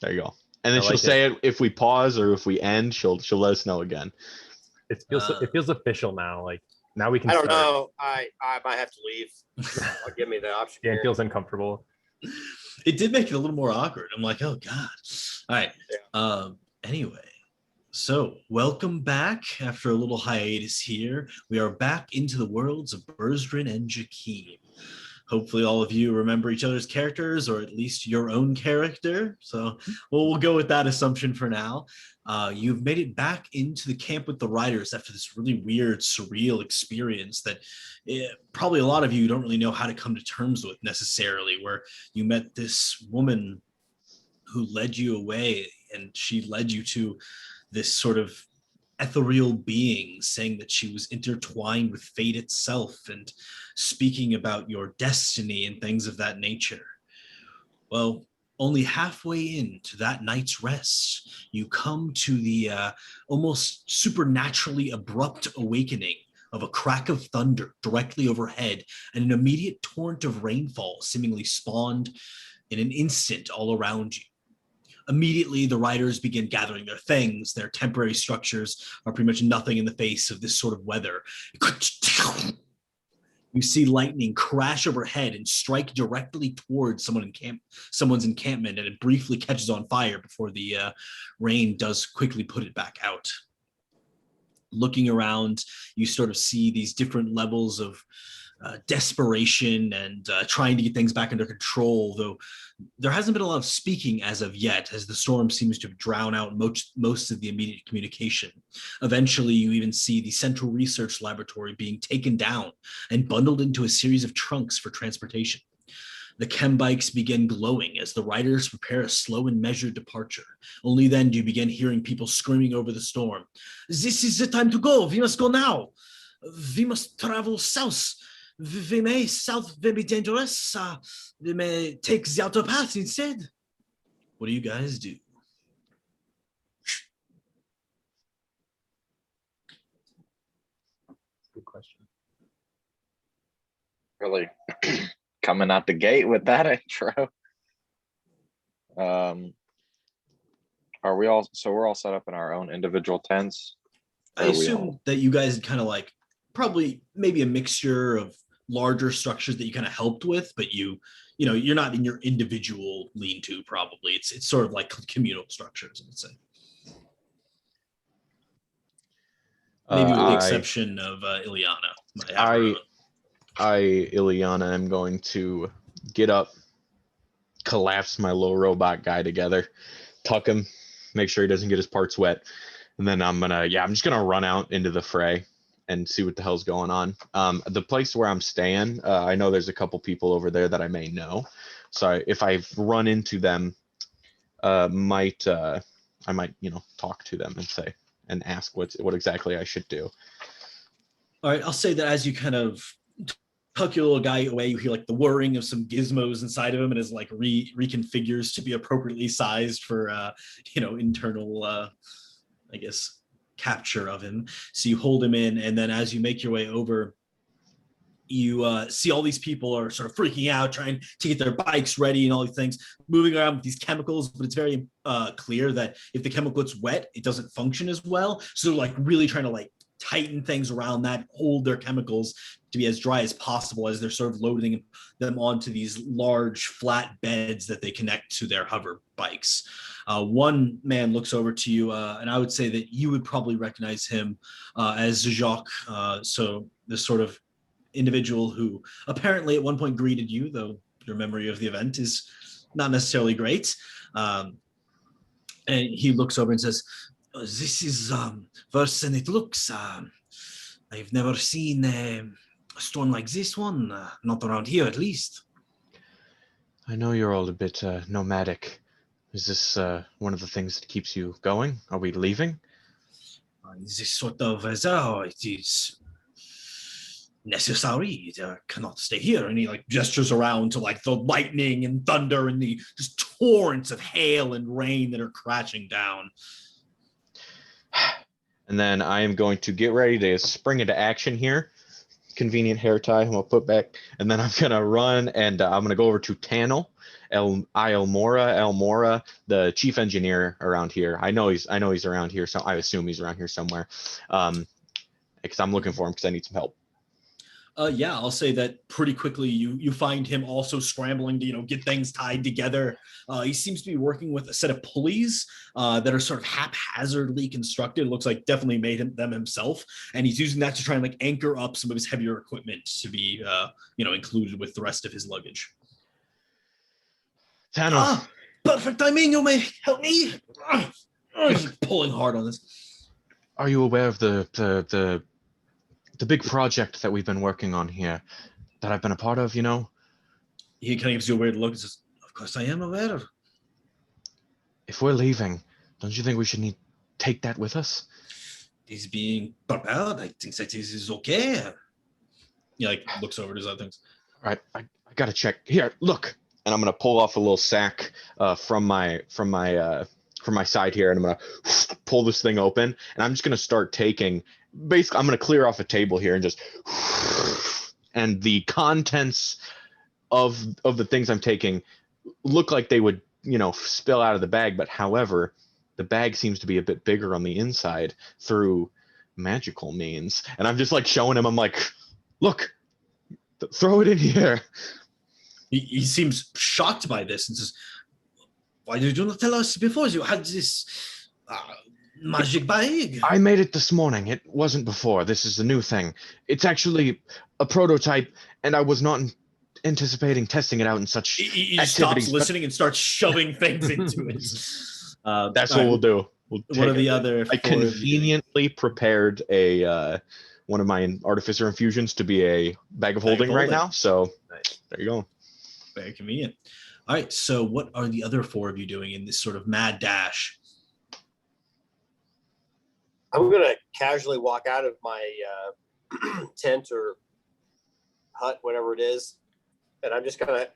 There you go. And then I she'll like say it if we pause or if we end. She'll let us know again. It feels official now. Like now we can I don't start. know. I might have to leave. I'll give me the option. Yeah, it feels uncomfortable. It did make it a little more awkward. I'm like, oh God. All right. Yeah. Anyway, so welcome back after a little hiatus here. We are back into the worlds of Berzdrin and Jakeem. Hopefully all of you remember each other's characters, or at least your own character. So we'll go with that assumption for now. You've made it back into the camp with the riders after this really weird, surreal experience that probably a lot of you don't really know how to come to terms with necessarily, where you met this woman who led you away, and she led you to this sort of ethereal being saying that she was intertwined with fate itself and speaking about your destiny and things of that nature. Well, only halfway into that night's rest, you come to the almost supernaturally abrupt awakening of a crack of thunder directly overhead and an immediate torrent of rainfall seemingly spawned in an instant all around you. Immediately, the riders begin gathering their things. Their temporary structures are pretty much nothing in the face of this sort of weather. You see lightning crash overhead and strike directly towards someone's encampment, and it briefly catches on fire before the rain does quickly put it back out. Looking around, you sort of see these different levels of desperation and trying to get things back under control, though there hasn't been a lot of speaking as of yet, as the storm seems to drown out most of the immediate communication. Eventually, you even see the Central Research Laboratory being taken down and bundled into a series of trunks for transportation. The chem bikes begin glowing as the riders prepare a slow and measured departure. Only then do you begin hearing people screaming over the storm. "This is the time to go. We must go now. We must travel south. South may be dangerous. We may take the outer path instead." What do you guys do? Good question. Really coming out the gate with that intro. Are we all, so we're all set up in our own individual tents? I assume that you guys kind of like probably maybe a mixture of larger structures that you kind of helped with, but you're not in your individual lean-to probably. It's sort of like communal structures, I would say. Maybe with the exception of Ileana. Ileana, am going to get up, collapse my little robot guy together, tuck him, make sure he doesn't get his parts wet, and then I'm just gonna run out into the fray and see what the hell's going on. The place where I'm staying, I know there's a couple people over there that I may know, so if I run into them, I might talk to them and ask what exactly I should do. All right, I'll say that as you kind of tuck your little guy away, you hear like the whirring of some gizmos inside of him, and is like reconfigures to be appropriately sized for internal I guess capture of him. So you hold him in, and then as you make your way over, you see all these people are sort of freaking out, trying to get their bikes ready and all these things, moving around with these chemicals, but it's very clear that if the chemical gets wet, it doesn't function as well. So they're like really trying to like tighten things around that, hold their chemicals to be as dry as possible as they're sort of loading them onto these large flat beds that they connect to their hover bikes. One man looks over to you, and I would say that you would probably recognize him as Jacques. So this sort of individual who apparently at one point greeted you, though your memory of the event is not necessarily great. And he looks over and says, "This is worse than it looks. I've never seen a storm like this one, not around here at least." I know you're all a bit nomadic. Is this one of the things that keeps you going? Are we leaving? This sort of weather, it is necessary. They cannot stay here. And he like gestures around to like the lightning and thunder and the just torrents of hail and rain that are crashing down. And then I am going to get ready to spring into action here, convenient hair tie. I'm gonna put back, and then I'm gonna run, and I'm gonna go over to Tannel, Elmora, the chief engineer around here. I know he's around here, so I assume he's around here somewhere. Because I'm looking for him because I need some help. Yeah, I'll say that pretty quickly. You find him also scrambling to get things tied together. He seems to be working with a set of pulleys that are sort of haphazardly constructed. It looks like definitely made them himself, and he's using that to try and like anchor up some of his heavier equipment to be included with the rest of his luggage. Thanos, Perfect timing. You may help me. He's pulling hard on this. are you aware of the big project that we've been working on here, that I've been a part of? He kind of gives you a weird look and says, "Of course, I am aware of." If we're leaving, don't you think we should take that with us? He's being prepared. I think that this is okay. He like looks over at his other things. All right, I gotta check. Here, look. And I'm gonna pull off a little sack from my side here, and I'm gonna pull this thing open, and I'm just gonna start taking. Basically, I'm gonna clear off a table here and just, and the contents of the things I'm taking look like they would spill out of the bag, but however, the bag seems to be a bit bigger on the inside through magical means, and I'm just like showing him. I'm like, look, throw it in here. He seems shocked by this and says, "Why did you not tell us before you had this magic bag?" I made it this morning. It wasn't before. This is a new thing. It's actually a prototype, and I was not anticipating testing it out in such He activities. stops listening and starts shoving things into it. That's what we'll do. What are the other? I conveniently prepared one of my artificer infusions to be a bag of holding right now. So there you go. Very convenient. All right. So what are the other four of you doing in this sort of mad dash? I'm gonna casually walk out of my tent or hut, whatever it is, and I'm just gonna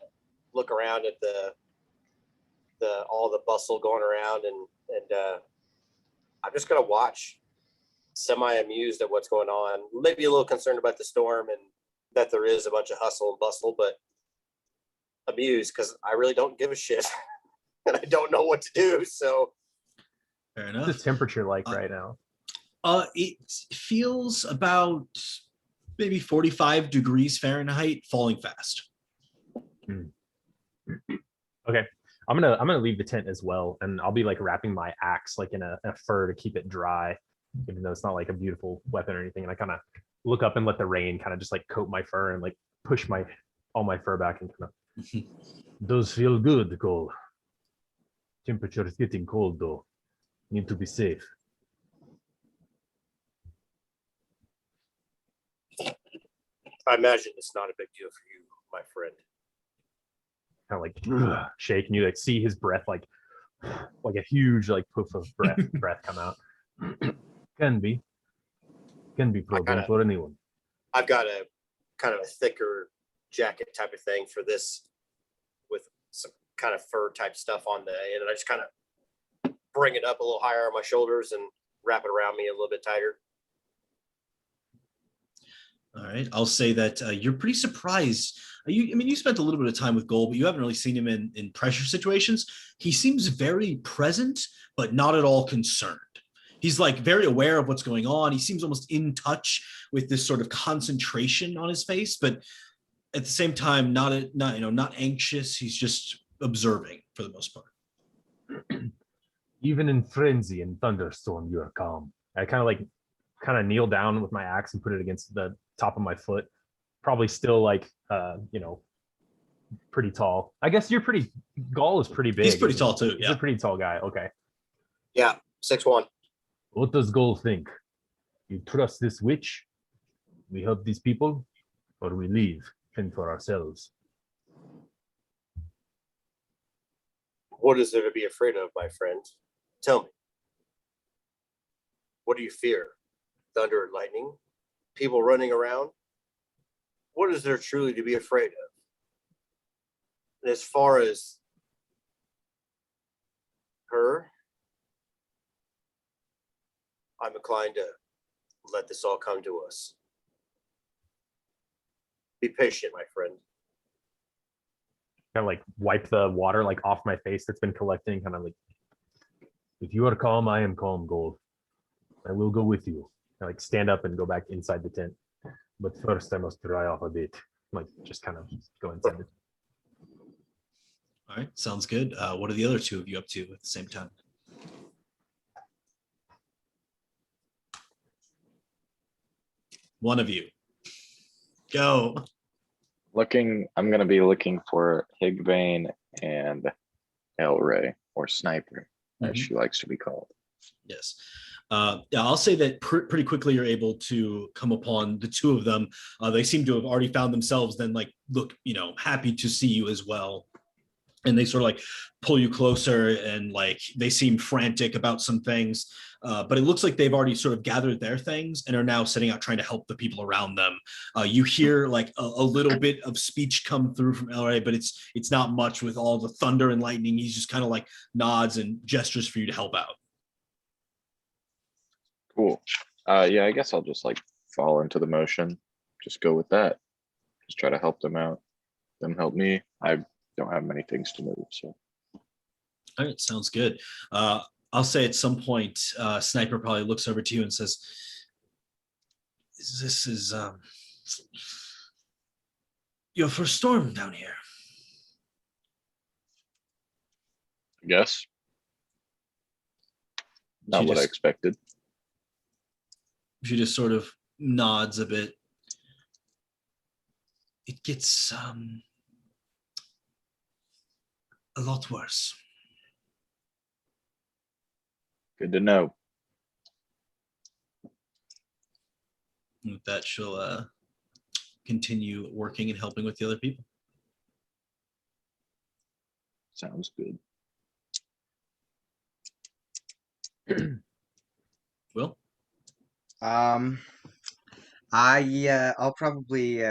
look around at the all the bustle going around, and I'm just gonna watch, semi-amused at what's going on. Maybe a little concerned about the storm and that there is a bunch of hustle and bustle, but amused because I really don't give a shit and I don't know what to do. So fair enough. What's the temperature like right now? It feels about maybe 45 degrees Fahrenheit, falling fast. Okay, I'm gonna leave the tent as well, and I'll be like wrapping my axe like in a fur to keep it dry, even though it's not like a beautiful weapon or anything. And I kind of look up and let the rain kind of just like coat my fur and like push all my fur back and kind of. Does feel good, Cole. Temperature is getting cold though. Need to be safe. I imagine it's not a big deal for you, my friend. Kind of like shaking. You like see his breath like a huge like poof of breath come out. Can be problem for anyone. I've got a kind of a thicker jacket type of thing for this, with some kind of fur type stuff on the end, and I just kind of bring it up a little higher on my shoulders and wrap it around me a little bit tighter. All right. I'll say that you're pretty surprised. You spent a little bit of time with Gold, but you haven't really seen him in pressure situations. He seems very present, but not at all concerned. He's like very aware of what's going on. He seems almost in touch with this sort of concentration on his face, but at the same time, not anxious. He's just observing for the most part. Even in frenzy and thunderstorm, you are calm. I kind of kneel down with my axe and put it against the top of my foot. Probably still like pretty tall. I guess Gaul is pretty big. He's pretty tall too. He's a pretty tall guy. Okay. Yeah, 6'1". What does Gaul think? You trust this witch? We help these people, or we leave, fend for ourselves? What is there to be afraid of, my friend? Tell me. What do you fear? Thunder and lightning? People running around? What is there truly to be afraid of? And as far as her, I'm inclined to let this all come to us. Be patient, my friend. Kind of like wipe the water like off my face that's been collecting. Kind of like, if you are calm, I am calm, Gold. I will go with you. I like stand up and go back inside the tent. But first, I must dry off a bit. Like just kind of go inside. All right, sounds good. What are the other two of you up to at the same time? One of you. Go. I'm gonna be looking for Higbane and El Ray, or Sniper, as she likes to be called. Yes. Yeah, I'll say that pretty quickly you're able to come upon the two of them. They seem to have already found themselves then like look, happy to see you as well. And they sort of like pull you closer and like they seem frantic about some things. But it looks like they've already sort of gathered their things and are now setting out trying to help the people around them. You hear like a little bit of speech come through from LRA, but it's not much with all the thunder and lightning. He's just kind of like nods and gestures for you to help out. Cool. Yeah, I guess I'll just like fall into the motion. Just go with that. Just try to help them out. Them help me. I don't have many things to move, so. All right, sounds good. I'll say at some point, Sniper probably looks over to you and says, "This is your first storm down here." I guess. Not what I expected. She just sort of nods a bit. It gets a lot worse. Good to know. And with that, she'll continue working and helping with the other people. Sounds good. Will? I'll probably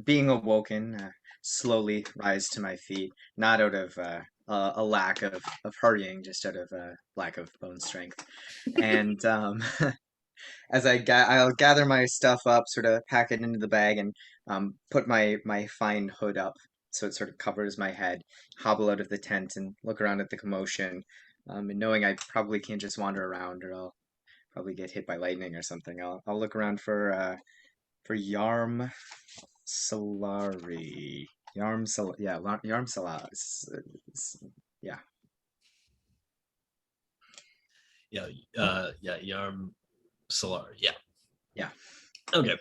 being awoken, slowly rise to my feet, not out of a lack of hurrying, just out of a lack of bone strength. And as I'll gather my stuff up, sort of pack it into the bag, and put my fine hood up so it sort of covers my head, hobble out of the tent and look around at the commotion, and knowing I probably can't just wander around or I'll probably get hit by lightning or something. I'll look around for Yarm Solari. Yarm Salah. Yeah. Yarm Solar. Yeah. Yeah. Okay.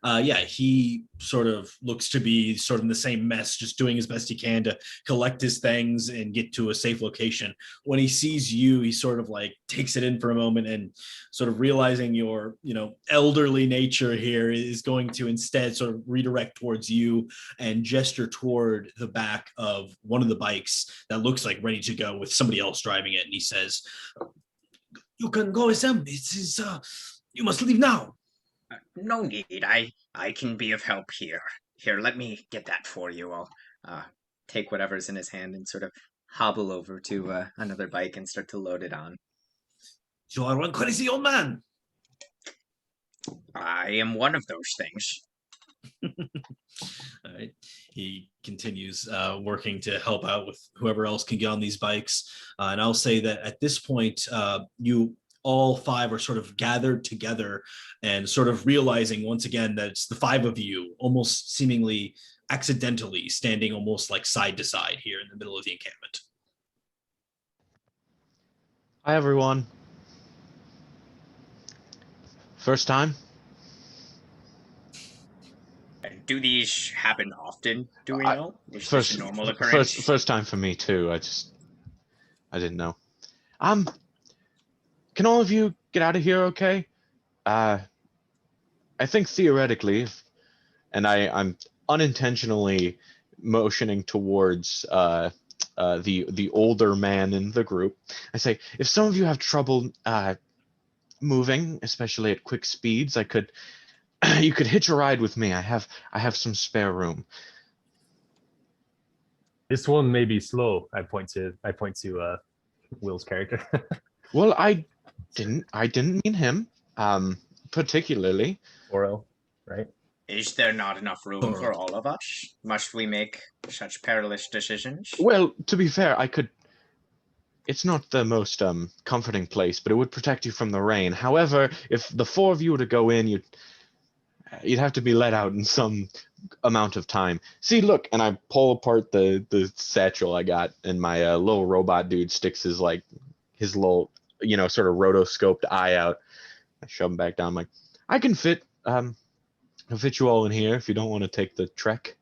Yeah, he sort of looks to be sort of in the same mess, just doing his best he can to collect his things and get to a safe location. When he sees you, he sort of like takes it in for a moment and sort of realizing your, elderly nature here is going to instead sort of redirect towards you and gesture toward the back of one of the bikes that looks like ready to go with somebody else driving it. And he says, "You can go with them. You must leave now." No need. I can be of help here. Here, let me get that for you. I'll take whatever's in his hand and sort of hobble over to another bike and start to load it on. "You are one crazy old man." I am one of those things. All right. He continues working to help out with whoever else can get on these bikes. And I'll say that at this point, you all five are sort of gathered together and sort of realizing once again that it's the five of you almost seemingly accidentally standing almost like side to side here in the middle of the encampment. Hi, everyone. First time? Do these happen often? Do we know? Is this a normal occurrence? First time for me too. I didn't know. Can all of you get out of here, okay? I think theoretically, and I'm unintentionally motioning towards the older man in the group. I say, if some of you have trouble moving, especially at quick speeds, you could hitch a ride with me. I have some spare room. This one may be slow. I point to Will's character. Well, I didn't mean him particularly. Oro, right? Is there not enough room Oh. for all of us? Must we make such perilous decisions? Well, to be fair, I could. It's not the most comforting place, but it would protect you from the rain. However, if the four of you were to go in, you'd have to be let out in some amount of time. See, look, and I pull apart the satchel I got, and my little robot dude sticks his little sort of rotoscoped eye out. I shove him back down. I'm like, I can fit I'll fit you all in here if you don't want to take the trek.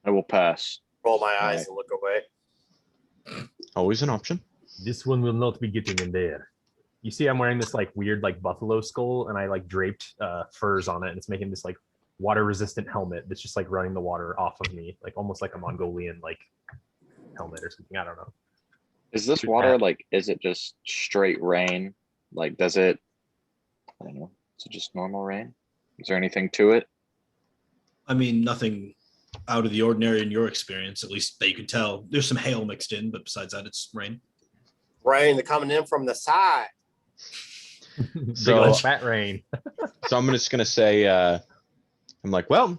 I will pass. Roll my eyes Right. and look away. Always an option. This one will not be getting in there. You see, I'm wearing this like weird like buffalo skull, and I like draped furs on it, and it's making this like water resistant helmet that's just like running the water off of me, like almost like a Mongolian like helmet or something. I don't know. Is this Shoot water that. like? Is it just straight rain? Like, does it? I don't know. Is it just normal rain? Is there anything to it? I mean, nothing out of the ordinary in your experience, at least that you can tell. There's some hail mixed in, but besides that, it's rain. Rain coming in from the side. Big So- old fat rain. So I'm just gonna say, I'm like, well,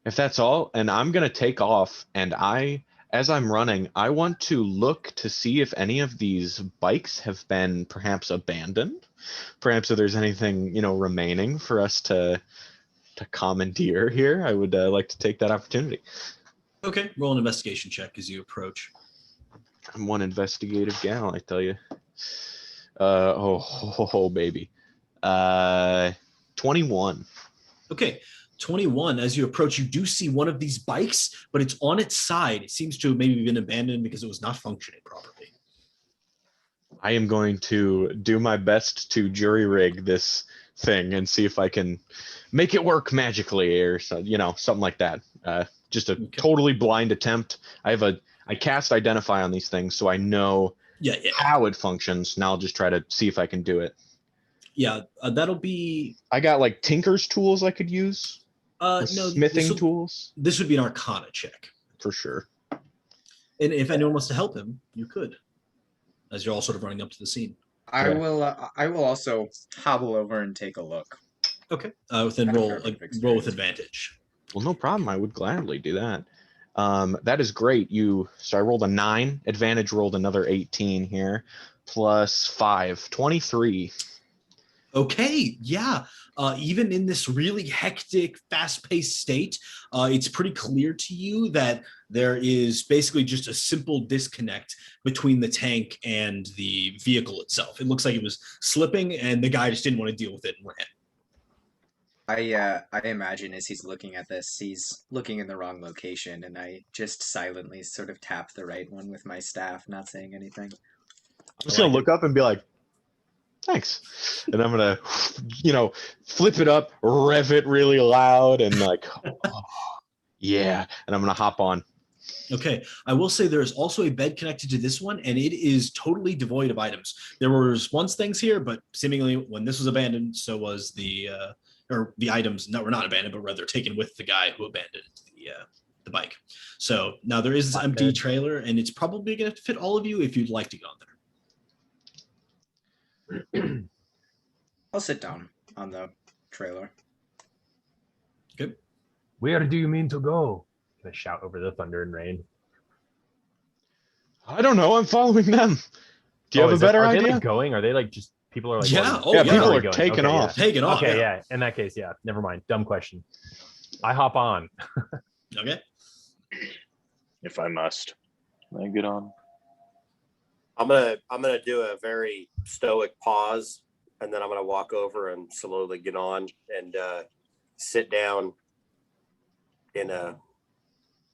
if that's all, and I'm gonna take off, and as I'm running, I want to look to see if any of these bikes have been perhaps abandoned, perhaps if there's anything remaining for us to commandeer here. I would like to take that opportunity. Okay, roll an investigation check as you approach. I'm one investigative gal, I tell you. Baby. 21. Okay, 21. As you approach, you do see one of these bikes, but it's on its side. It seems to have maybe been abandoned because it was not functioning properly. I am going to do my best to jury rig this thing and see if I can make it work magically or something like that. Just a Okay. totally blind attempt. I cast identify on these things, so I know Yeah. how it functions. Now I'll just try to see if I can do it. Yeah, that'll be... I got like tinker's tools I could use. Or no, smithing tools This would be an Arcana check. for sure. And if anyone wants to help him, you could, as you're all sort of running up to the scene. I Yeah. will also hobble over and take a look. Okay. Then Have a roll fair bit of roll with experience. advantage. Well, no problem. I would gladly do that. That is great. So I rolled a 9. Advantage rolled another 18 here. Plus 5. 23. Okay, yeah. Even in this really hectic, fast-paced state, it's pretty clear to you that there is basically just a simple disconnect between the tank and the vehicle itself. It looks like it was slipping, and the guy just didn't want to deal with it and ran. I imagine as he's looking at this, he's looking in the wrong location, and I just silently sort of tap the right one with my staff, not saying anything. I'm just going to look up and be like, thanks. And I'm going to, flip it up, rev it really loud, and like, oh, yeah. And I'm going to hop on. Okay, I will say there is also a bed connected to this one, and it is totally devoid of items. There was once things here, but seemingly when this was abandoned, so was the items that were not abandoned, but rather taken with the guy who abandoned the bike. So now there is this empty trailer, and it's probably going to fit all of you if you'd like to go there. I'll sit down on the trailer. Okay. Where do you mean to go? I'm gonna shout over the thunder and rain. I don't know. I'm following them. Do you have a better Are they idea? like going? Are they like just people are like Yeah, going- oh, yeah, yeah. people really are going. taking Okay, off. Take it off. Okay, yeah. yeah. In that case, yeah. Never mind. Dumb question. I hop on. Okay. If I must. Can I get on? I'm gonna do a very stoic pause, and then I'm gonna walk over and slowly get on and sit down in a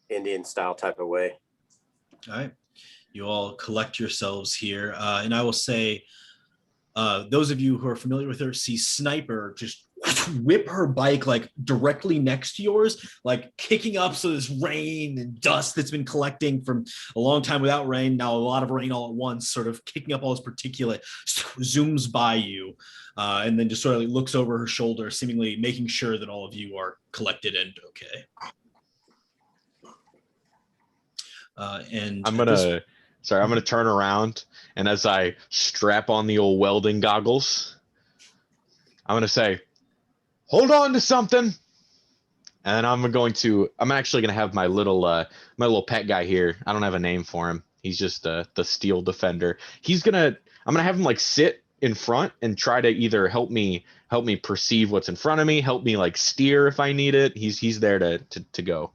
Indian style type of way. All right. You all collect yourselves here. And I will say, those of you who are familiar with her see Sniper just whip her bike like directly next to yours, like kicking up so this rain and dust that's been collecting from a long time without rain, now a lot of rain all at once, sort of kicking up all this particulate, zooms by you, and then just sort of like looks over her shoulder, seemingly making sure that all of you are collected and okay. And I'm gonna turn around, and as I strap on the old welding goggles, I'm gonna say, hold on to something. And I'm actually gonna have my little pet guy here. I don't have a name for him. He's just the steel defender. I'm gonna have him like sit in front and try to either help me perceive what's in front of me, help me like steer if I need it. He's there to go.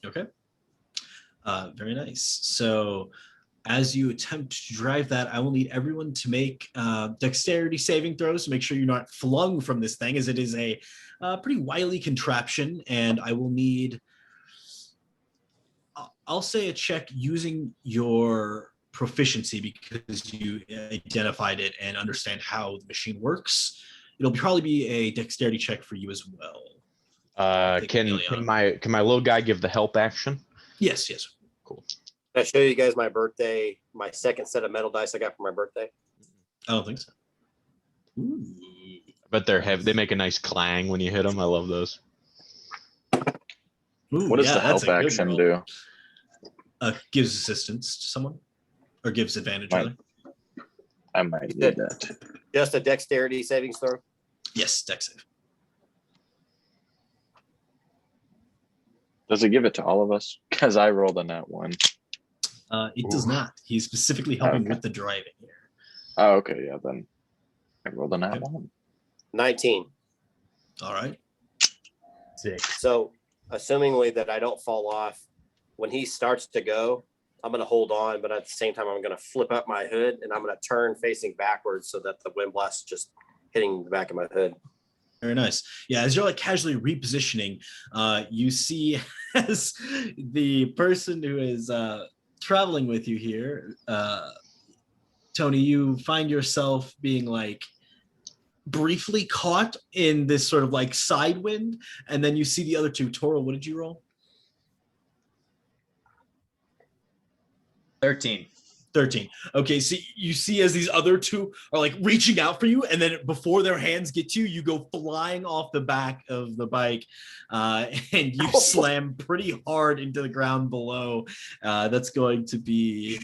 Okay. Very nice. So as you attempt to drive that, I will need everyone to make dexterity saving throws to make sure you're not flung from this thing, as it is a pretty wily contraption. And I will need, I'll say, a check using your proficiency because you identified it and understand how the machine works. It'll probably be a dexterity check for you as well. Can my little guy give the help action? Yes. Cool. Can I show you guys my second set of metal dice I got for my birthday? I don't think so. Ooh. But they're heavy. They make a nice clang when you hit them. I love those. Ooh, What does the that's help a good action roll. do? Gives assistance to someone, or gives advantage. Right. Rather. I might need that. Just a dexterity savings throw. Yes, dex save. Does it give it to all of us? Because I rolled a nat 1. It does not. He's specifically helping Okay. with the driving here. Oh, okay, yeah, then I rolled a nat 1. 19. All right. 6. So, assumingly that I don't fall off, when he starts to go, I'm going to hold on, but at the same time, I'm going to flip up my hood and I'm going to turn facing backwards so that the wind blast is just hitting the back of my hood. Very nice. Yeah, as you're like casually repositioning, you see as the person who is traveling with you here, Tony, you find yourself being like briefly caught in this sort of like side wind, and then you see the other two. Toro, what did you roll? 13. 13. Okay, so you see as these other two are like reaching out for you, and then before their hands get to you, you go flying off the back of the bike, and you slam pretty hard into the ground below. That's going to be...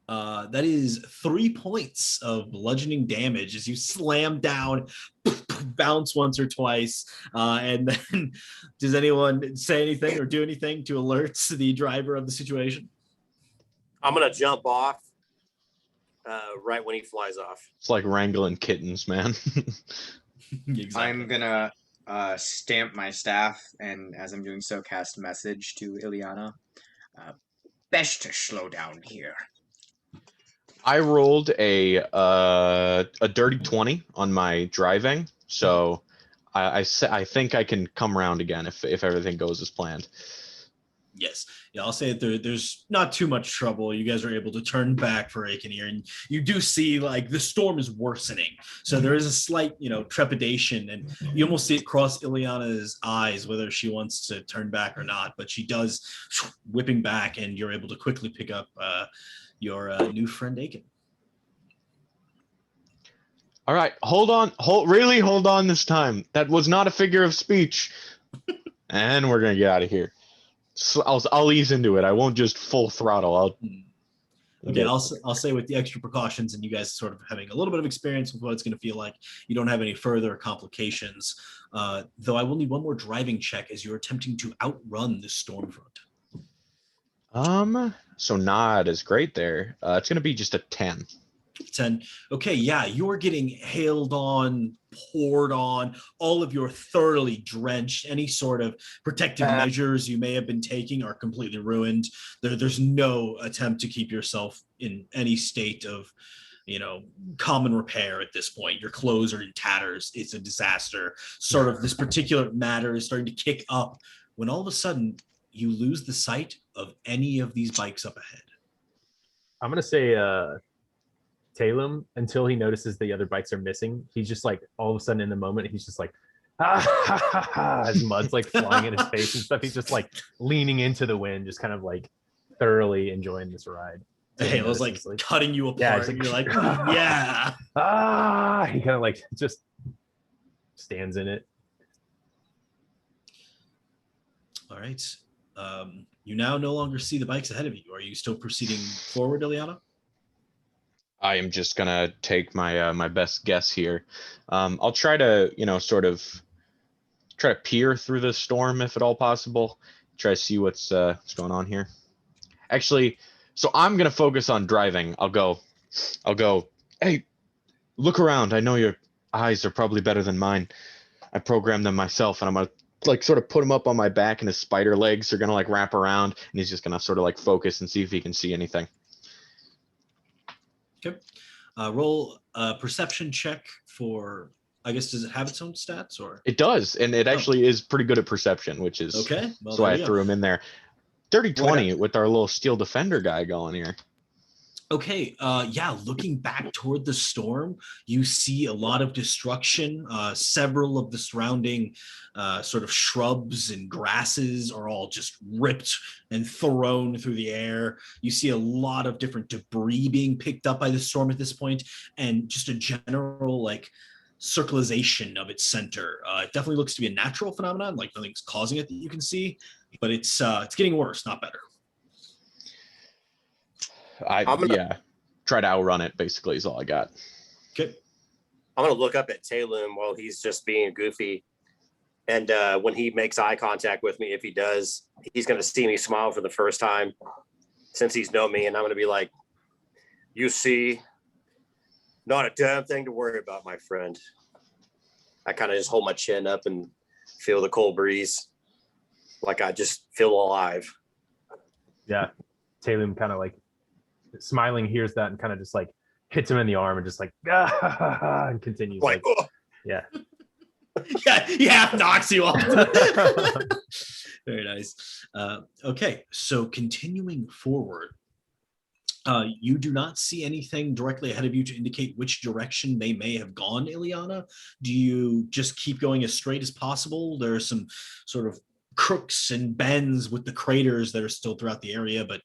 that is 3 points of bludgeoning damage as you slam down, bounce once or twice, and then does anyone say anything or do anything to alert the driver of the situation? I'm going to jump off right when he flies off. It's like wrangling kittens, man. Exactly. I'm gonna stamp my staff, and as I'm doing so, cast message to Ileana. Best to slow down here. I rolled a dirty 20 on my driving, so I think I can come around again if everything goes as planned. Yes. Yeah, I'll say that there's not too much trouble. You guys are able to turn back for Akenir, and you do see like the storm is worsening. So there is a slight, trepidation, and you almost see it cross Ileana's eyes, whether she wants to turn back or not. But she does, whipping back, and you're able to quickly pick up your new friend Aken. All right, hold on this time. That was not a figure of speech. And we're gonna get out of here. So I'll ease into it. I won't just full throttle. Okay, I'll say with the extra precautions and you guys sort of having a little bit of experience with what it's going to feel like, you don't have any further complications. Though I will need one more driving check as you're attempting to outrun this storm front. So not as great there. It's gonna be just a 10. 10. Okay, yeah, you're getting hailed on, poured on, all of your thoroughly drenched. Any sort of protective measures you may have been taking are completely ruined. There's no attempt to keep yourself in any state of, common repair at this point. Your clothes are in tatters. It's a disaster. Sort of this particular matter is starting to kick up when all of a sudden you lose the sight of any of these bikes up ahead. I'm going to say Talum, until he notices the other bikes are missing, he's just like, all of a sudden in the moment, he's just like, as mud's like flying in his face and stuff. He's just like leaning into the wind, just kind of like thoroughly enjoying this ride. Hey, it was like cutting you apart. Yeah, and you're like, yeah. He kind of like just stands in it. All right. You now no longer see the bikes ahead of you. Are you still proceeding forward, Ileana? I am just gonna take my my best guess here. I'll try to, sort of try to peer through the storm if at all possible. Try to see what's going on here. Actually, so I'm gonna focus on driving. I'll go. Hey, look around. I know your eyes are probably better than mine. I programmed them myself, and I'm gonna like sort of put him up on my back, and his spider legs are gonna like wrap around, and he's just gonna sort of like focus and see if he can see anything. Okay. Roll a perception check for. I guess does it have its own stats or? It does, and it actually is pretty good at perception, which is Okay. Well, that's why there I you go. threw him in there. Dirty 20 with our little steel defender guy going here. Okay, yeah, looking back toward the storm, you see a lot of destruction. Several of the surrounding sort of shrubs and grasses are all just ripped and thrown through the air. You see a lot of different debris being picked up by the storm at this point, and just a general like circularization of its center. It definitely looks to be a natural phenomenon, like nothing's causing it that you can see, but it's getting worse, not better. Try to outrun it basically is all I got. Okay. I'm gonna look up at Talum while he's just being goofy, and when he makes eye contact with me, if he does, he's gonna see me smile for the first time since he's known me, and I'm gonna be like, "You see, not a damn thing to worry about, my friend." I kind of just hold my chin up and feel the cold breeze, like I just feel alive. Yeah, Talum kind of like smiling, hears that, and kind of just like hits him in the arm and just like and continues like yeah. Yeah, he half knocks you off. Very nice. Okay, so continuing forward, you do not see anything directly ahead of you to indicate which direction they may have gone, Ileana. Do you just keep going as straight as possible? There are some sort of crooks and bends with the craters that are still throughout the area, but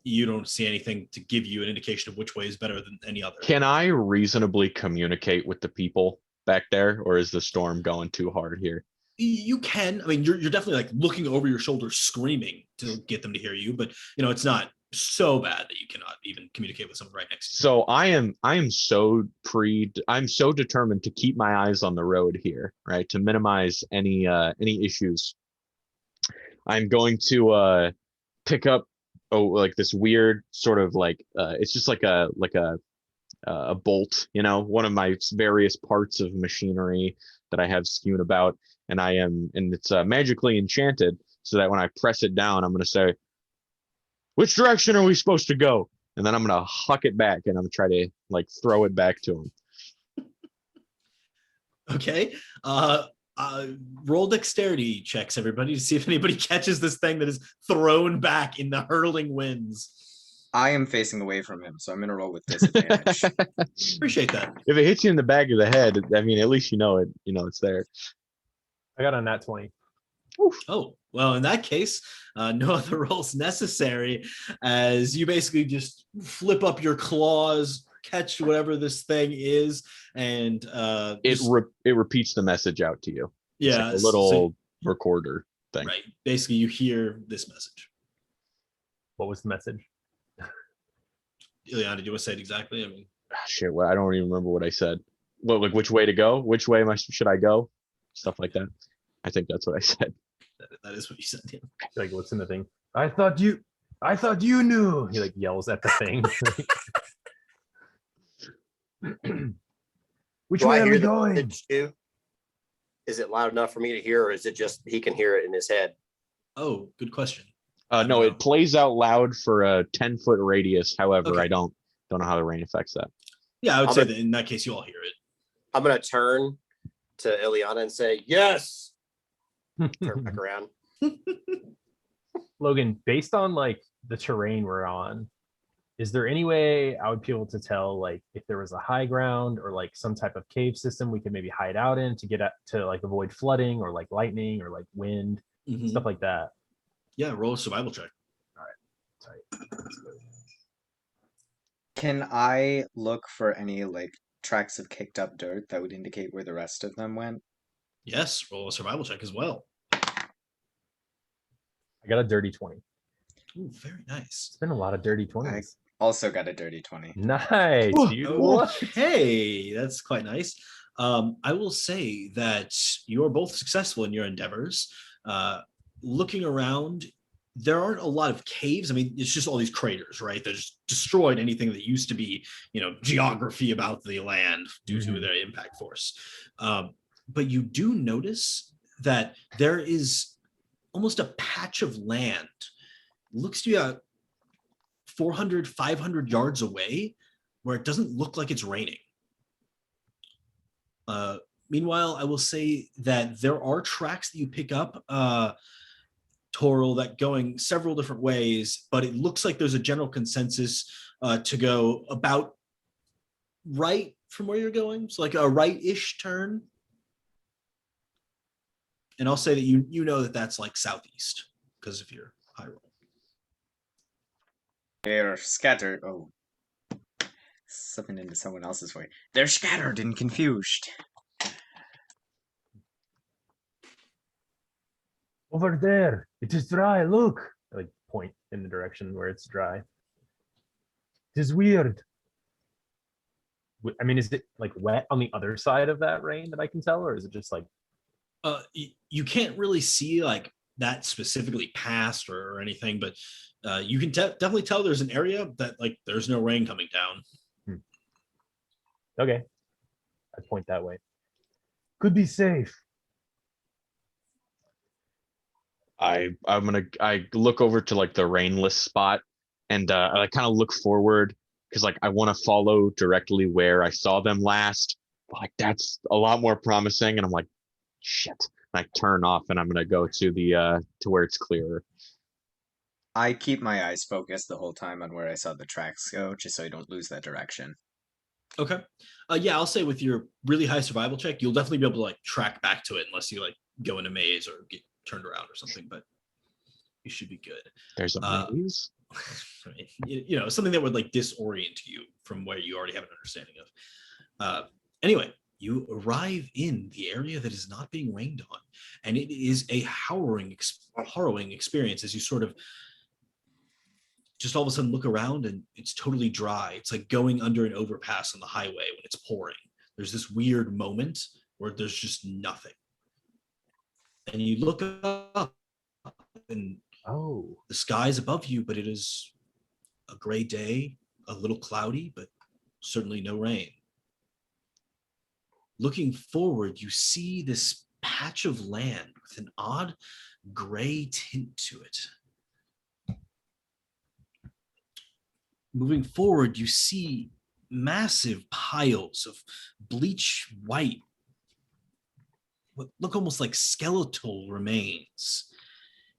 you don't see anything to give you an indication of which way is better than any other. Can I reasonably communicate with the people back there, or is the storm going too hard here? You can. I mean, you're definitely like looking over your shoulder, screaming to get them to hear you, but it's not so bad that you cannot even communicate with someone right next to you. So I'm so determined to keep my eyes on the road here, right? To minimize any issues. I'm going to pick up like this weird sort of like it's just like a bolt, one of my various parts of machinery that I have skewed about, and it's magically enchanted so that when I press it down, I'm going to say, "Which direction are we supposed to go?" And then I'm going to huck it back, and I'm going to try to like throw it back to him. Okay. Roll dexterity checks, everybody, to see if anybody catches this thing that is thrown back in the hurling winds. I am facing away from him, so I'm gonna roll with disadvantage. Appreciate that. If it hits you in the back of the head, I mean, at least it's there. I got a nat 20. Oh, well, in that case, no other rolls necessary, as you basically just flip up your claws, catch whatever this thing is, and it repeats the message out to you. Yeah, it's like a little recorder thing. Right. Basically, you hear this message. What was the message? Ileana, did you want to say it exactly? I mean, shit. Well, I don't even remember what I said. What, like, which way to go? Which way should I go? Stuff like that. I think that's what I said. That is what you said. Yeah. He like looks in the thing. I thought you knew. He like yells at the thing. Which way are we going? Is it loud enough for me to hear, or is it just he can hear it in his head? Oh, good question. No, it plays out loud for a 10-foot radius. However, Okay. I don't know how the rain affects that. Yeah, I would say that in that case, you all hear it. I'm gonna turn to Ileana and say, "Yes." Turn back around. Logan, based on like the terrain we're on, is there any way I would be able to tell like if there was a high ground or like some type of cave system we could maybe hide out in to get to like avoid flooding or like lightning or like wind, stuff like that? Yeah, roll a survival check. All right. Tight. Can I look for any like tracks of kicked up dirt that would indicate where the rest of them went? Yes, roll a survival check as well. I got a dirty 20. Ooh, very nice. It's been a lot of dirty 20s. Also got a dirty 20. Nice, dude. What? Okay, that's quite nice. I will say that you are both successful in your endeavors. Looking around, there aren't a lot of caves. I mean, it's just all these craters, right? They're just destroyed anything that used to be, geography about the land due to their impact force. But you do notice that there is almost a patch of land. Looks to you 400, 500 yards away where it doesn't look like it's raining. Meanwhile, I will say that there are tracks that you pick up, Toral, that going several different ways, but it looks like there's a general consensus to go about right from where you're going. So like a right-ish turn. And I'll say that you know that that's like southeast because of your high roll. They're scattered. Oh, slipping into someone else's way. They're scattered and confused. Over there, it is dry. Look, I, like point in the direction where it's dry. It is weird. I mean, is it like wet on the other side of that rain that I can tell, or is it just like? You can't really see like that specifically past or anything, but you can definitely tell there's an area that like there's no rain coming down. Okay, I point that way. Could be safe. I look over to like the rainless spot, and I kind of look forward because like I want to follow directly where I saw them last. But, like that's a lot more promising, and I'm like, shit. And I turn off, and I'm gonna go to the to where it's clearer. I keep my eyes focused the whole time on where I saw the tracks go, just so I don't lose that direction. Okay. Yeah, I'll say with your really high survival check, you'll definitely be able to like track back to it unless you like go in a maze or get turned around or something, but you should be good. There's a maze. I mean, something that would like disorient you from where you already have an understanding of. Anyway, you arrive in the area that is not being rained on, and it is a harrowing experience as you sort of just all of a sudden look around and it's totally dry. It's like going under an overpass on the highway when it's pouring. There's this weird moment where there's just nothing. And you look up and the sky's above you, but it is a gray day, a little cloudy, but certainly no rain. Looking forward, you see this patch of land with an odd gray tint to it. Moving forward, you see massive piles of bleach white, what look almost like skeletal remains.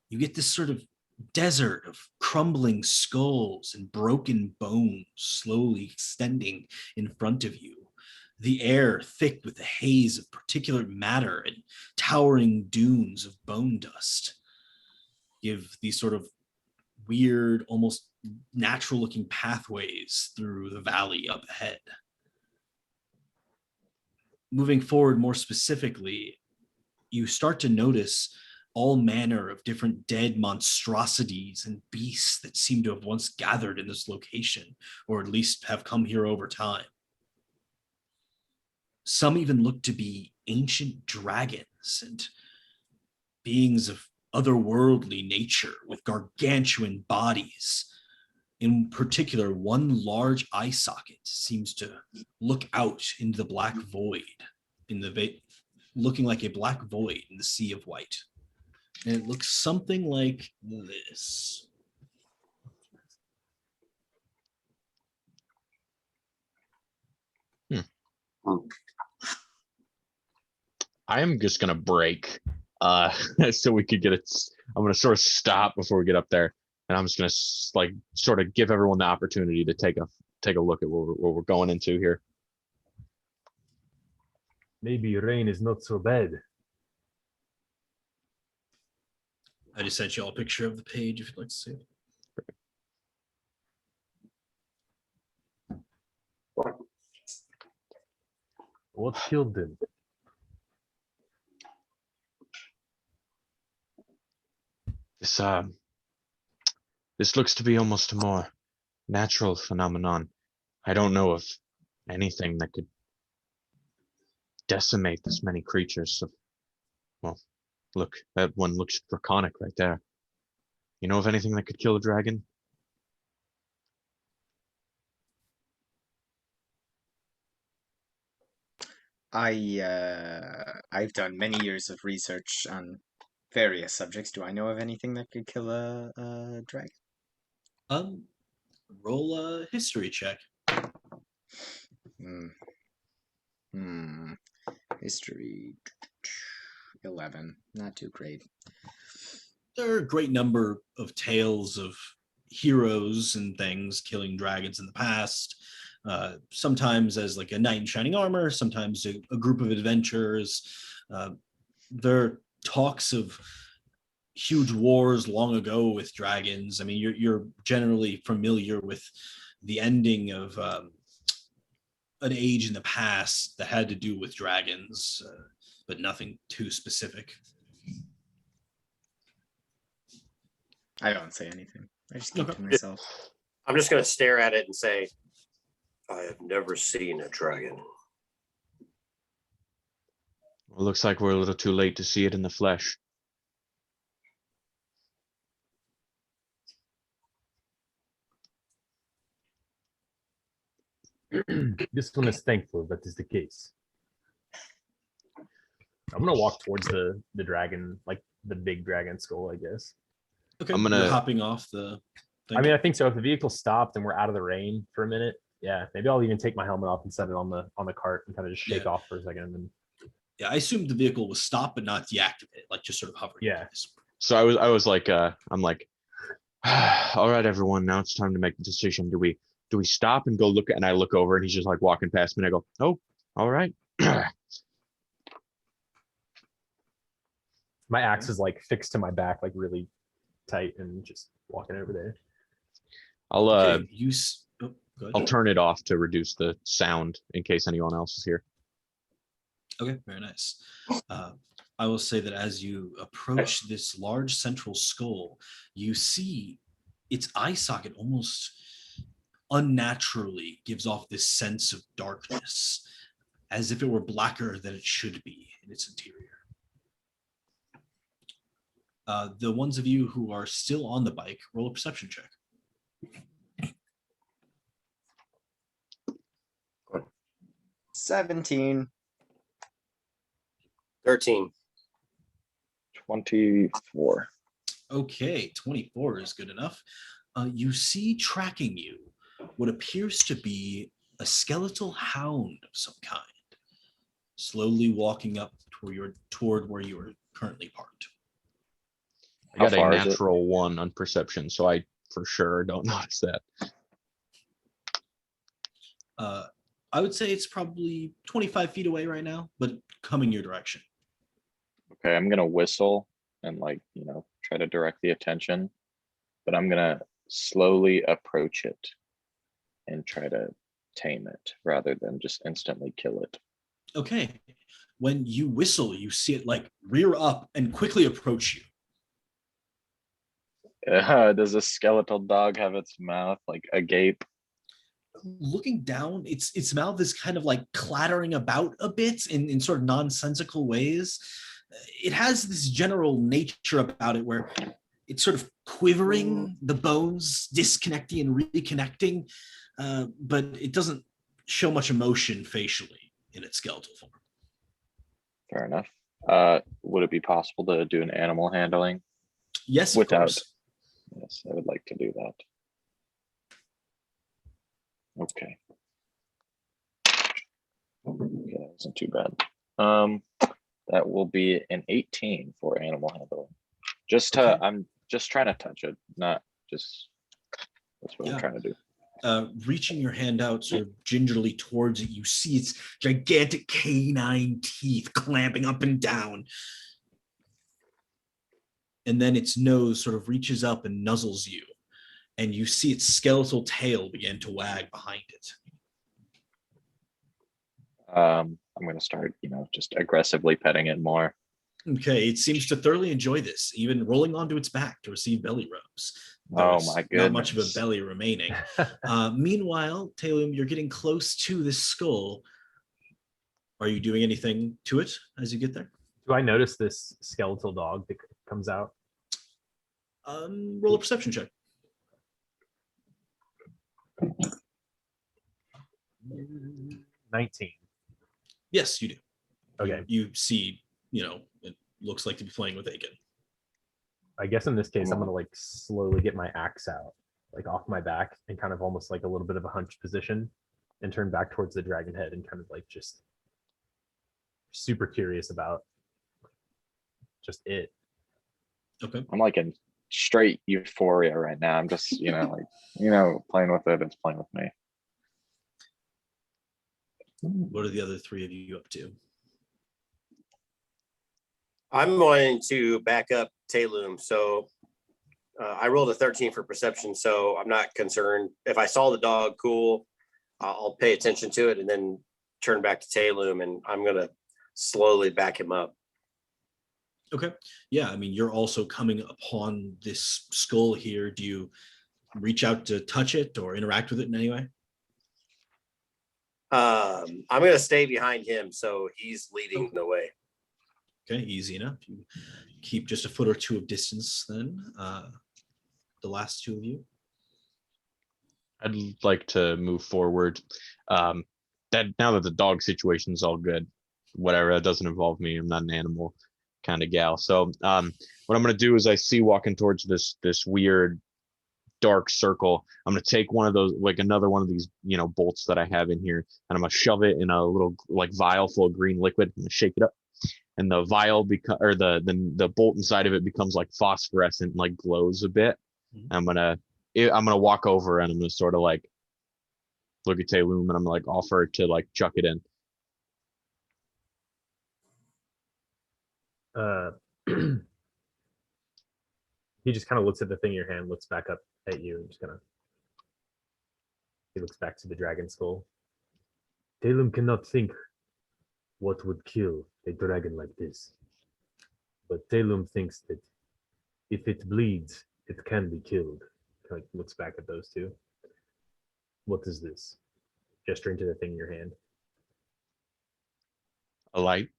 You get this sort of desert of crumbling skulls and broken bones slowly extending in front of you. The air thick with the haze of particulate matter and towering dunes of bone dust give these sort of weird, almost natural looking pathways through the valley up ahead. Moving forward more specifically, you start to notice all manner of different dead monstrosities and beasts that seem to have once gathered in this location, or at least have come here over time. Some even look to be ancient dragons and beings of otherworldly nature with gargantuan bodies. In particular, one large eye socket seems to look out into the black void, looking like a black void in the sea of white. And it looks something like this. I am just gonna break, so we could get it. I'm gonna sort of stop before we get up there, and I'm just gonna like sort of give everyone the opportunity to take a look at what we're going into here. Maybe rain is not so bad. I just sent you all a picture of the page if you'd like to see it. What killed them? This looks to be almost a more natural phenomenon. I don't know of anything that could decimate this many creatures. So, well, look, that one looks draconic right there. You know of anything that could kill a dragon? I've done many years of research on various subjects. Do I know of anything that could kill a dragon? Um, roll a history check. Hmm. Hmm. History 11. Not too great. There are a great number of tales of heroes and things killing dragons in the past. Sometimes as like a knight in shining armor, sometimes a group of adventurers. There are talks of huge wars long ago with dragons. I mean, you're generally familiar with the ending of an age in the past that had to do with dragons, but nothing too specific. I don't say anything. I just keep Okay. to myself. I'm just going to stare at it and say, I have never seen a dragon. Well, looks like we're a little too late to see it in the flesh. This one is thankful that is the case. I'm gonna walk towards the dragon, like the big dragon skull, I guess. Okay, I'm gonna- you're hopping off the thing. I mean, I think so. If the vehicle stopped and we're out of the rain for a minute, yeah, maybe I'll even take my helmet off and set it on the cart and kind of just shake off for a second. And then, yeah, I assumed the vehicle was stopped but not deactivated, like just sort of hovering. Yeah. So I was like, I'm like, all right, everyone, now it's time to make the decision. Do we stop and go look? And I look over and he's just like walking past me and I go, oh, all right. my axe is like fixed to my back, like really tight, and just walking over there. I'll Okay, go I'll ahead. turn it off to reduce the sound in case anyone else is here. Okay, very nice. I will say that as you approach this large central skull, you see its eye socket almost unnaturally gives off this sense of darkness, as if it were blacker than it should be in its interior. The ones of you who are still on the bike, roll a perception check. 17. 13. 24. Okay, 24 is good enough. You see tracking you what appears to be a skeletal hound of some kind, slowly walking up toward where you are currently parked. I got How a far is it? natural 1 on perception, so I for sure don't notice that. I would say it's probably 25 feet away right now, but coming your direction. Okay, I'm gonna whistle and try to direct the attention, but I'm gonna slowly approach it and try to tame it rather than just instantly kill it. Okay. When you whistle, you see it like rear up and quickly approach you. Does a skeletal dog have its mouth like agape? Looking down, its mouth is kind of like clattering about a bit in sort of nonsensical ways. It has this general nature about it where it's sort of quivering, the bones disconnecting and reconnecting, but it doesn't show much emotion facially in its skeletal form. Fair enough. Would it be possible to do an animal handling? Yes, of Without- course. Yes, I would like to do that. Okay. Okay, that wasn't too bad. That will be an 18 for animal handling. Okay. I'm just trying to touch it, not just. That's what Yeah. I'm trying to do. Reaching your hand out sort of gingerly towards it, you see its gigantic canine teeth clamping up and down. And then its nose sort of reaches up and nuzzles you. And you see its skeletal tail begin to wag behind it. I'm going to start, just aggressively petting it more. Okay, it seems to thoroughly enjoy this, even rolling onto its back to receive belly rubs. Though Oh it's my not much of a goodness. belly remaining. Meanwhile, Talum, you're getting close to this skull. Are you doing anything to it as you get there? Do I notice this skeletal dog that comes out? Roll a perception check. 19. Yes, you do. Okay. You see, it looks like to be playing with Aiken. I guess in this case, I'm gonna like slowly get my axe out, like off my back, and kind of almost like a little bit of a hunched position, and turn back towards the dragon head, and kind of like just super curious about just it. Okay. I'm like in straight euphoria right now. I'm just, playing with it. It's playing with me. What are the other three of you up to? I'm going to back up Talum. So I rolled a 13 for perception, so I'm not concerned. If I saw the dog, cool, I'll pay attention to it and then turn back to Talum, and I'm going to slowly back him up. Okay. Yeah, I mean, you're also coming upon this skull here. Do you reach out to touch it or interact with it in any way? I'm going to stay behind him, so he's leading the way. Okay, easy enough. You keep just a foot or two of distance then. The last two of you. I'd like to move forward. That now that the dog situation's all good, whatever, that doesn't involve me. I'm not an animal kind of gal. So what I'm gonna do is I see walking towards this weird dark circle. I'm gonna take one of those, like another one of these, bolts that I have in here, and I'm gonna shove it in a little like vial full of green liquid. I'm gonna shake it up, and the vial or the bolt inside of it becomes like phosphorescent and like glows a bit. I'm gonna walk over and I'm gonna sort of like look at Talum and I'm like offer to like chuck it in. He just kind of looks at the thing in your hand, looks back up at you, and he looks back to the dragon skull. Talum cannot think what would kill a dragon like this, but Talum thinks that if it bleeds, it can be killed. Like looks back at those two. What is this? Gesturing to the thing in your hand. A light.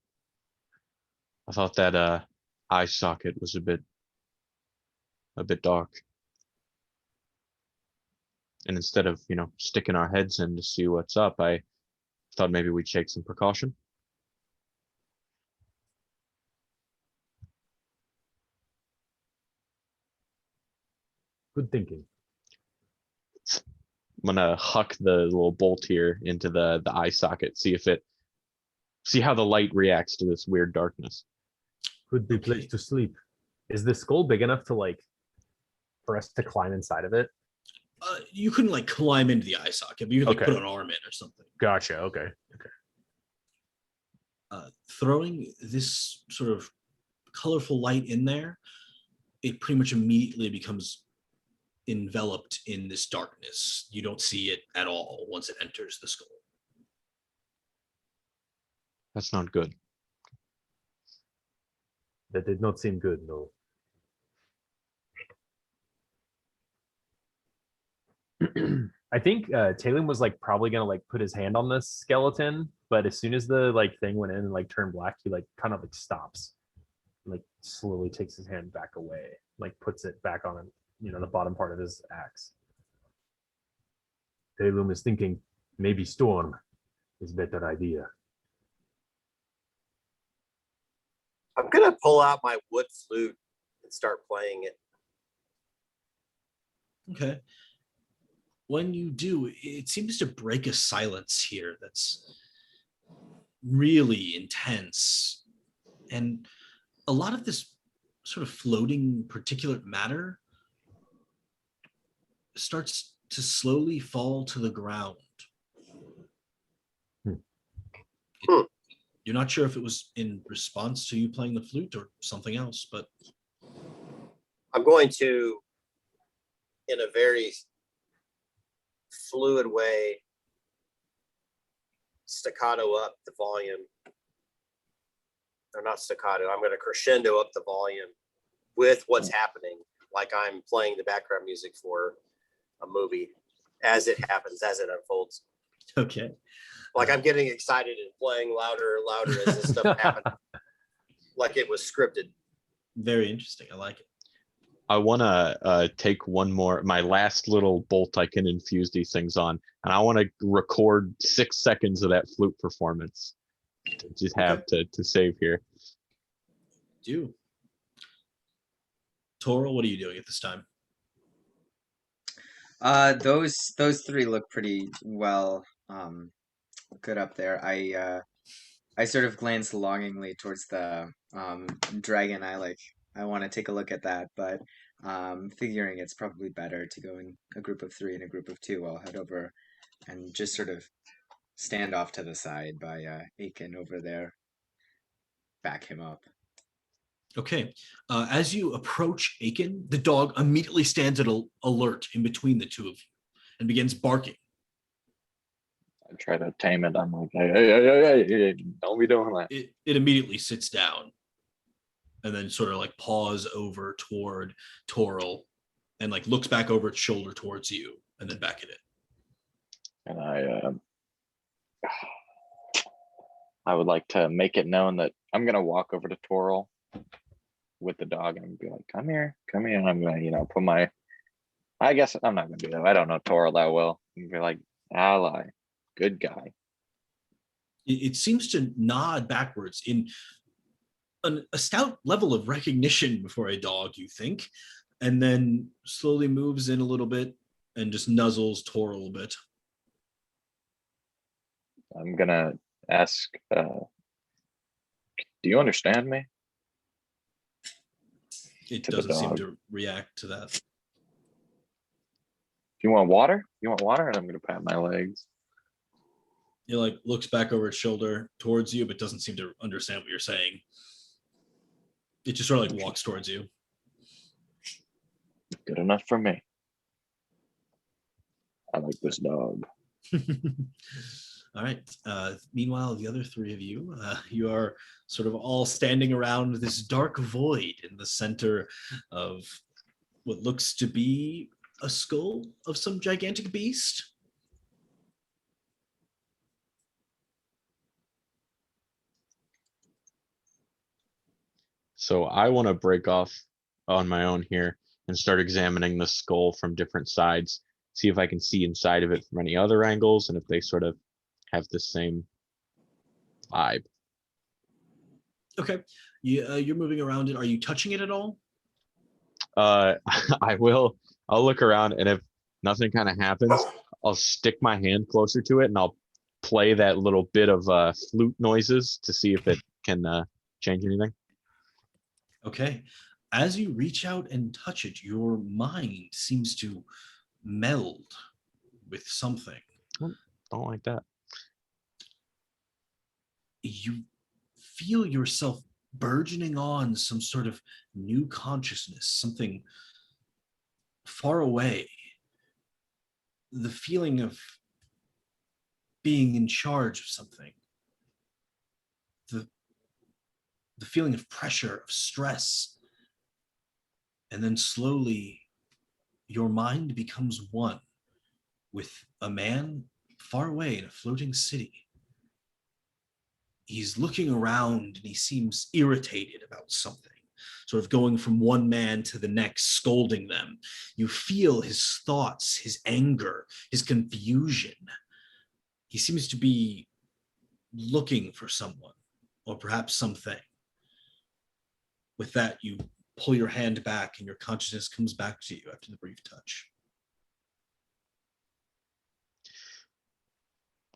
I thought that eye socket was a bit dark. And instead of, sticking our heads in to see what's up, I thought maybe we'd take some precaution. Good thinking. I'm gonna huck the little bolt here into the eye socket, see how the light reacts to this weird darkness. Could be place to sleep. Is the skull big enough to like for us to climb inside of it? You couldn't like climb into the eye socket, but you could like put an arm in or something. Gotcha. Okay. Throwing this sort of colorful light in there, it pretty much immediately becomes enveloped in this darkness. You don't see it at all once it enters the skull. That's not good. That did not seem good, no. I think Talon was like probably gonna like put his hand on this skeleton, but as soon as the like thing went in and like turned black, he like kind of like stops, like slowly takes his hand back away, like puts it back on, the bottom part of his axe. Talon is thinking maybe storm is a better idea. I'm gonna pull out my wood flute and start playing it. Okay. When you do, it seems to break a silence here that's really intense. And a lot of this sort of floating particulate matter starts to slowly fall to the ground. You're not sure if it was in response to you playing the flute or something else, but I'm going to, in a very fluid way, staccato up the volume or not staccato. I'm going to crescendo up the volume with what's happening, like I'm playing the background music for a movie as it happens, as it unfolds. Okay. Like I'm getting excited and playing louder and louder as this stuff happens, like it was scripted. Very interesting. I like it. I want to take one more, my last little bolt I can infuse these things on, and I want to record 6 seconds of that flute performance to just have to save here. Do. Toral, what are you doing at this time? Those three look pretty well good up there. I sort of glance longingly towards the dragon. I want to take a look at that, but figuring it's probably better to go in a group of 3 and a group of 2. I'll head over and just sort of stand off to the side by Aiken over there. Back him up. Okay. As you approach Aiken, the dog immediately stands at alert in between the two of you and begins barking. I try to tame it. I'm like, hey, don't be doing that. It immediately sits down and then sort of like paws over toward Toral and like looks back over its shoulder towards you and then back at it. And I would like to make it known that I'm gonna walk over to Toral with the dog and be like, come here. And I'm gonna, put my, I guess I'm not gonna do that. I don't know Toral that well. And be like, ally, good guy. It seems to nod backwards in a stout level of recognition before a dog, you think, and then slowly moves in a little bit and just nuzzles Toral a bit. I'm gonna ask, do you understand me? It To the doesn't seem dog. to react to that. You want water? And I'm gonna pat my legs. It like looks back over its shoulder towards you, but doesn't seem to understand what you're saying. It just sort of like walks towards you. Good enough for me. I like this dog. All right. Meanwhile, the other 3 of you, you are sort of all standing around this dark void in the center of what looks to be a skull of some gigantic beast. So I want to break off on my own here and start examining the skull from different sides, see if I can see inside of it from any other angles and if they sort of have the same vibe. Okay. You're moving around it. Are you touching it at all? I will. I'll look around, and if nothing kind of happens, I'll stick my hand closer to it and I'll play that little bit of flute noises to see if it can change anything. Okay. As you reach out and touch it, your mind seems to meld with something. Don't like that. You feel yourself burgeoning on some sort of new consciousness, something far away. The feeling of being in charge of something. The feeling of pressure, of stress. And then slowly, your mind becomes one with a man far away in a floating city. He's looking around and he seems irritated about something, sort of going from one man to the next, scolding them. You feel his thoughts, his anger, his confusion. He seems to be looking for someone or perhaps something. With that, you pull your hand back and your consciousness comes back to you after the brief touch.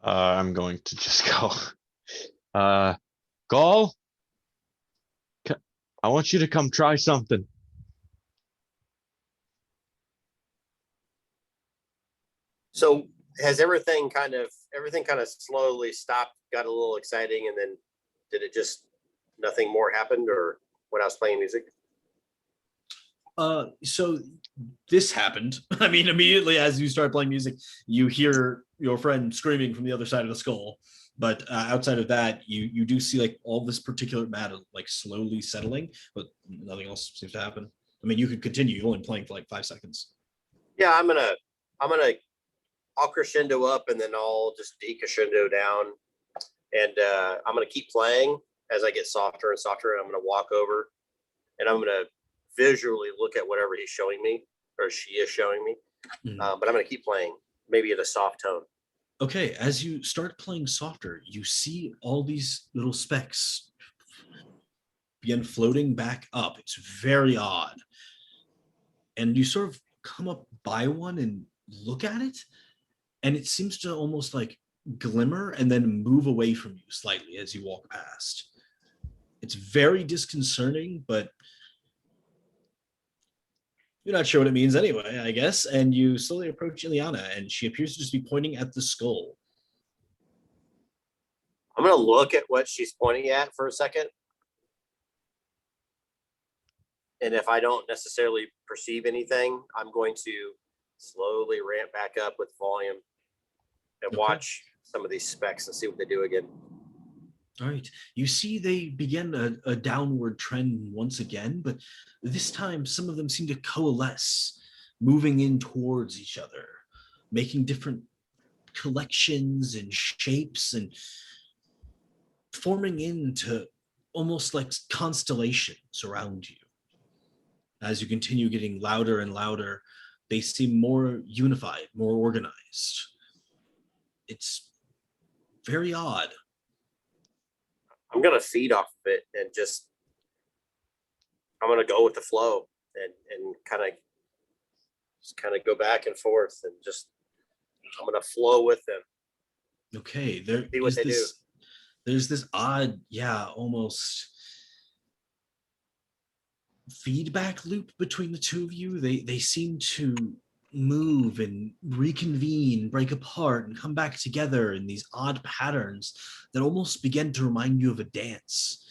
I'm going to just go. Gall, I want you to come try something. So has everything kind of slowly stopped, got a little exciting, and then did it just nothing more happened, or when I was playing music? So this happened. I mean, immediately as you start playing music, you hear your friend screaming from the other side of the skull. But outside of that, you do see like all this particulate matter like slowly settling, but nothing else seems to happen. I mean, you could continue. You're only playing for like 5 seconds. Yeah, I'll crescendo up and then I'll just decrescendo down, and I'm gonna keep playing as I get softer and softer. And I'm gonna walk over, and I'm gonna visually look at whatever he's showing me or she is showing me. But I'm gonna keep playing, maybe at a soft tone. Okay, as you start playing softer, you see all these little specks begin floating back up. It's very odd. And you sort of come up by one and look at it, and it seems to almost like glimmer and then move away from you slightly as you walk past. It's very disconcerting, but you're not sure what it means anyway, I guess. And you slowly approach Ileana, and she appears to just be pointing at the skull. I'm gonna look at what she's pointing at for a second, and if I don't necessarily perceive anything, I'm going to slowly ramp back up with volume and watch some of these specs and see what they do again. All right. You see they begin a downward trend once again, but this time some of them seem to coalesce, moving in towards each other, making different collections and shapes and forming into almost like constellations around you. As you continue getting louder and louder, they seem more unified, more organized. It's very odd. I'm gonna feed off of it and I'm gonna go with the flow and kind of go back and forth and I'm gonna flow with them. Okay, there's this odd, almost feedback loop between the two of you. They seem to move and reconvene, break apart, and come back together in these odd patterns that almost begin to remind you of a dance.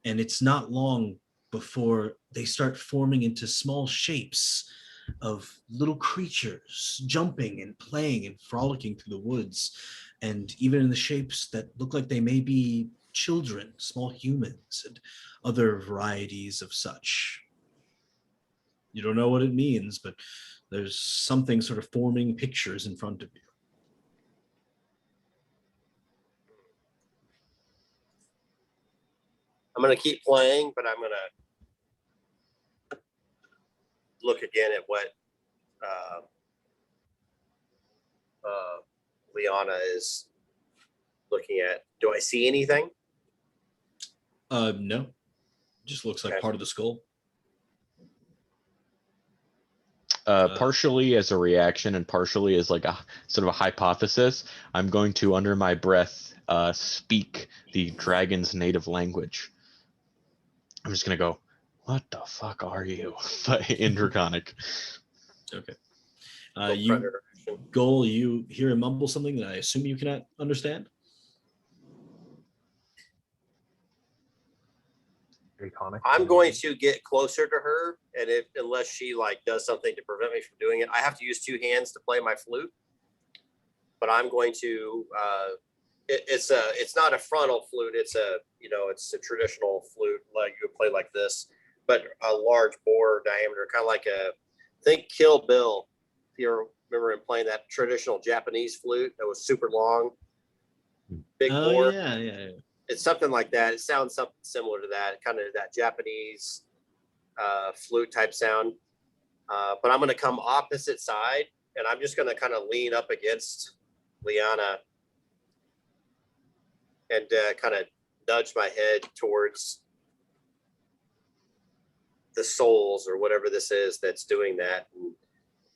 And it's not long before they start forming into small shapes of little creatures jumping and playing and frolicking through the woods, and even in the shapes that look like they may be children, small humans, and other varieties of such. You don't know what it means, but there's something sort of forming pictures in front of you. I'm going to keep playing, but I'm going to look again at what Liana is looking at. Do I see anything? No. Just looks like part of the skull. Partially as a reaction and partially as like a sort of a hypothesis, I'm going to, under my breath, speak the dragon's native language. I'm just gonna go, "What the fuck are you?" in Draconic. Okay. You hear him mumble something that I assume you cannot understand. I'm going to get closer to her, and unless she like does something to prevent me from doing it, I have to use 2 hands to play my flute. But I'm going to. It's not a frontal flute. It's a traditional flute, like you would play like this, but a large bore diameter, kind of like think Kill Bill. If you remember him playing that traditional Japanese flute that was super long, big bore. Yeah. It's something like that. It sounds something similar to that, kind of that Japanese flute type sound. But I'm going to come opposite side, and I'm just going to kind of lean up against Liana and kind of nudge my head towards the souls or whatever this is that's doing that,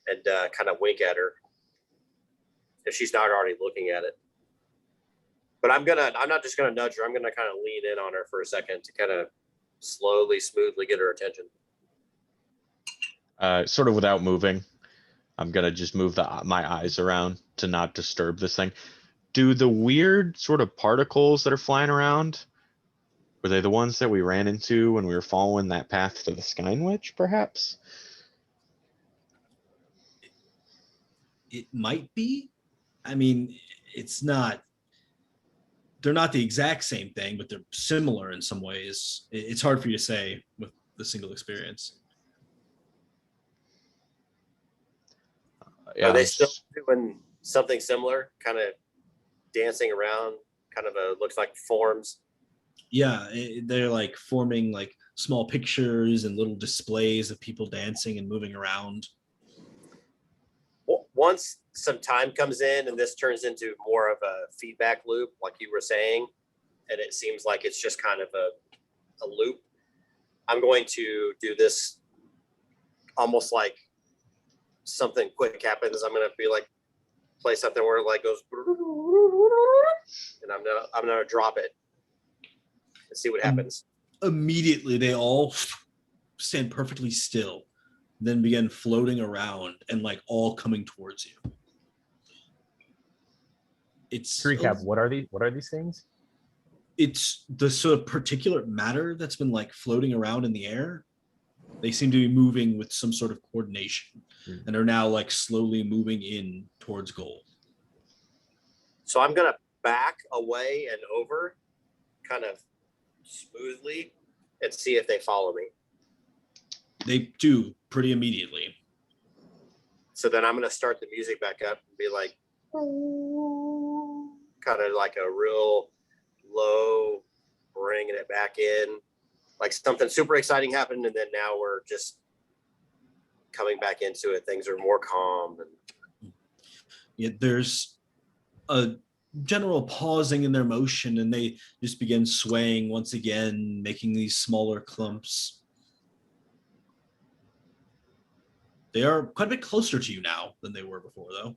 and kind of wink at her if she's not already looking at it. But I'm not just gonna nudge her. I'm gonna kind of lean in on her for a second to kind of slowly, smoothly get her attention. Sort of without moving, I'm gonna just move my eyes around to not disturb this thing. Do the weird sort of particles that are flying around, were they the ones that we ran into when we were following that path to the Skynwitch, perhaps? It might be. I mean, it's not they're not the exact same thing, but they're similar in some ways. It's hard for you to say with the single experience. Yeah, Are they still doing something similar, kind of dancing around, kind of looks like forms? Yeah, they're like forming like small pictures and little displays of people dancing and moving around. Once some time comes in and this turns into more of a feedback loop, like you were saying, and it seems like it's just kind of a loop, I'm going to do this almost like something quick happens. I'm going to be like, play something where it like goes, and I'm gonna drop it and see what happens. Immediately, they all stand perfectly still, then begin floating around and like all coming towards you. It's To recap, what are these things? It's the sort of particulate matter that's been like floating around in the air. They seem to be moving with some sort of coordination and are now like slowly moving in towards goal. So I'm gonna back away and over kind of smoothly and see if they follow me. They do pretty immediately. So then I'm gonna start the music back up and be like, kind of like a real low, bringing it back in, like something super exciting happened, and then now we're just coming back into it. Things are more calm. And Yeah, there's a general pausing in their motion, and they just begin swaying once again, making these smaller clumps. They are quite a bit closer to you now than they were before, though.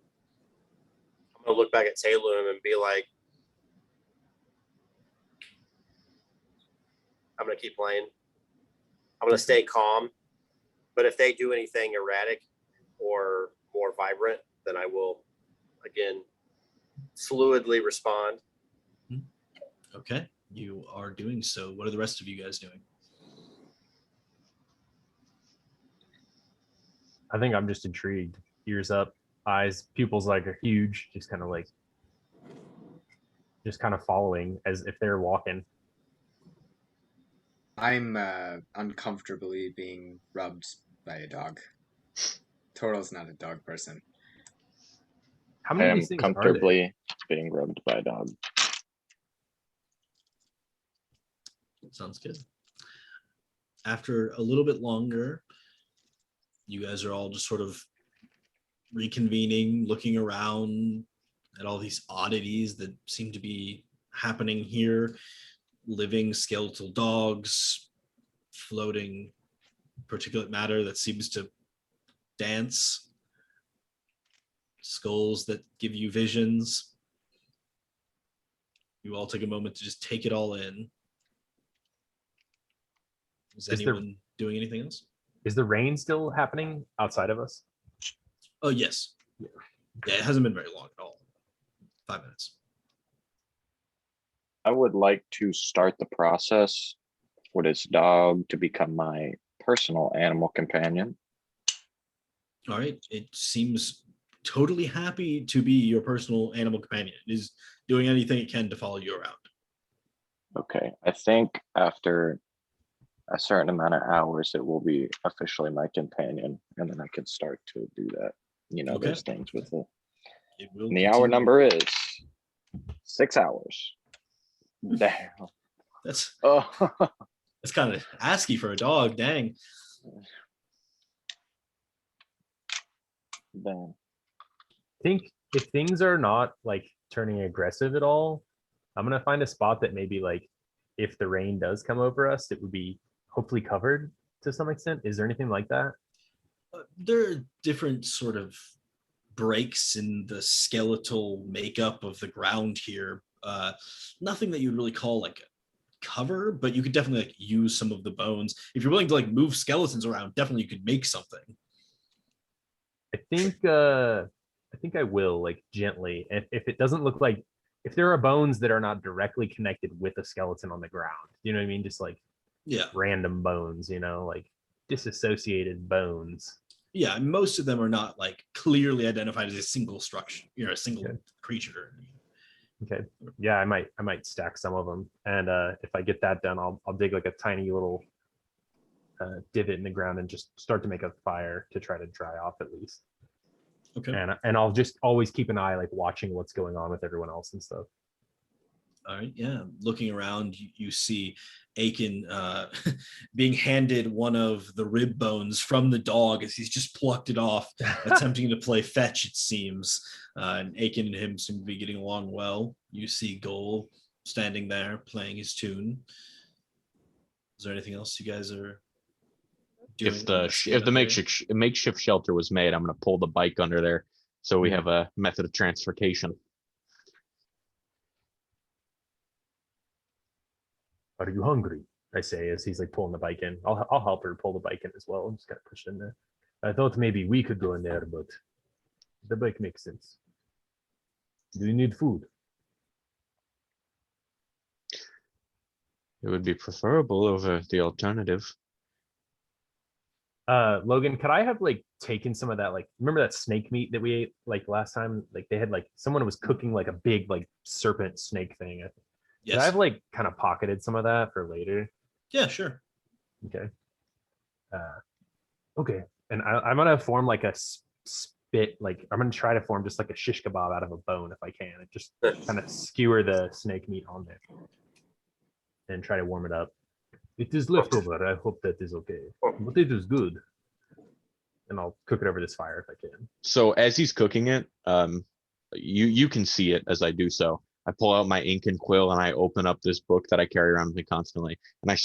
I'm gonna look back at Talum and be like, I'm gonna keep playing. I'm gonna stay calm. But if they do anything erratic or more vibrant, then I will again fluidly respond. Okay, you are doing so. What are the rest of you guys doing? I think I'm just intrigued. Ears up, eyes, pupils like are huge, just kind of following as if they're walking. I'm uncomfortably being rubbed by a dog. Total's not a dog person. How I many of am these things are there? comfortably being rubbed by a dog. Sounds good. After a little bit longer, you guys are all just sort of reconvening, looking around at all these oddities that seem to be happening here. Living skeletal dogs, floating particulate matter that seems to dance, skulls that give you visions. You all take a moment to just take it all in. Is anyone doing anything else? Is the rain still happening outside of us? Oh, yes. Yeah, it hasn't been very long at all. 5 minutes. I would like to start the process for this dog to become my personal animal companion. All right. It seems totally happy to be your personal animal companion. It is doing anything it can to follow you around. Okay, I think after a certain amount of hours, it will be officially my companion, and then I can start to do that. You know, Okay. those things with it. It will And the hour continue. number is 6 hours. Damn. That's Oh, kind of ASCII for a dog. Dang. damn. Think if things are not like turning aggressive at all, I'm gonna find a spot that maybe like if the rain does come over us, it would be hopefully covered to some extent. Is there anything like that? There are different sort of breaks in the skeletal makeup of the ground here. Nothing that you'd really call like a cover, but you could definitely like use some of the bones. If you're willing to like move skeletons around, definitely you could make something. I think I will like gently. If it doesn't look like if there are bones that are not directly connected with a skeleton on the ground, you know what I mean? Just like Yeah. random bones, you know, like disassociated bones. Yeah, most of them are not like clearly identified as a single structure, a single creature. Okay. Yeah, I might stack some of them, and if I get that done, I'll dig like a tiny little divot in the ground and just start to make a fire to try to dry off at least. Okay. And I'll just always keep an eye, like watching what's going on with everyone else and stuff. All right. Yeah. Looking around, you see Aiken being handed one of the rib bones from the dog as he's just plucked it off, attempting to play fetch, it seems. And Aiken and him seem to be getting along well. You see Goal standing there playing his tune. Is there anything else you guys are doing? If the makeshift shelter was made, I'm gonna pull the bike under there so we have a method of transportation. Are you hungry? I say as he's like pulling the bike in. I'll help her pull the bike in as well. I'm just gonna push it in there. I thought maybe we could go in there, but the bike makes sense. Do you need food? It would be preferable over the alternative. Logan, could I have like taken some of that, like, remember that snake meat that we ate like last time? Like they had like someone was cooking like a big like serpent snake thing. Yes. Could I have like kind of pocketed some of that for later? Yeah, sure. Okay. Okay. And I'm gonna form like a spit, like I'm gonna try to form just like a shish kebab out of a bone if I can, and just kind of skewer the snake meat on there and try to warm it up. It is leftover. I hope that is okay, but it is good. And I'll cook it over this fire if I can. So as he's cooking it, you can see it as I do so. I pull out my ink and quill and I open up this book that I carry around with me constantly, and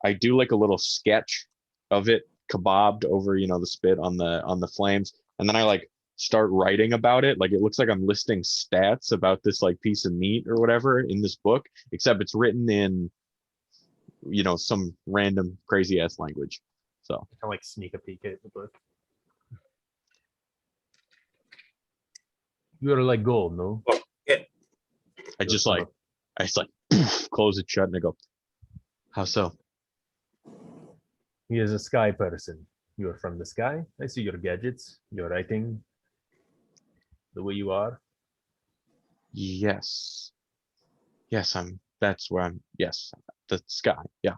I do like a little sketch of it kebabbed over, the spit on the flames, and then I like start writing about it. Like it looks like I'm listing stats about this like piece of meat or whatever in this book, except it's written in, some random crazy ass language. So kind of like sneak a peek at the book. You're like gold, no? I just like poof, close it shut and I go, how so? He is a sky person. You are from the sky. I see your gadgets, your writing, the way you are. Yes. Yes, that's where I'm, yes, the sky, yeah.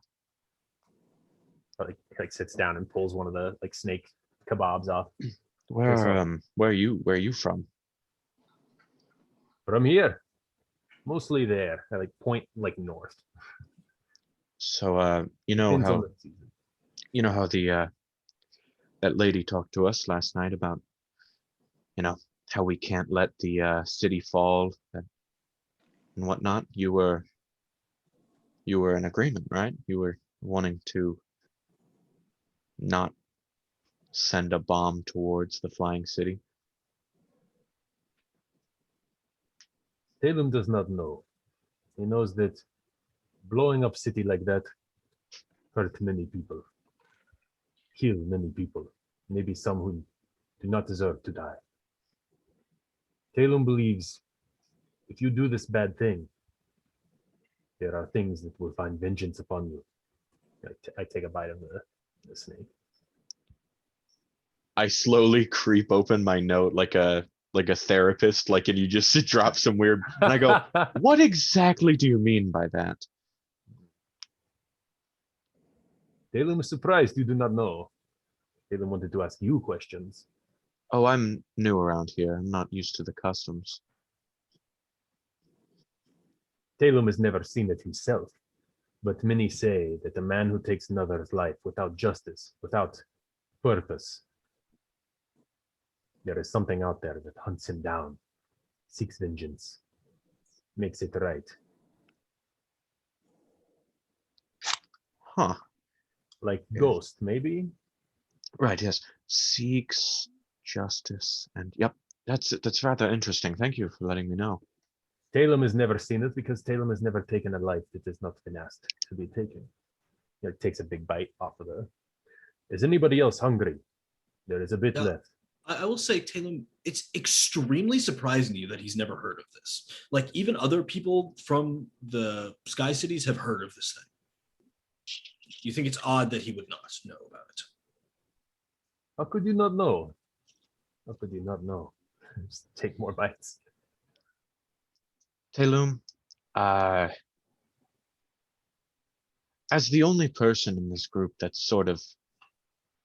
Like sits down and pulls one of the like snake kebabs off. Where are you from? From here, mostly there. I like point like north. So Depends on the season. how the that lady talked to us last night about, how we can't let the city fall and whatnot. You were in agreement, right? You were wanting to not send a bomb towards the flying city. Talum does not know. He knows that blowing up city like that hurt many people, kill many people, maybe some who do not deserve to die. Talum believes if you do this bad thing, there are things that will find vengeance upon you. I take a bite of the snake. I slowly creep open my note like a therapist, like, and you just drop some weird, and I go, what exactly do you mean by that? Talum is surprised you do not know. Talum wanted to ask you questions. Oh, I'm new around here. I'm not used to the customs. Talum has never seen it himself, but many say that a man who takes another's life without justice, without purpose, there is something out there that hunts him down, seeks vengeance, makes it right. Huh. Like Yeah. Ghost, maybe? Right, yes. Seeks justice, and yep, that's rather interesting. Thank you for letting me know. Talum has never seen it because Talum has never taken a life that has not been asked to be taken. He takes a big bite off of the. Is anybody else hungry? There is a bit left. I will say, Talum, it's extremely surprising to you that he's never heard of this. Like, even other people from the Sky Cities have heard of this thing. You think it's odd that he would not know about it? How could you not know? How could you not know? Just take more bites. Talum, uh, as the only person in this group that's sort of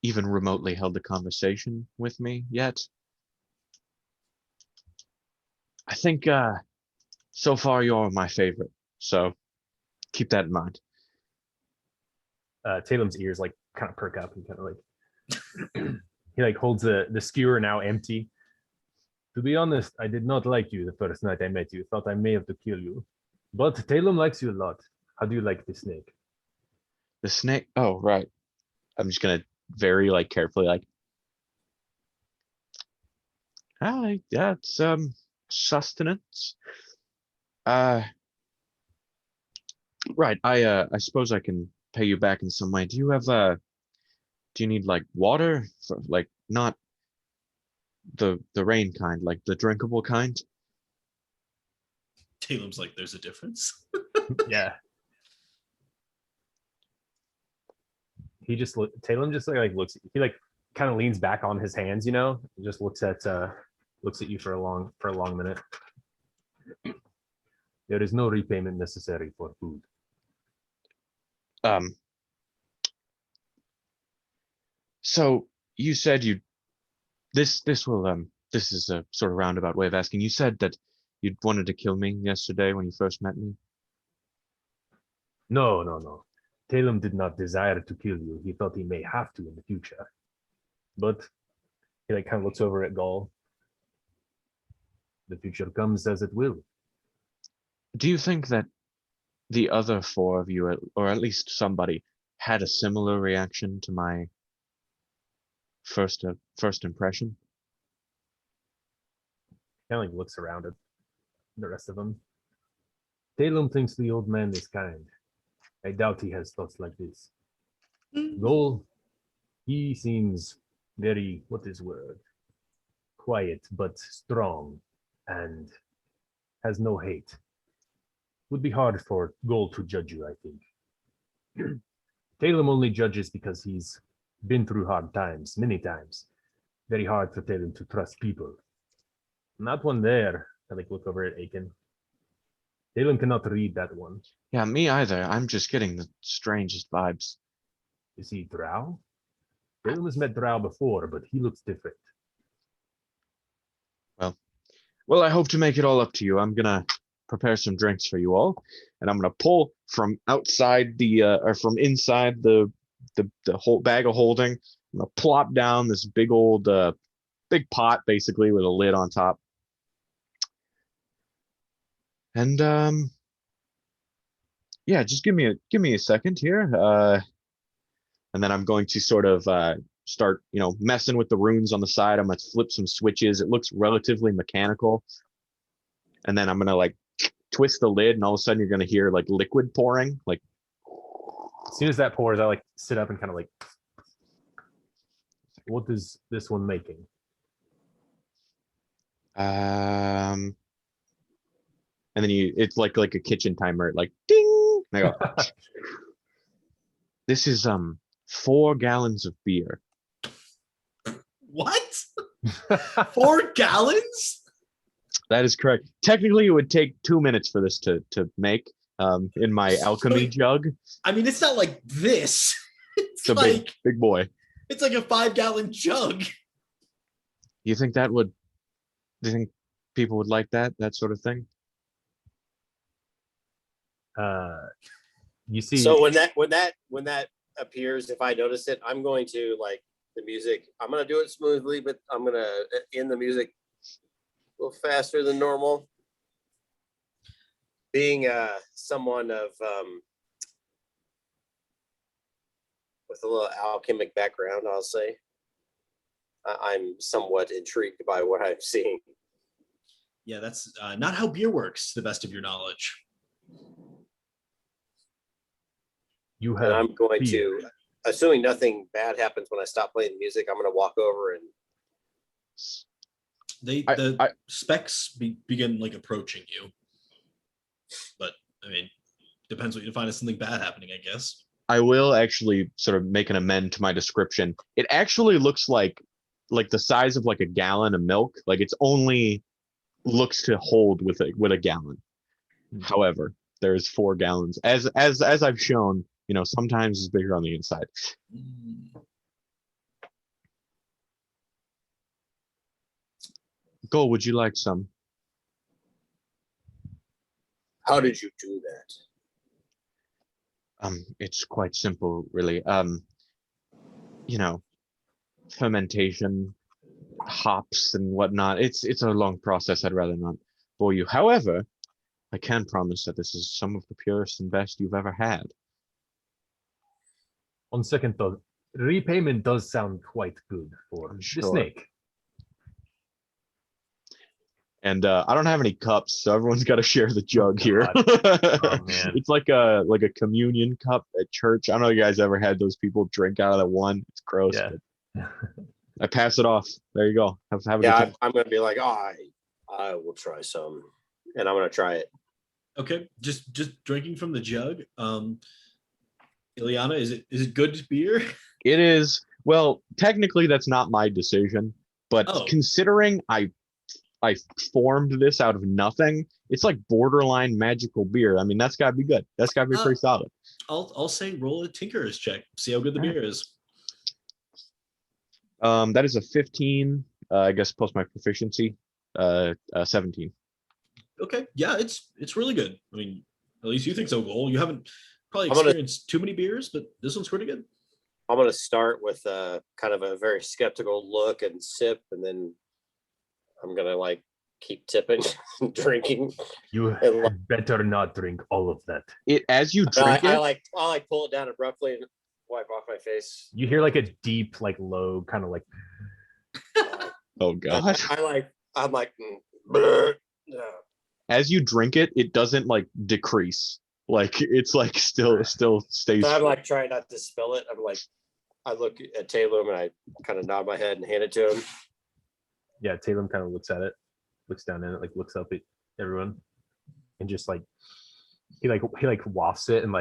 even remotely held a conversation with me yet, I think so far you're my favorite. So keep that in mind. Tatum's ears like kind of perk up and kind of like he like holds the skewer now empty. To be honest, I did not like you the first night I met you. Thought I may have to kill you. But Talum likes you a lot. How do you like the snake? The snake. Oh, right. I'm just gonna very like carefully like. Yeah, it's sustenance. Right. I suppose I can pay you back in some way. Do you have do you need like water for, like not the rain kind, like the drinkable kind? Talum's like, there's a difference. Yeah. He just Talum just like looks. He like kind of leans back on his hands, you know, and just looks at you for a long minute. There is no repayment necessary for food. So you said you this is a sort of roundabout way of asking. You said that you wanted to kill me yesterday when you first met me. No, no, no. Talum did not desire to kill you. He thought he may have to in the future. But he like kind of looks over at Gaul. The future comes as it will. Do you think that the other four of you, or at least somebody, had a similar reaction to my first impression? Kind of like looks around at the rest of them. Talum thinks the old man is kind. I doubt he has thoughts like this. Gaul, he seems very, what is word? Quiet but strong and has no hate. Would be hard for Gaul to judge you, I think. Talum only judges because he's been through hard times, many times. Very hard for Talum to trust people. Not one there. I like look over at Aiken. Talum cannot read that one. Yeah, me either. I'm just getting the strangest vibes. Is he Drow? Talum has met Drow before, but he looks different. Well, I hope to make it all up to you. I'm gonna prepare some drinks for you all, and I'm gonna pull from outside the or from inside the whole bag of holding. I'm gonna plop down this big old big pot, basically with a lid on top, and yeah, just give me a second here, and then I'm going to sort of start, messing with the runes on the side. I'm gonna flip some switches. It looks relatively mechanical, and then I'm gonna like twist the lid, and all of a sudden you're gonna hear like liquid pouring. Like as soon as that pours, I like sit up and kind of like, what is this one making? And then it's like a kitchen timer, like ding. And I go, this is 4 gallons of beer. What? 4 gallons? That is correct. Technically, it would take 2 minutes for this to make in my alchemy jug. I mean, it's not like this. It's a like, big boy. It's like a 5-gallon jug. You think do you think people would like that sort of thing? You see. So when that appears, if I notice it, I'm going to like the music. I'm going to do it smoothly, but I'm going to end the music a little faster than normal. Being someone of with a little alchemic background, I'll say, I'm somewhat intrigued by what I'm seeing. Yeah, that's not how beer works, to the best of your knowledge. You have. And I'm going to, assuming nothing bad happens when I stop playing the music, I'm going to walk over and. The specs begin like approaching you, but I mean, depends what you define as something bad happening, I guess. I will actually sort of make an amend to my description. It actually looks like the size of like a gallon of milk. Like it's only looks to hold with a gallon. However, there's 4 gallons. As I've shown, sometimes it's bigger on the inside. Go, would you like some? How did you do that? It's quite simple, really. Fermentation, hops and whatnot. It's a long process. I'd rather not bore you. However, I can promise that this is some of the purest and best you've ever had. On second thought, repayment does sound quite good for I'm the sure. snake. And I don't have any cups, so everyone's got to share the jug here. Oh, man. It's like a communion cup at church. I don't know if you guys ever had those people drink out of that one. It's gross. Yeah. But I pass it off. There you go. Have a good Yeah, time. I'm gonna be like, I will try some, and I'm gonna try it. Okay, just drinking from the jug. Ileana, is it good beer? It is. Well, technically, that's not my decision. But considering I formed this out of nothing, it's like borderline magical beer. I mean, that's got to be good. That's got to be pretty solid. I'll say roll a tinkerer's check. See how good the beer is. That is a 15. I guess plus my proficiency. 17. Okay, yeah, it's really good. I mean, at least you think so, Goal. You haven't probably experienced too many beers, but this one's pretty good. I'm gonna start with kind of a very skeptical look and sip, and then I'm gonna keep tipping, drinking. You better not drink all of that. As you drink it, I pull it down abruptly and wipe off my face. You hear a deep, low kind of oh god. I'm like. As you drink it, it doesn't decrease. It's still stays. So I'm trying not to spill it. I look at Talum and I kind of nod my head and hand it to him. Yeah, Talum kind of looks at it, looks down at it, looks up at everyone, and just he wafts it and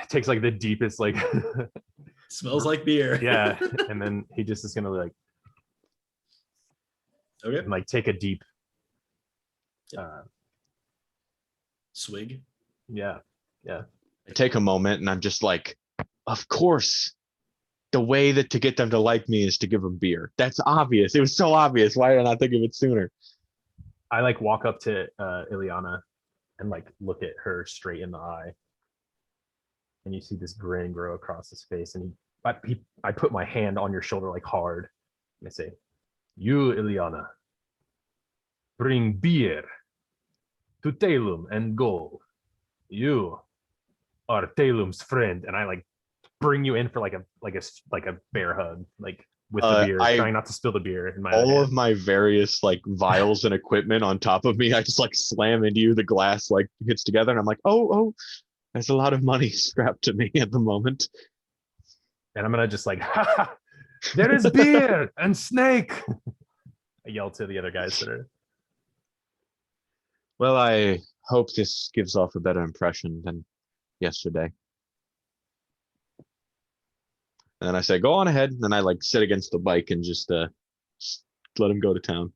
takes the deepest smells like beer. Yeah, and then he just is gonna okay, and take a deep swig. Yeah. I take a moment and I'm just of course, the way to get them to like me is to give them beer. That's obvious. It was so obvious. Why did I not think of it sooner? I walk up to Ileana and look at her straight in the eye, and you see this grin grow across his face, and I put my hand on your shoulder hard, and I say, "You, Ileana, bring beer to Talum and Goal. You are Talum's friend," and I bring you in for a bear hug, with the beer, trying not to spill the beer in my all of my various vials and equipment on top of me. I just slam into you. The glass hits together, and I'm like, oh, there's a lot of money strapped to me at the moment. And I'm gonna just ha, there is beer and snake. I yell to the other guys that are. Well, I hope this gives off a better impression than yesterday. And I say, go on ahead. And I sit against the bike and just let him go to town.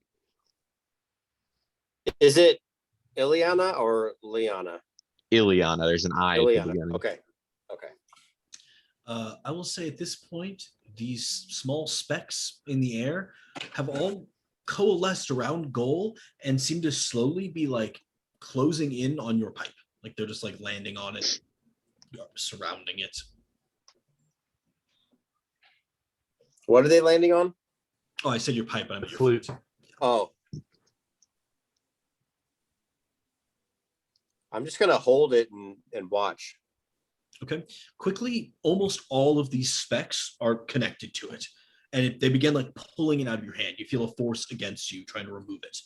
Is it Ileana or Liana? Ileana. There's an I at the Ileana. beginning. Okay. I will say at this point, these small specks in the air have all coalesced around Goal and seem to slowly be closing in on your pipe. They're just landing on it, surrounding it. What are they landing on? Oh, I said your pipe. I meant your flute. Oh. I'm just gonna hold it and watch. Okay. Quickly, almost all of these specks are connected to it. And they begin pulling it out of your hand. You feel a force against you trying to remove it.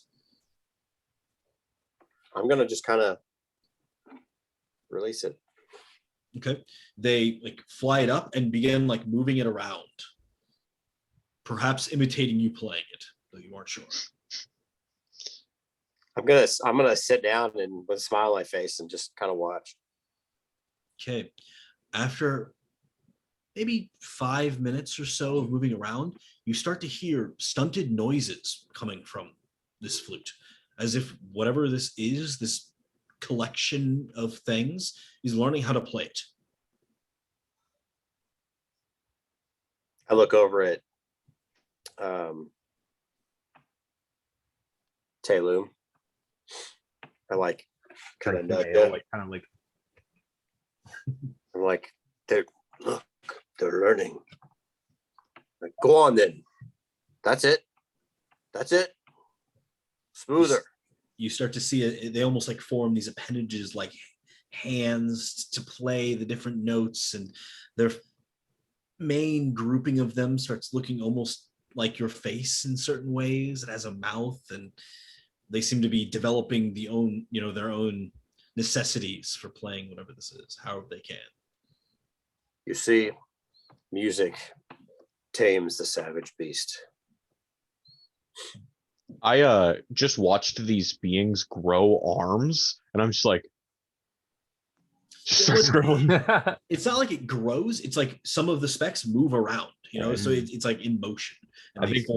I'm gonna just kind of release it. Okay. They fly it up and begin moving it around. Perhaps imitating you playing it, though you aren't sure. I'm gonna sit down and with a smile on my face and just kind of watch. Okay. After maybe 5 minutes or so of moving around, you start to hear stunted noises coming from this flute. as if whatever this is, this collection of things, he's learning how to play it. I look over at Taylor. I like kind of nudge him. like kind of like I'm like, they're learning. Like, go on then. That's it. Smoother. You start to see it, they almost like form these appendages like hands to play the different notes, and their main grouping of them starts looking almost like your face in certain ways. It has a mouth, and they seem to be developing their own necessities for playing whatever this is, however they can. You see, music tames the savage beast. I just watched these beings grow arms, and I'm just like, It's not like it grows. It's like some of the specks move around, so it's like in motion. And I think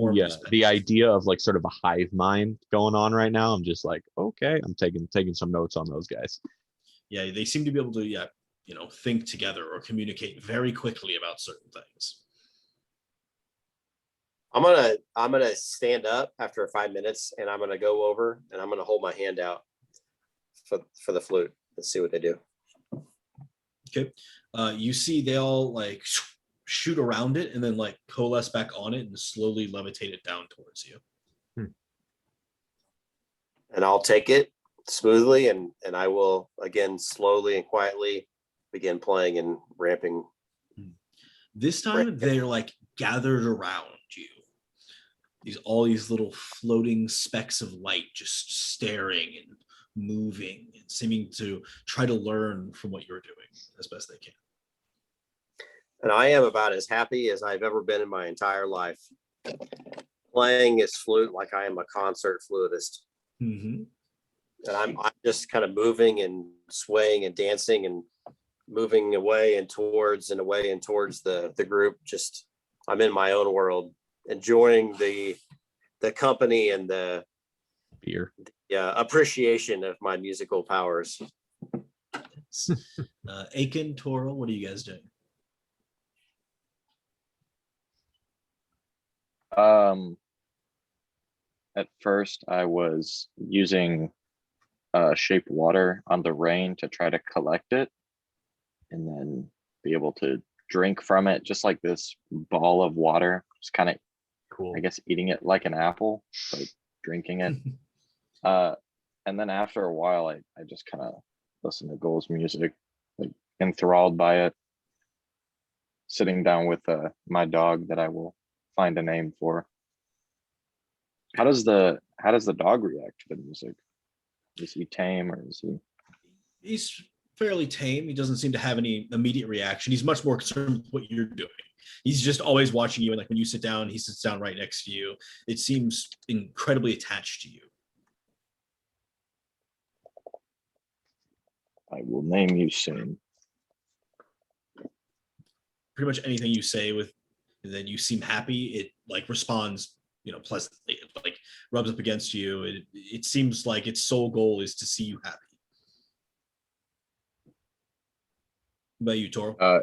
the idea of like sort of a hive mind going on right now. I'm just like, okay, I'm taking some notes on those guys. Yeah, they seem to be able to think together or communicate very quickly about certain things. I'm gonna stand up after 5 minutes, and I'm gonna go over and I'm gonna hold my hand out for the flute. Let's see what they do. Okay, you see they all like shoot around it and then like coalesce back on it and slowly levitate it down towards you. And I'll take it smoothly, and I will again slowly and quietly begin playing and ramping. This time they're like gathered around you. All these little floating specks of light just staring and moving and seeming to try to learn from what you're doing as best they can. And I am about as happy as I've ever been in my entire life, playing this flute like I am a concert flutist. Mm-hmm. And I'm just kind of moving and swaying and dancing and moving away and towards the group. Just I'm in my own world, enjoying the company and the beer, appreciation of my musical powers. Aiken, Toro, what are you guys doing? At first I was using shape water on the rain to try to collect it and then be able to drink from it, just like this ball of water. Just kind of cool, I guess, eating it like an apple, like drinking it. And then after a while I just kind of listen to Goal's music, like enthralled by it, sitting down with my dog that I will find a name for. How does the dog react to the music? Is he tame, or is he? He's fairly tame. He doesn't seem to have any immediate reaction. He's much more concerned with what you're doing. He's just always watching you, and like when you sit down, he sits down right next to you. It seems incredibly attached to you. I will name you soon. Pretty much anything you say with that you seem happy, it like responds, pleasantly. It like rubs up against you. It seems like its sole goal is to see you happy. What about you, Toro?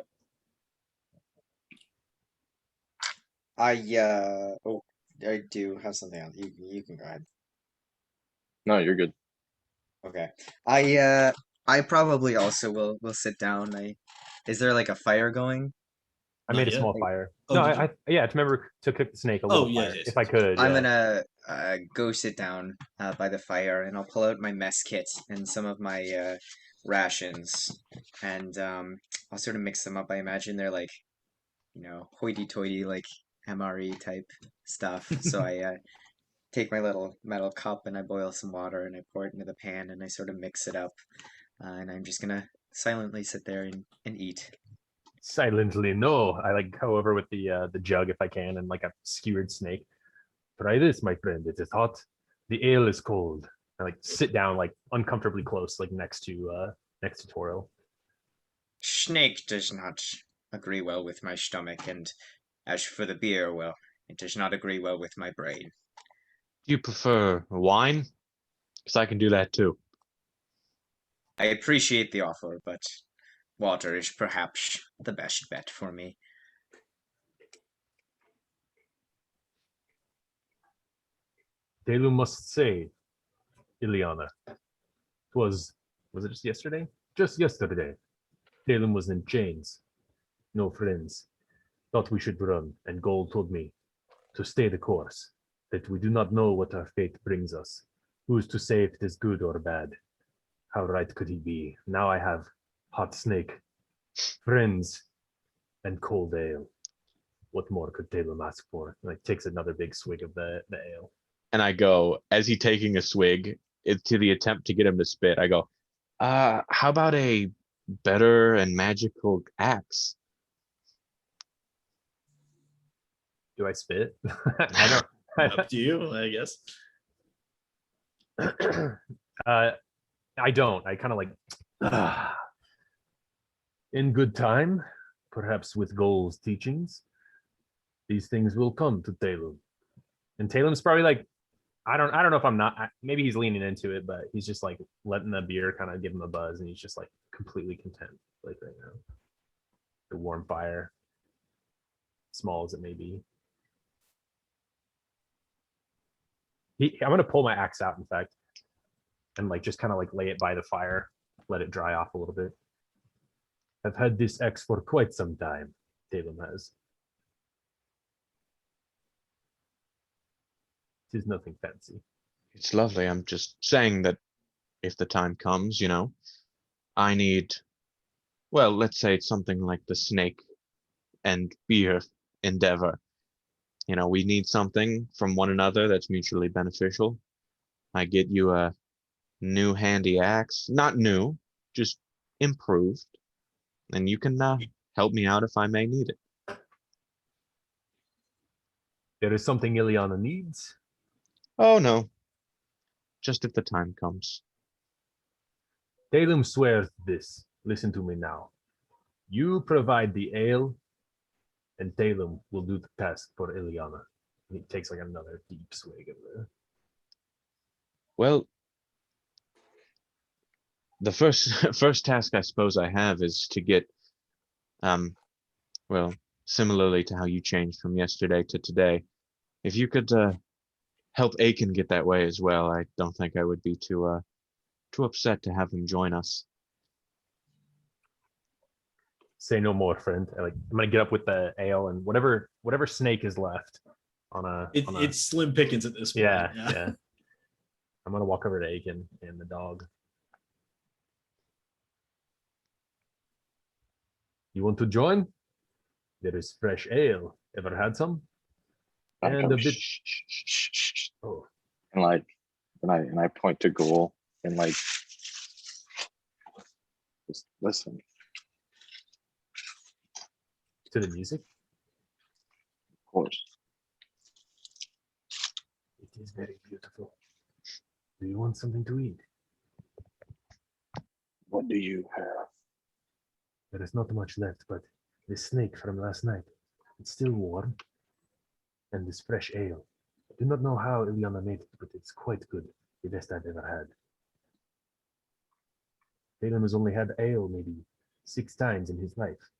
I do have something else. You can go ahead. No, you're good. Okay. I probably also will sit down. Is there like a fire going? I made a small fire. Oh, no, I to remember to cook the snake a little fire, yes, if I could. I'm gonna go sit down by the fire, and I'll pull out my mess kit and some of my rations, and I'll sort of mix them up. I imagine they're like, hoity-toity, like MRE type stuff. So I take my little metal cup and I boil some water and I pour it into the pan and I sort of mix it up, and I'm just gonna silently sit there and eat. Silently, no. I like go over with the jug if I can, and like a skewered snake. Try this, my friend. It is hot. The ale is cold. I like sit down like uncomfortably close, like next to Toro. Snake does not agree well with my stomach, and as for the beer, well, it does not agree well with my brain. Do you prefer wine? Because I can do that too. I appreciate the offer, but water is perhaps the best bet for me. Delu must say, Ileana, was it just yesterday? Just yesterday. Dalem was in chains. No friends. Thought we should run, and Gold told me to stay the course, that we do not know what our fate brings us. Who's to say if it is good or bad? How right could he be? Now I have hot snake, friends, and cold ale. What more could Dalem ask for? Like takes another big swig of the ale. And I go, as he taking a swig, to the attempt to get him to spit, I go, how about a better and magical axe? Do I spit? I don't. Up to you, I guess. I don't. I kind of like in good time, perhaps with Goal's teachings, these things will come to Talum. And Talum's probably like, I don't know if I'm not. Maybe he's leaning into it, but he's just like letting the beer kind of give him a buzz, and he's just like completely content, like right now. The warm fire, small as it may be. I'm gonna pull my axe out, in fact, and like just kind of like lay it by the fire, let it dry off a little bit. I've had this axe for quite some time, Talum has. It is nothing fancy. It's lovely. I'm just saying that if the time comes, I need, well, let's say it's something like the snake and beer endeavor. We need something from one another that's mutually beneficial. I get you a new handy axe, not new, just improved, and you can help me out if I may need it. There is something Ileana needs. Oh no, just if the time comes. Talum swears this. Listen to me now. You provide the ale, and Talum will do the task for Ileana. He takes like another deep swig of the. Well, the first task I suppose I have is to get, well, similarly to how you changed from yesterday to today, if you could help Aiken get that way as well, I don't think I would be too upset to have him join us. Say no more, friend. I'm gonna get up with the ale and whatever snake is left on a. It's slim pickings at this point. Yeah. I'm gonna walk over to Aiken and the dog. You want to join? There is fresh ale. Ever had some? And a bit. Oh. And I point to Goal and like, just listen. To the music? Of course. It is very beautiful. Do you want something to eat? What do you have? There is not much left, but this snake from last night, it's still warm. And this fresh ale. I do not know how Ileana made it, but it's quite good. The best I've ever had. Talum has only had ale maybe 6 times in his life.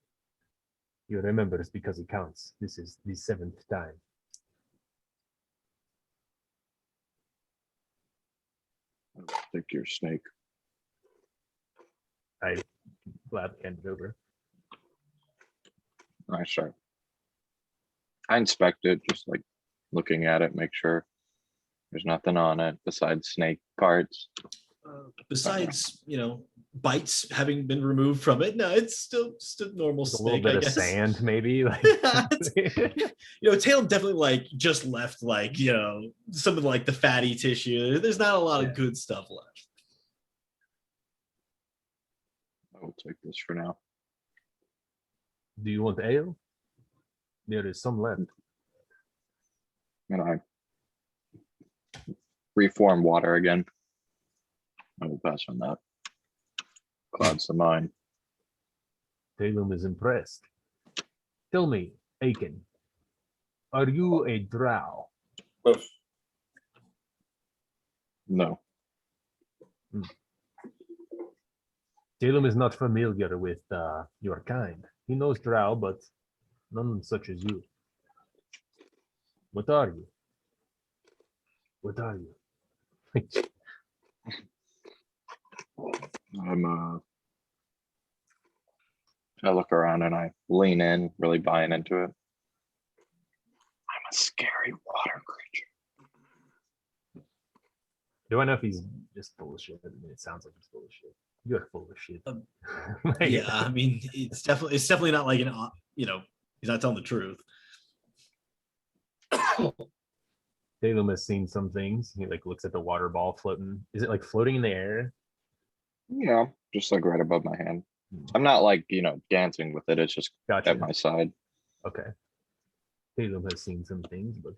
He remembers because it counts. This is the 7th time. Take your snake. I gladly hand it over. Nice try. I inspect it, just like looking at it, make sure there's nothing on it besides snake parts. Besides, bites having been removed from it, no, it's still normal With a snake. little bit I of guess. sand, maybe. Like, Talum definitely like just left like some of like the fatty tissue. There's not a lot of good stuff left. I will take this for now. Do you want ale? There is some left. And I reform water again. I will pass on that. Clouds the mind. Talum is impressed. Tell me, Aiken, are you a drow? No. Talum is not familiar with your kind. He knows Drow, but none such as you. What are you? What are you? I look around and I lean in, really buying into it. I'm a scary water creature. Do I know if he's just full of shit? I mean, it sounds like he's full of shit. You're full of shit. Like, Yeah, I mean, it's definitely not like he's not telling the truth. Talum has seen some things. He like looks at the water ball floating. Is it like floating in the air? Yeah, just like right above my hand. I'm not like, dancing with it. It's just Gotcha. at my side. Okay. Talum has seen some things, but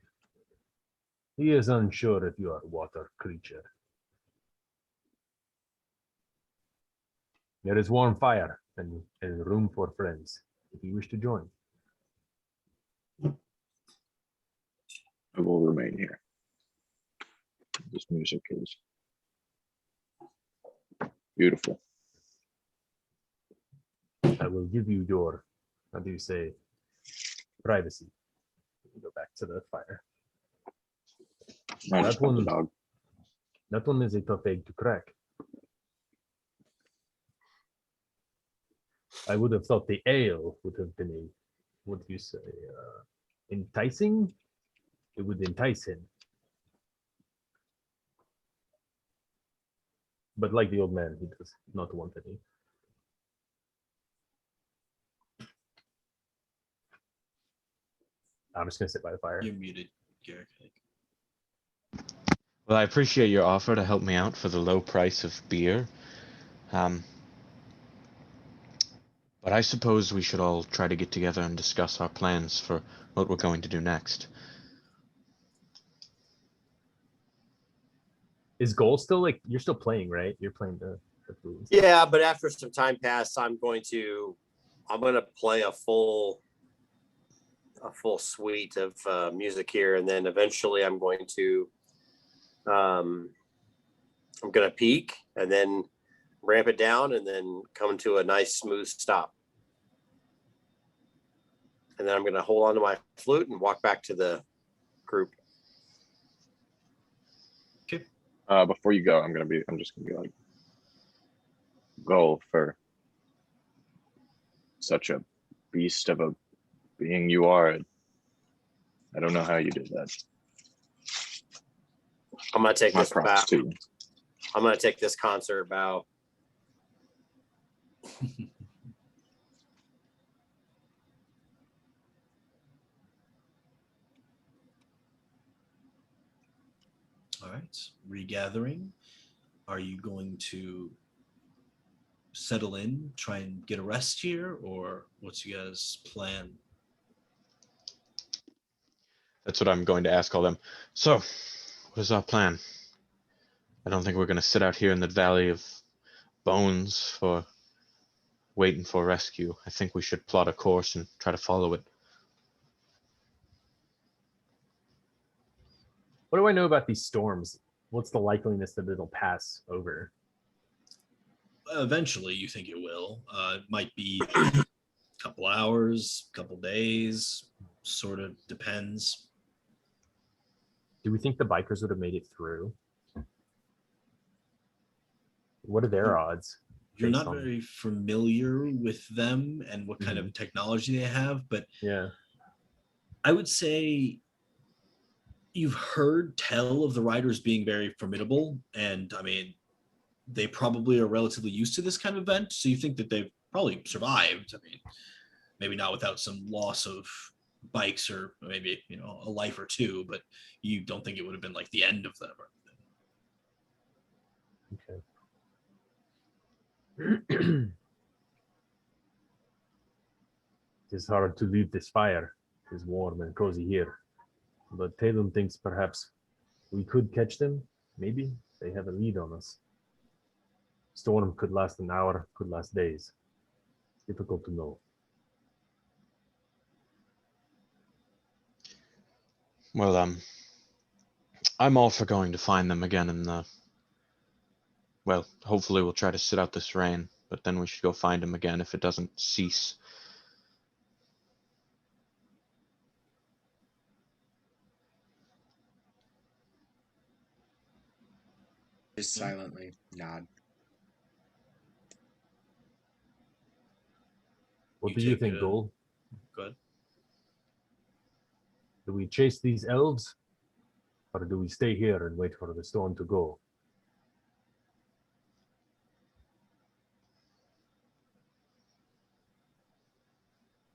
he is unsure if you are a water creature. There is warm fire and room for friends if you wish to join. I will remain here. This music is beautiful. I will give you your, how do you say, privacy. Go back to the fire. I just want the one- dog. That one is a tough egg to crack. I would have thought the ale would have been a, what do you say, enticing? It would entice him. But like the old man, he does not want any. I'm just gonna sit by the fire. You're muted, Garrick. Well, I appreciate your offer to help me out for the low price of beer. But I suppose we should all try to get together and discuss our plans for what we're going to do next. Is Goal still like you're still playing, right? You're playing the food. Yeah, but after some time passed, I'm going to play a full suite of music here, and then eventually I'm going to peak and then ramp it down and then come to a nice smooth stop. And then I'm going to hold on to my flute and walk back to the group. Before you go, I'm just gonna be like, go for such a beast of a being you are. I don't know how you did that. I'm going to take My this bow. props too. I'm going to take this concert bow. All right, regathering. Are you going to settle in, try and get a rest here, or what's you guys' plan? That's what I'm going to ask all them. So, what is our plan? I don't think we're going to sit out here in the Valley of Bones for waiting for rescue. I think we should plot a course and try to follow it. What do I know about these storms? What's the likeliness that it'll pass over? Eventually, you think it will. It might be a couple hours, couple days, sort of depends. Do we think the bikers would have made it through? What are their odds? You're based not on- very familiar with them and what kind of technology they have, but Yeah. I would say you've heard tell of the riders being very formidable, and I mean, they probably are relatively used to this kind of event, so you think that they've probably survived. I mean, maybe not without some loss of bikes or maybe, a life or two, but you don't think it would have been like the end of them. Okay. It's hard to leave this fire. It's warm and cozy here. But Talon thinks perhaps we could catch them. Maybe they have a lead on us. Storm could last an hour, could last days. Difficult to know. Well, I'm all for going to find them again in the well, hopefully we'll try to sit out this rain, but then we should go find him again if it doesn't cease. Just silently nod. What You do you take think, a- Gold? Go ahead. Do we chase these elves? Or do we stay here and wait for the storm to go?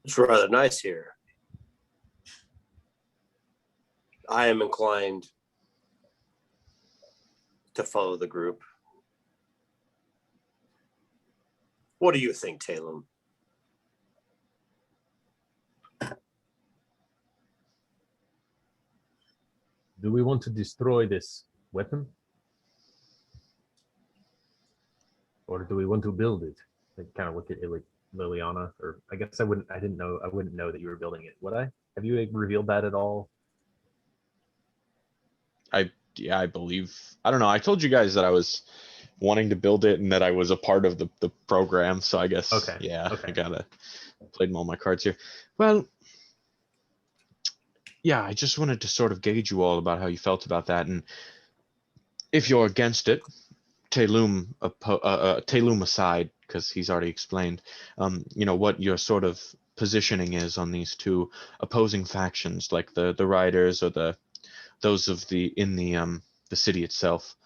It's rather nice here. I am inclined to follow the group. What do you think, Talum? Do we want to destroy this weapon? Or do we want to build it? I kind of look at it like Liliana, or I guess I wouldn't know that you were building it, would I? Have you revealed that at all? Yeah, I believe. I don't know. I told you guys that I was wanting to build it and that I was a part of the program. So I guess, Okay, yeah, okay. I gotta played all my cards here. Well, yeah, I just wanted to sort of gauge you all about how you felt about that, and if you're against it, Talum aside, because he's already explained, what your sort of positioning is on these two opposing factions, like the riders or those of the city itself.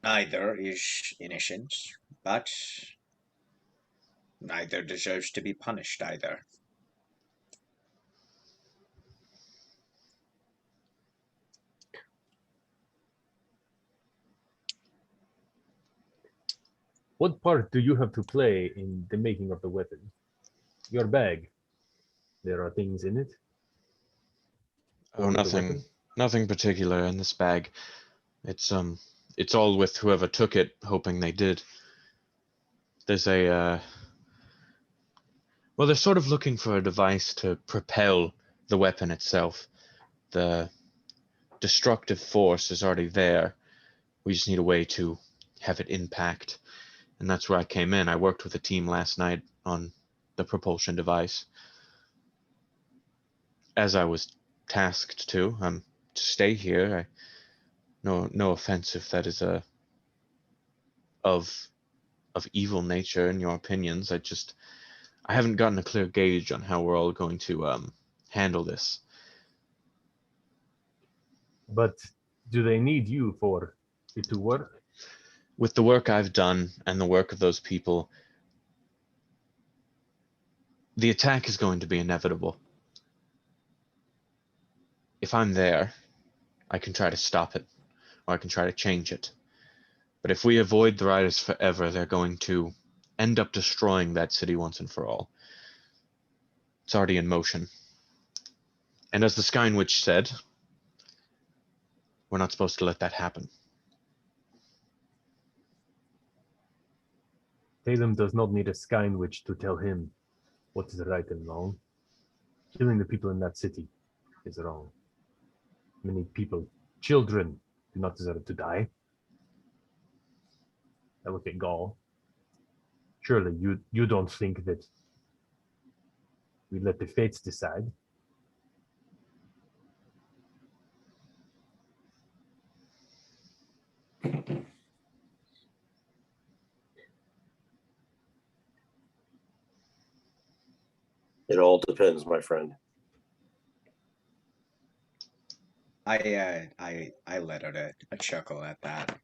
Neither is innocent, but neither deserves to be punished either. What part do you have to play in the making of the weapon? Your bag. There are things in it. Oh, For the weapon? nothing particular in this bag. It's all with whoever took it, hoping they did. There's well, they're sort of looking for a device to propel the weapon itself. The destructive force is already there. We just need a way to have it impact. And that's where I came in. I worked with a team last night on the propulsion device. As I was tasked to stay here. No offense if that is of evil nature in your opinions. I haven't gotten a clear gauge on how we're all going to handle this. But do they need you for it to work? With the work I've done and the work of those people, the attack is going to be inevitable. If I'm there, I can try to stop it, or I can try to change it. But if we avoid the riders forever, they're going to end up destroying that city once and for all. It's already in motion. And as the Sky Witch said, we're not supposed to let that happen. Tatum does not need a Skyn Witch to tell him what is right and wrong. Killing the people in that city is wrong. Many people, children, do not deserve to die. I look at Gaul. Surely you don't think that we let the fates decide? It all depends, my friend. I let out a chuckle at that.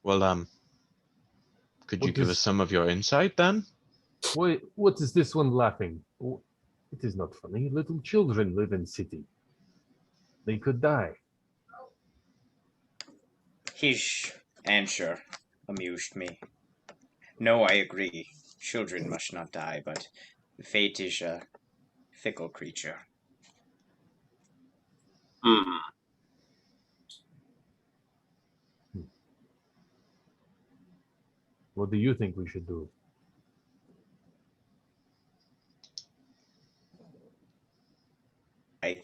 Well, could you What give us does- some of your insight then? What is this one laughing? It is not funny. Little children live in city. They could die. His answer amused me. No, I agree. Children must not die, but fate is a fickle creature. Hmm. What do you think we should do?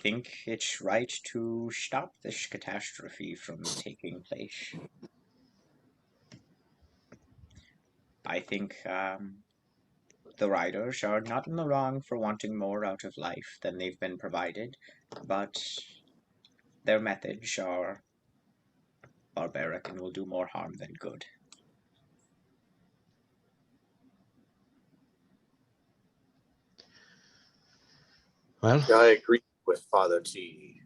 think it's right to stop this catastrophe from taking place. I think the riders are not in the wrong for wanting more out of life than they've been provided, but their methods are barbaric and will do more harm than good. Well, I agree with Father T.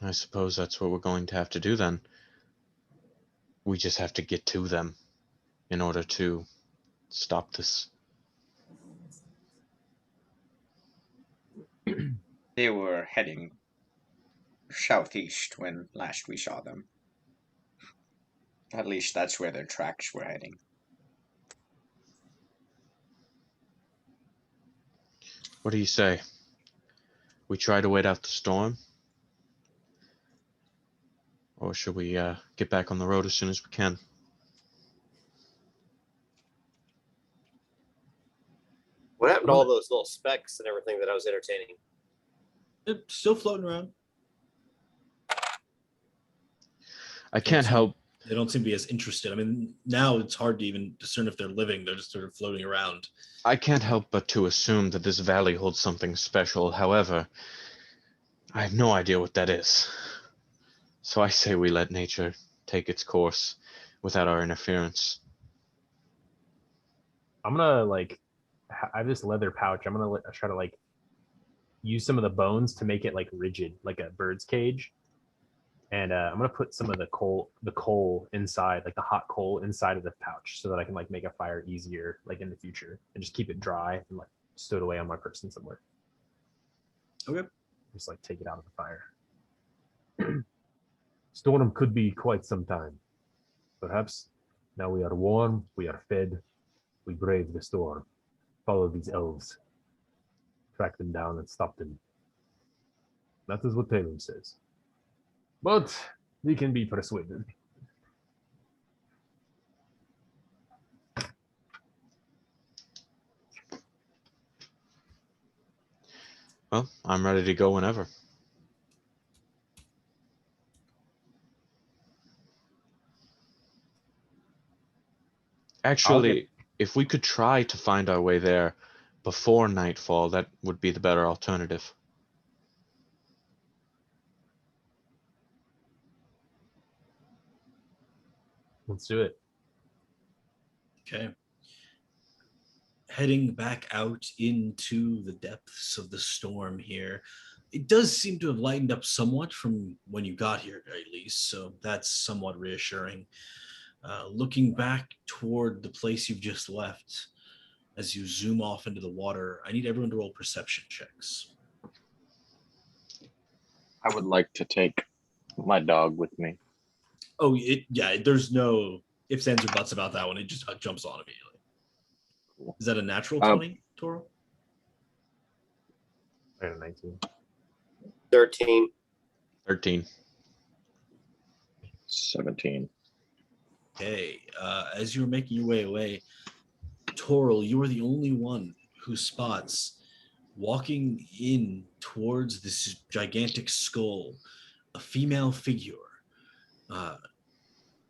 I suppose that's what we're going to have to do then. We just have to get to them in order to stop this. They were heading southeast when last we saw them. At least that's where their tracks were heading. What do you say? We try to wait out the storm? Or should we get back on the road as soon as we can? What happened to all those little specks and everything that I was entertaining? It's still floating around. I can't help. They don't seem to be as interested. I mean, now it's hard to even discern if they're living. They're just sort of floating around. I can't help but to assume that this valley holds something special. However, I have no idea what that is. So I say we let nature take its course without our interference. I'm gonna like, I have this leather pouch. I'm gonna try to like use some of the bones to make it like rigid, like a bird's cage. And I'm gonna put some of the coal inside, like the hot coal inside of the pouch, so that I can like make a fire easier, like in the future, and just keep it dry and like stowed away on my person somewhere. Okay. Just like take it out of the fire. Storm could be quite some time. Perhaps now we are warm, we are fed, we brave the storm, follow these elves, track them down and stop them. That is what Taylor says. But we can be persuaded. Well, I'm ready to go whenever. Actually, if we could try to find our way there before nightfall, that would be the better alternative. Let's do it. Okay. Heading back out into the depths of the storm here. It does seem to have lightened up somewhat from when you got here, at least, so that's somewhat reassuring. Looking back toward the place you've just left, as you zoom off into the water, I need everyone to roll perception checks. I would like to take my dog with me. Oh, there's no ifs, ands, or buts about that one. It just jumps on immediately. Cool. Is that a natural 20, Toro? I got a 19. 13. 13. 17. Okay, as you're making your way away, Toril, you are the only one who spots walking in towards this gigantic skull, a female figure.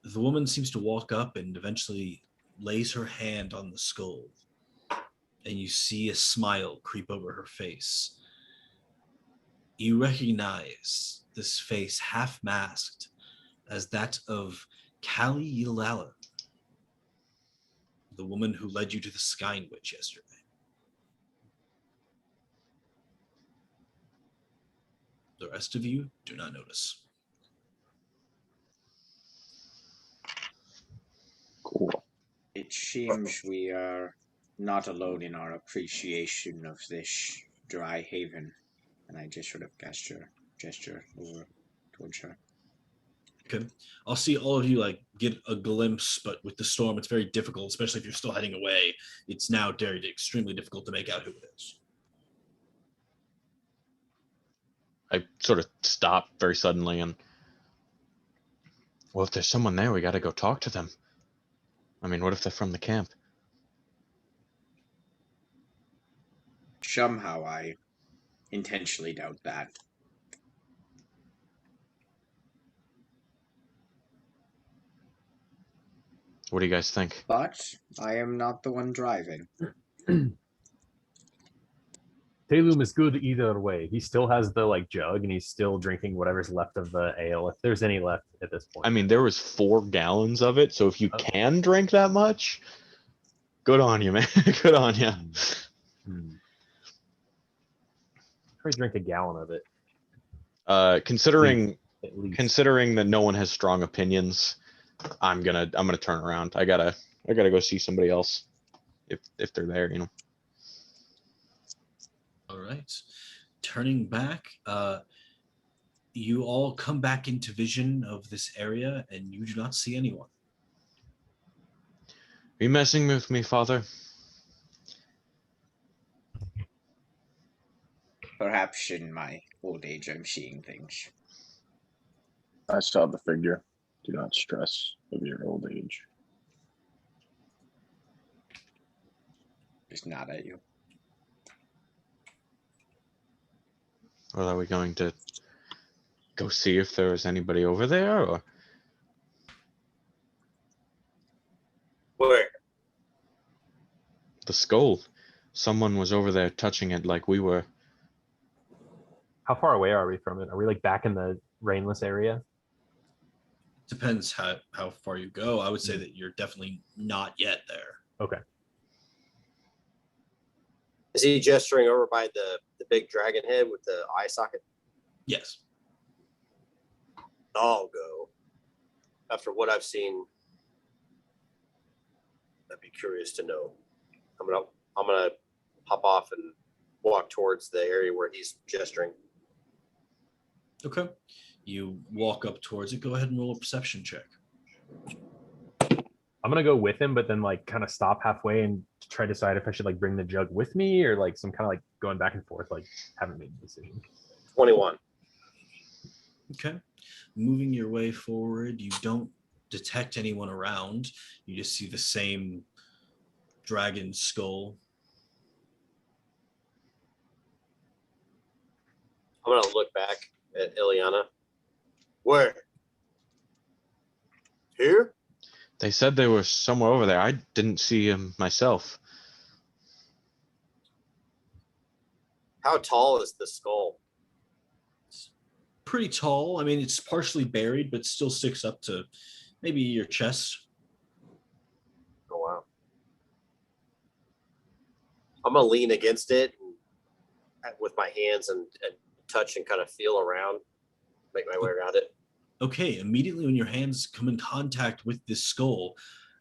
The woman seems to walk up and eventually lays her hand on the skull, and you see a smile creep over her face. You recognize this face, half masked, as that of Callie Yilala, the woman who led you to the Skyne Witch yesterday. The rest of you do not notice. Cool. It seems we are not alone in our appreciation of this dry haven. And I just sort of gesture over towards her. Okay. I'll see all of you like get a glimpse, but with the storm, it's very difficult, especially if you're still heading away. It's now extremely difficult to make out who it is. I sort of stop very suddenly and, well, if there's someone there, we got to go talk to them. I mean, what if they're from the camp? Somehow I intentionally doubt that. What do you guys think? But I am not the one driving. Talum is good either way. He still has the like jug, and he's still drinking whatever's left of the ale, if there's any left at this point. I mean, there was 4 gallons of it, so if you Oh. can drink that much, good on you, man. Good on you. Probably drink a gallon of it Considering at least. considering that no one has strong opinions, I'm gonna turn around. I gotta go see somebody else if they're there, you know. All right. Turning back, you all come back into vision of this area, and you do not see anyone. Are you messing with me, Father? Perhaps in my old age I'm seeing things. I saw the figure. Do not stress of your old age. Just nod at you. Well, are we going to go see if there is anybody over there, or Where? the skull? Someone was over there touching it like we were. How far away are we from it? Are we like back in the rainless area? Depends how far you go. I would say that you're definitely not yet there. Okay. Is he gesturing over by the big dragon head with the eye socket? Yes. I'll go. After what I've seen, I'd be curious to know. I'm gonna hop off and walk towards the area where he's gesturing. Okay. You walk up towards it. Go ahead and roll a perception check. I'm gonna go with him, but then like kind of stop halfway and try to decide if I should like bring the jug with me or like some kind of like going back and forth, like haven't made a decision. 21. Okay. Moving your way forward, you don't detect anyone around. You just see the same dragon skull. I'm gonna look back at Ileana. Where? Here? They said they were somewhere over there. I didn't see him myself. How tall is the skull? Pretty tall. I mean, it's partially buried, but still sticks up to maybe your chest. Oh wow. I'm gonna lean against it and, with my hands and touch and kind of feel around, make my way around it. Okay, immediately when your hands come in contact with this skull,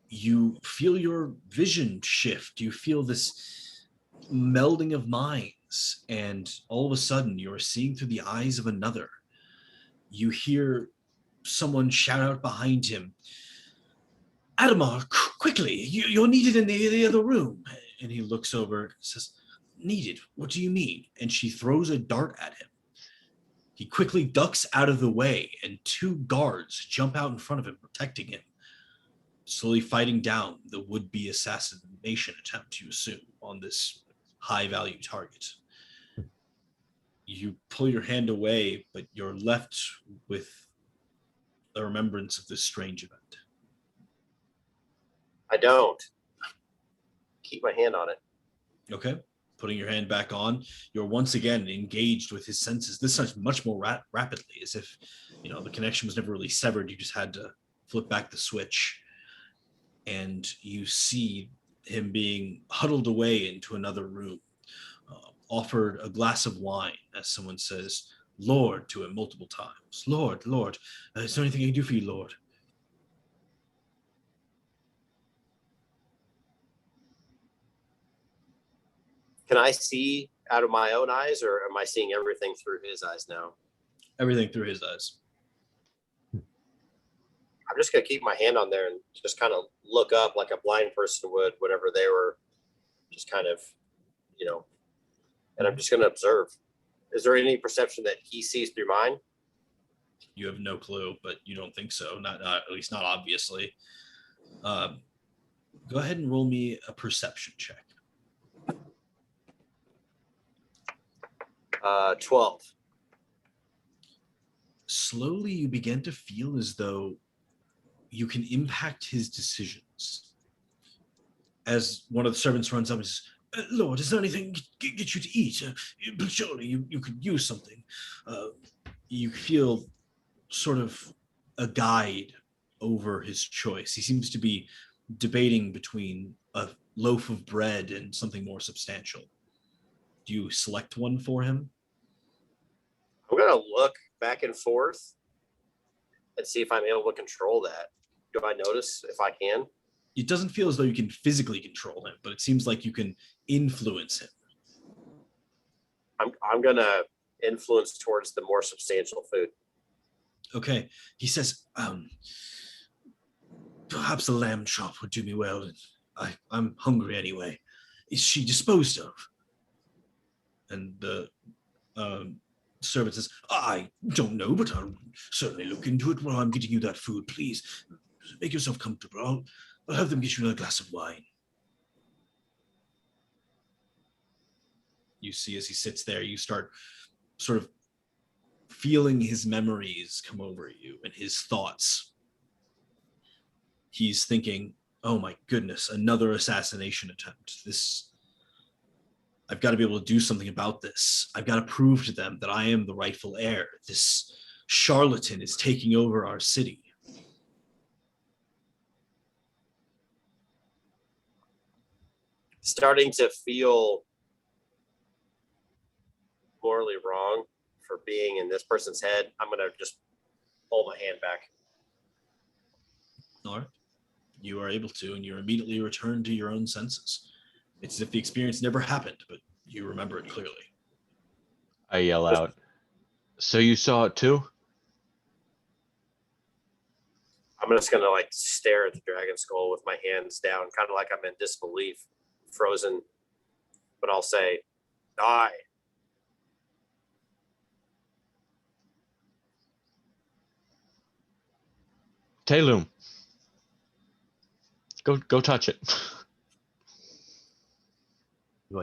you feel your vision shift. You feel this melding of minds, and all of a sudden you're seeing through the eyes of another. You hear someone shout out behind him, Adamar, quickly, you're needed in the other room. And he looks over and says, needed? What do you mean? And she throws a dart at him. He quickly ducks out of the way, and 2 guards jump out in front of him, protecting him, slowly fighting down the would-be assassination attempt, you assume, on this high-value target. You pull your hand away, but you're left with a remembrance of this strange event. I don't. Keep my hand on it. Okay. Putting your hand back on, you're once again engaged with his senses. This time much more rapidly, as if, the connection was never really severed. You just had to flip back the switch, and you see him being huddled away into another room, offered a glass of wine as someone says, Lord, to him multiple times. Lord, Lord, is there anything I can do for you, Lord? Can I see out of my own eyes, or am I seeing everything through his eyes now? Everything through his eyes. I'm just going to keep my hand on there and just kind of look up like a blind person would, whatever they were, just kind of, and I'm just going to observe. Is there any perception that he sees through mine? You have no clue, but you don't think so. Not at least not obviously. Go ahead and roll me a perception check. 12. Slowly, you begin to feel as though you can impact his decisions. As one of the servants runs up and says, Lord, is there anything get you to eat? Surely you could use something. You feel sort of a guide over his choice. He seems to be debating between a loaf of bread and something more substantial. Do you select one for him? I'm going to look back and forth and see if I'm able to control that. Do I notice if I can? It doesn't feel as though you can physically control him, but it seems like you can influence him. I'm going to influence towards the more substantial food. Okay. He says, perhaps a lamb chop would do me well. I'm hungry anyway. Is she disposed of? And the servant says, I don't know, but I'll certainly look into it while I'm getting you that food. Please, make yourself comfortable. I'll have them get you another glass of wine. You see as he sits there, you start sort of feeling his memories come over you and his thoughts. He's thinking, oh my goodness, another assassination attempt. I've got to be able to do something about this. I've got to prove to them that I am the rightful heir. This charlatan is taking over our city. Starting to feel morally wrong for being in this person's head. I'm going to just pull my hand back. All right. You are able to, and you're immediately returned to your own senses. It's as if the experience never happened, but you remember it clearly. I yell out, so you saw it too? I'm just going to like stare at the dragon skull with my hands down, kind of like I'm in disbelief, frozen. But I'll say, die. Talum, go touch it. He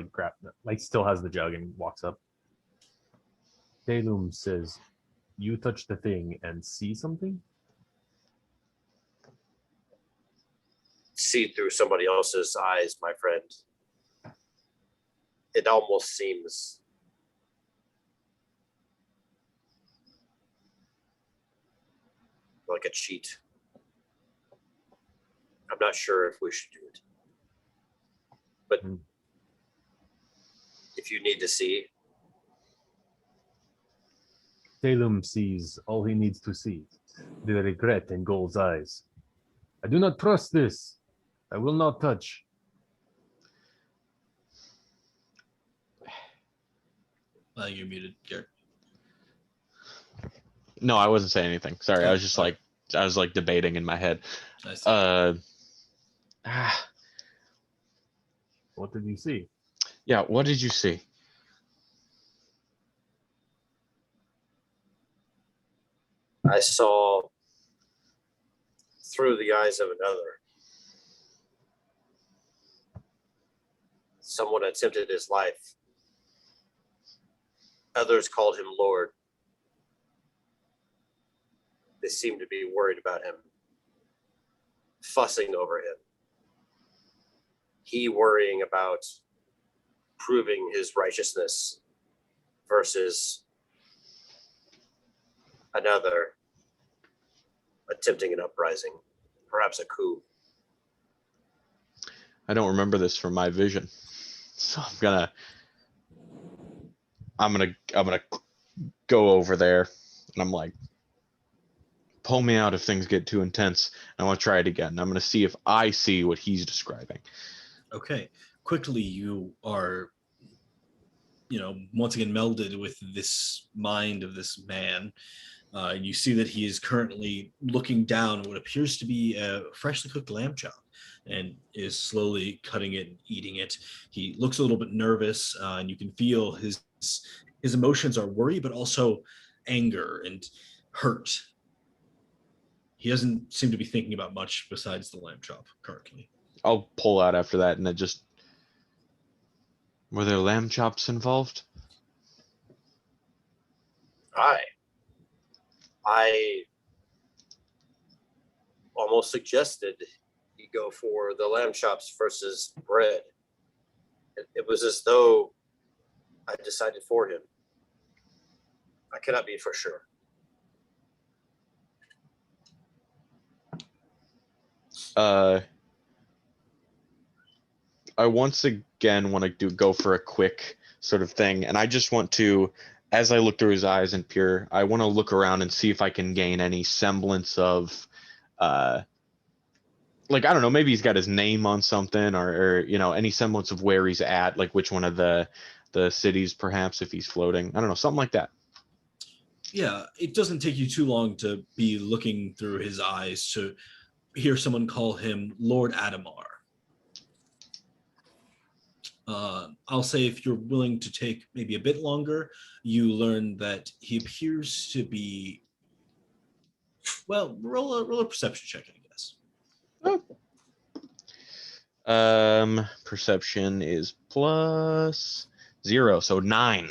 like still has the jug and walks up. Talum says, you touch the thing and see something? See through somebody else's eyes, my friend. It almost seems like a cheat. I'm not sure if we should do it. But if you need to see. Talum sees all he needs to see. The regret in Gold's eyes. I do not trust this. I will not touch. You're muted, Garrett. No, I wasn't saying anything. Sorry, I Oh, was just I was like debating in my head. I see. What did you see? Yeah, what did you see? I saw through the eyes of another. Someone attempted his life. Others called him Lord. They seemed to be worried about him, fussing over him. He worrying about proving his righteousness versus another attempting an uprising, perhaps a coup. I don't remember this from my vision, so I'm gonna go over there, and I'm like, pull me out if things get too intense. I want to try it again. I'm gonna see if I see what he's describing. Okay. Quickly, you are, once again melded with this mind of this man. And you see that he is currently looking down what appears to be a freshly cooked lamb chop and is slowly cutting it and eating it. He looks a little bit nervous, and you can feel his emotions are worry, but also anger and hurt. He doesn't seem to be thinking about much besides the lamb chop currently. I'll pull out after that, and were there lamb chops involved? I almost suggested you go for the lamb chops versus bread. It was as though I decided for him. I cannot be for sure. I once again want to go for a quick sort of thing, and I just want to, as I look through his eyes and peer, I want to look around and see if I can gain any semblance of, like, I don't know, maybe he's got his name on something, or any semblance of where he's at, like which one of the cities, perhaps, if he's floating. I don't know, something like that. Yeah, it doesn't take you too long to be looking through his eyes to hear someone call him Lord Adamar. I'll say if you're willing to take maybe a bit longer, you learn that he appears to be, well, roll a perception check, I guess. Perception is +0, so 9.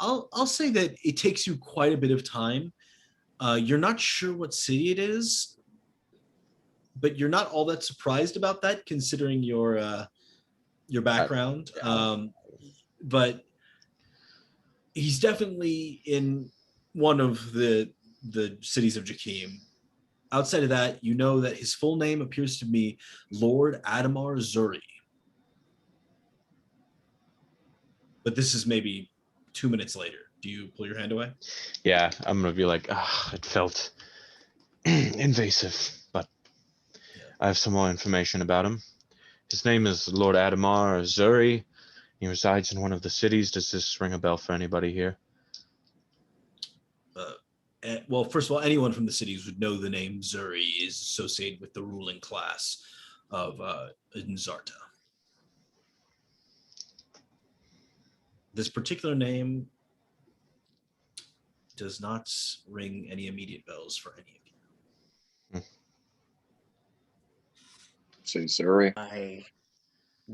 I'll say that it takes you quite a bit of time. You're not sure what city it is, but you're not all that surprised about that, considering your background. But he's definitely in one of the cities of Jakim. Outside of that, you know that his full name appears to be Lord Adamar Zuri. But this is maybe 2 minutes later. Do you pull your hand away? Yeah, I'm gonna be like, it felt invasive, but I have some more information about him. His name is Lord Adamar Zuri. He resides in one of the cities. Does this ring a bell for anybody here? Well, first of all, anyone from the cities would know the name Zuri is associated with the ruling class of Nzarta. This particular name does not ring any immediate bells for any of you. Say Zuri. I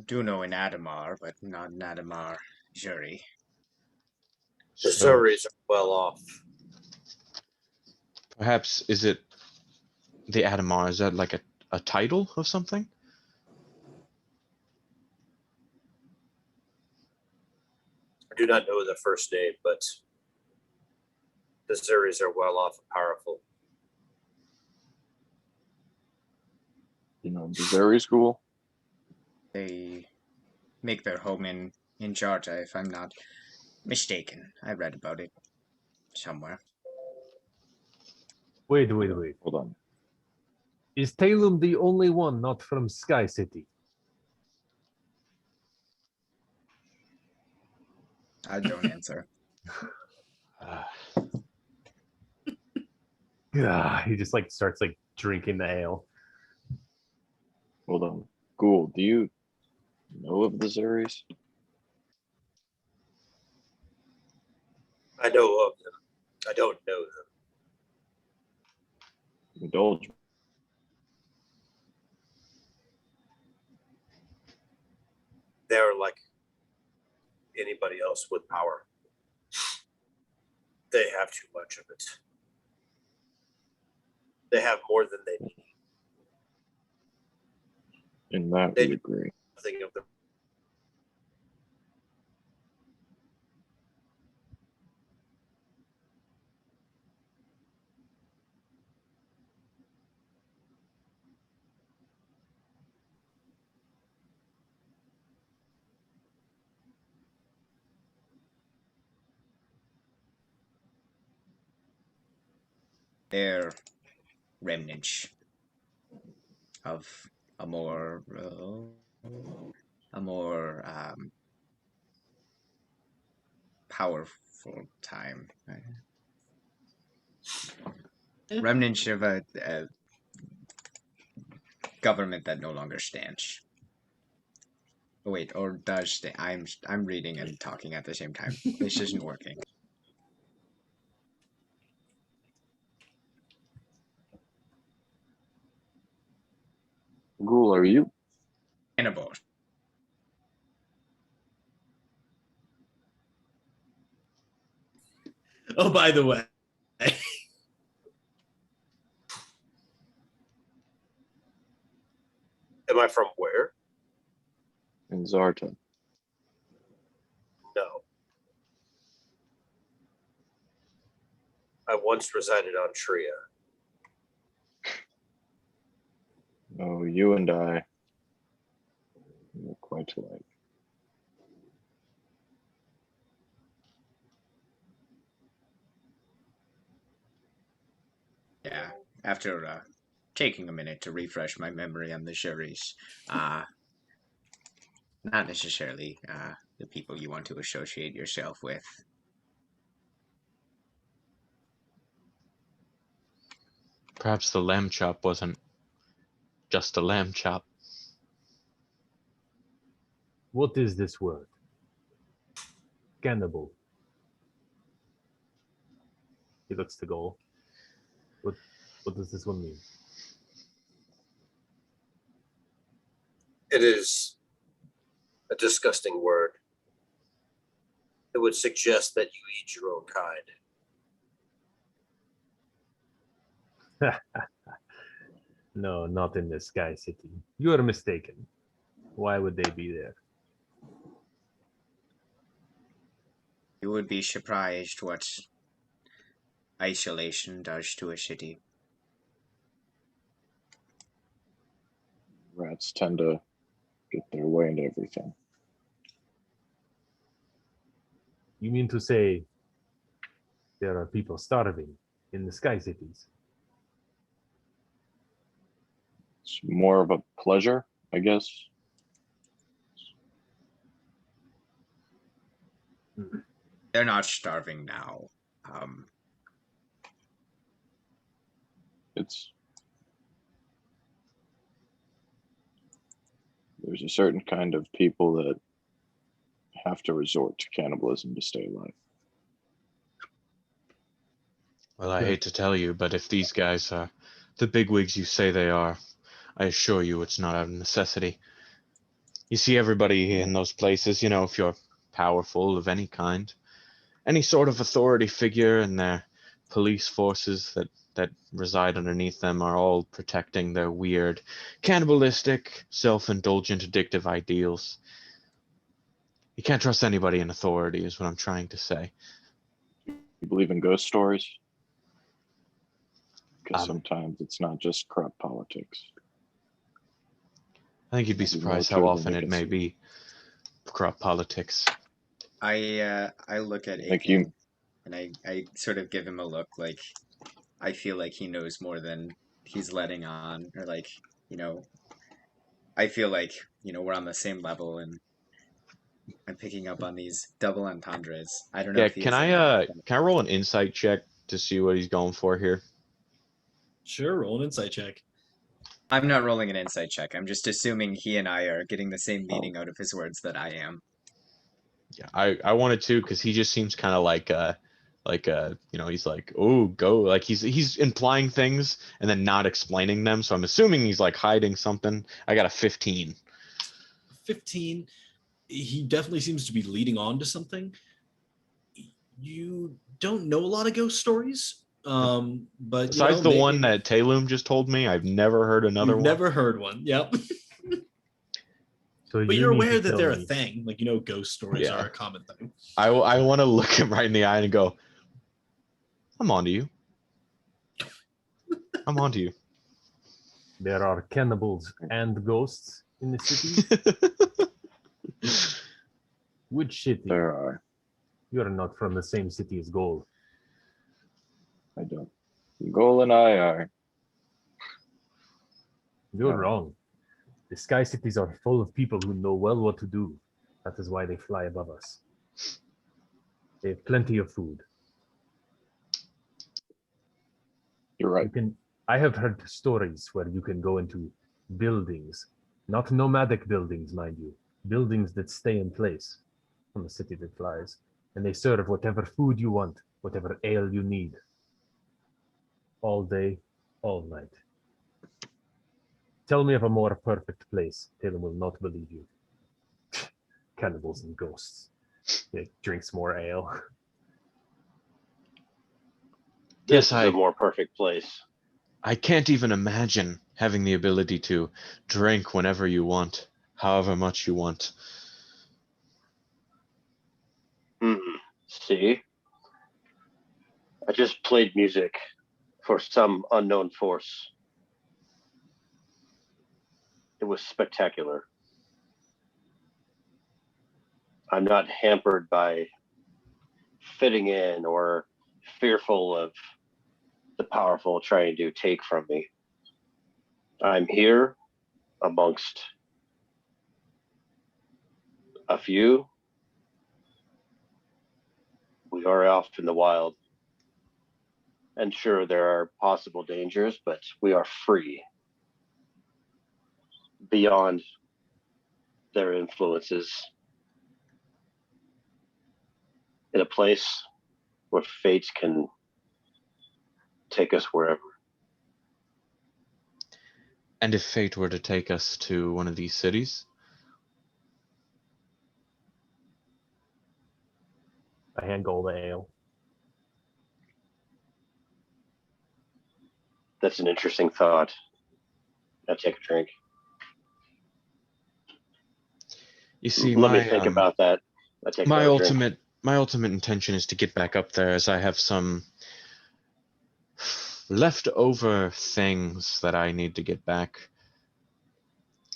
do know an Adamar, but not an Adamar Zuri. The So Zuris are well off. perhaps, is it the Adamar? Is that like a title of something? I do not know the first name, but the Zuris are well off and powerful. You know, the Zuri school. They make their home in Georgia, if I'm not mistaken. I read about it somewhere. Wait. Hold on. Is Talum the only one not from Sky City? I don't answer. Yeah, he just like starts like drinking the ale. Hold on. Ghoul, do you know of the Zuris? I know of them. I don't know them. Indulge. They're like anybody else with power. They have too much of it. They have more than they need. In that They we do agree. nothing of them. They're remnants of a more powerful time. Remnants of a government that no longer stands. Oh, wait, or does stand. I'm reading and talking at the same time. This isn't working. Ghoul, are you? Cannibals. Oh, by the way, Am I from where? In Zarta. No. I once resided on Tria. Oh, you and I look quite alike. Yeah. After taking a minute to refresh my memory on the Sherries, not necessarily the people you want to associate yourself with. Perhaps the lamb chop wasn't just a lamb chop. What is this word? Cannibal. He looks to Goal. What does this one mean? It is a disgusting word. It would suggest that you eat your own kind. No, not in the Sky City. You are mistaken. Why would they be there? You would be surprised what isolation does to a city. Rats tend to get their way into everything. You mean to say there are people starving in the Sky Cities? It's more of a pleasure, I guess. They're not starving now. There's a certain kind of people that have to resort to cannibalism to stay alive. Well, I hate to tell you, but if these guys are the bigwigs you say they are, I assure you it's not out of necessity. You see everybody in those places, you know, if you're powerful of any kind, any sort of authority figure and their police forces that reside underneath them are all protecting their weird, cannibalistic, self-indulgent, addictive ideals. You can't trust anybody in authority is what I'm trying to say. You believe in ghost stories? Because Um, sometimes it's not just corrupt politics. I think you'd be Maybe more surprised to how it than often you it can may see. be corrupt politics. I look at Like Aiken you, and I sort of give him a look like I feel like he knows more than he's letting on, or like, you know, I feel like, we're on the same level and I'm picking up on these double entendres. I don't know Yeah, if he is or not. But can I roll an insight check to see what he's going for here? sure, roll an insight check. I'm not rolling an insight check. I'm just assuming he and I are getting the same Oh. meaning out of his words that I am. Yeah, I wanted to because he just seems kind of like you know, he's like, oh, go, like he's implying things and then not explaining them. So I'm assuming he's like hiding something. I got a 15. 15. He definitely seems to be leading on to something. You don't know a lot of ghost stories, but Besides the one that Talum just told me, I've never heard another you've one. never heard one. Yep. So But you you're mean aware to that tell they're a me- thing. Like, ghost stories Yeah. are a common thing. I want to look him right in the eye and go, I'm onto you. I'm onto you. there are cannibals and ghosts in the city? Which city? there are. You are not from the same city as Goal. I don't. Goal and I are. You're No. wrong. The Sky Cities are full of people who know well what to do. That is why they fly above us. They have plenty of food. You're right. I have heard stories where you can go into buildings, not nomadic buildings, mind you, buildings that stay in place from the city that flies, and they serve whatever food you want, whatever ale you need, all day, all night. Tell me of a more perfect place. Taylor will not believe you. Cannibals and ghosts. He drinks more ale. Yes, This is a more perfect place. I can't even imagine having the ability to drink whenever you want, however much you want. See? I just played music for some unknown force. It was spectacular. I'm not hampered by fitting in or fearful of the powerful trying to take from me. I'm here amongst a few. We are off in the wild. And sure, there are possible dangers, but we are free beyond their influences in a place where fate can take us wherever. And if fate were to take us to one of these cities, I hand Gold the ale. That's an interesting thought. I'll take a drink. you see, Let me think about that. I'll take my another drink. ultimate intention is to get back up there, as I have some leftover things that I need to get back,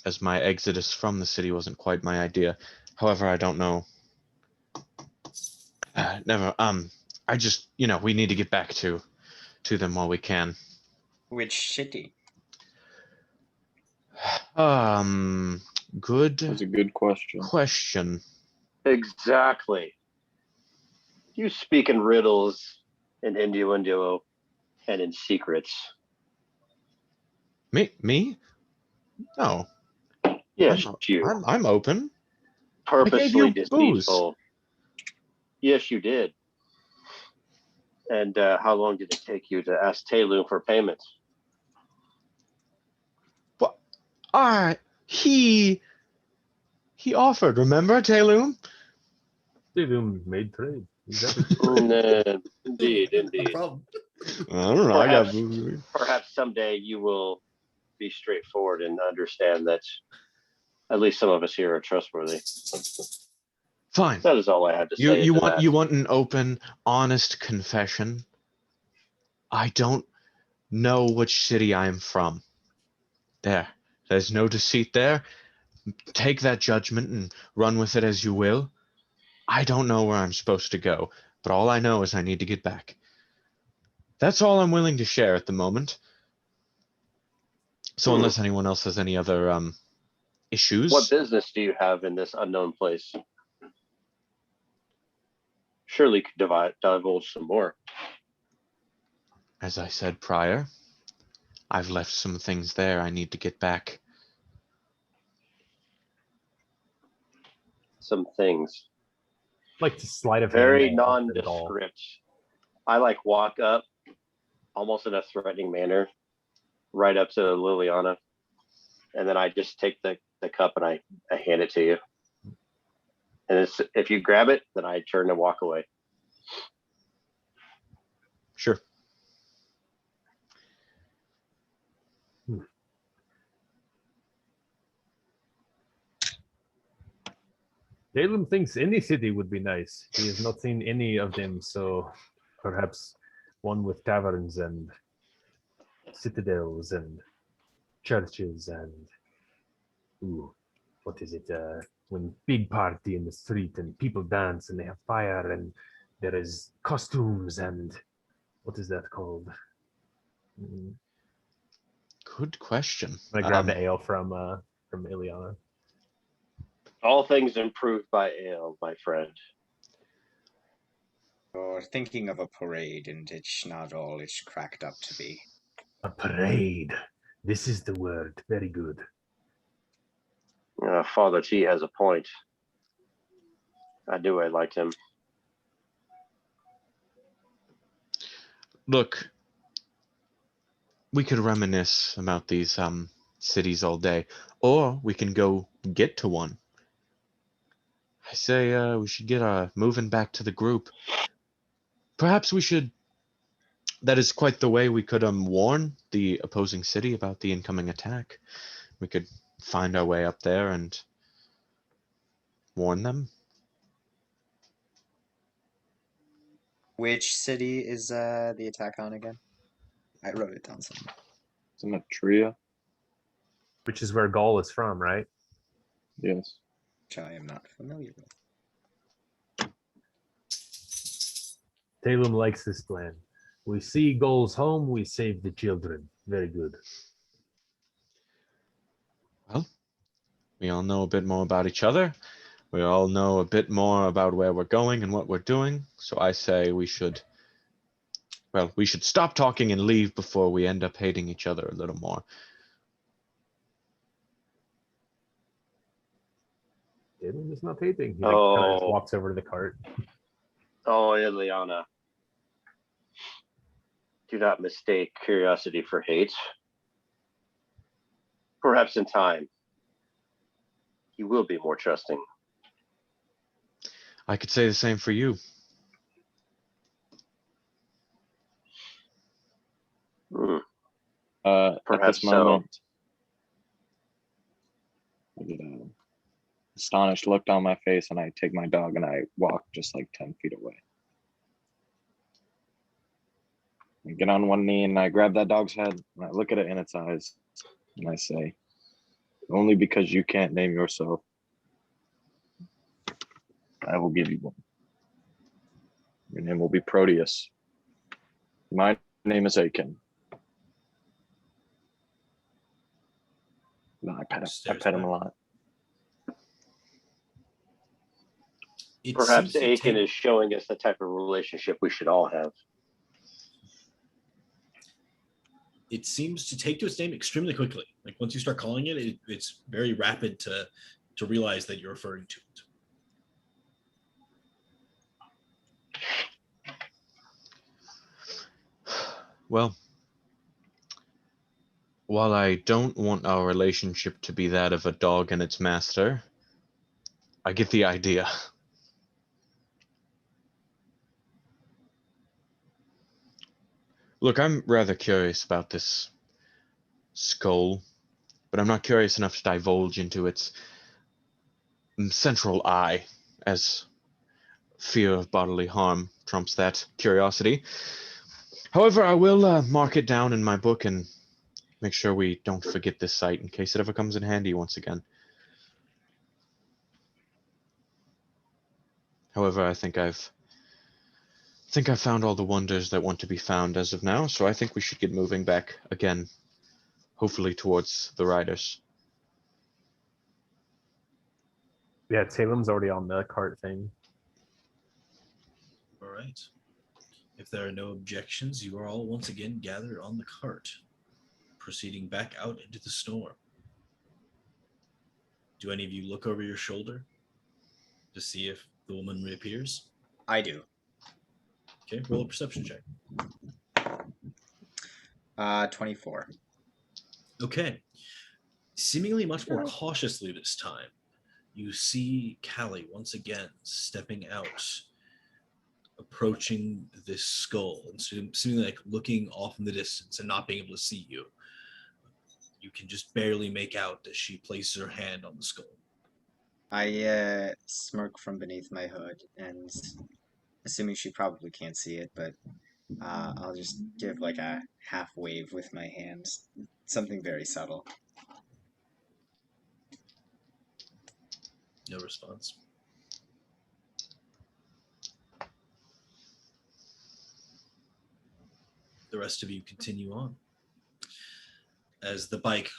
as my exodus from the city wasn't quite my idea. However, I don't know. Never. I just, we need to get back to them while we can. Which city? Good That's a good question. question. Exactly. You speak in riddles, in innuendo, and in secrets. Me? No. Yes, you. I'm open. Purposely you booze. deceitful. Yes, you did. And how long did it take you to ask Taylor for payment? He offered. Remember, Taylor? Dilum made trade. Is that Indeed. No problem. I don't know. I got Perhaps, booze. perhaps someday you will be straightforward and understand that at least some of us here are trustworthy. Fine. That is all I have to say. You to want that. you want an open, honest confession? I don't know which city I am from. There's no deceit there. Take that judgment and run with it as you will. I don't know where I'm supposed to go, but all I know is I need to get back. That's all I'm willing to share at the moment. So unless anyone else has any other issues. What business do you have in this unknown place? Surely you could divulge some more. As I said prior, I've left some things there I need to get back. Some things. like to sleight of Very hand at all. nondescript. I walk up almost in a threatening manner, right up to Liliana, and then I just take the cup and I hand it to you. And if you grab it, then I turn and walk away. Sure. Galen thinks any city would be nice. He has not seen any of them, so perhaps one with taverns and citadels and churches and what is it? When big party in the street and people dance and they have fire and there is costumes and what is that called? Good question. I grabbed the ale from Ileana. All things improved by ale, my friend. You're thinking of a parade, and it's not all it's cracked up to be. A parade. This is the word. Very good. Father T has a point. I knew I liked him. Look, we could reminisce about these cities all day, or we can go get to one. I say we should get moving back to the group. Perhaps we should that is quite the way we could warn the opposing city about the incoming attack. We could find our way up there and warn them. Which city is the attack on again? I wrote it down somewhere. Isn't it Tria? Which is where Gaul is from, right? Yes. Which I am not familiar with. Talum likes this plan. We see Gaul's home, we save the children. Very good. Well, we all know a bit more about each other. We all know a bit more about where we're going and what we're doing. So I say we should stop talking and leave before we end up hating each other a little more. Talum is not hating. He kind of just walks over to the cart. Oh, Ileana. Do not mistake curiosity for hate. Perhaps in time, you will be more trusting. I could say the same for you. At Perhaps this moment, I get an astonished look on my face, and I take my dog and I walk just like 10 feet away. I get on one knee and I grab that dog's head and I look at it in its eyes and I say, only because you can't name yourself, I will give you one. Your name will be Proteus. My name is Aiken. No, I pet him a lot. Perhaps Aiken is showing us the type of relationship we should all have. It seems to take to its name extremely quickly. Like once you start calling it, it's very rapid to realize that you're referring to it. Well, while I don't want our relationship to be that of a dog and its master, I get the idea. Look, I'm rather curious about this skull, but I'm not curious enough to divulge into its central eye, as fear of bodily harm trumps that curiosity. However, I will mark it down in my book and make sure we don't forget this site in case it ever comes in handy once again. However, I think I've found all the wonders that want to be found as of now, so I think we should get moving back again, hopefully towards the riders. Yeah, Talum's already on the cart thing. All right. If there are no objections, you are all once again gathered on the cart, proceeding back out into the storm. Do any of you look over your shoulder to see if the woman reappears? I do. Okay, roll a perception check. 24. Okay. Seemingly much more cautiously this time, you see Callie once again stepping out, approaching this skull, and seemingly like looking off in the distance and not being able to see you. You can just barely make out as she places her hand on the skull. I smirk from beneath my hood, and assuming she probably can't see it, but I'll just give like a half wave with my hands. Something very subtle. No response. The rest of you continue on. As the bike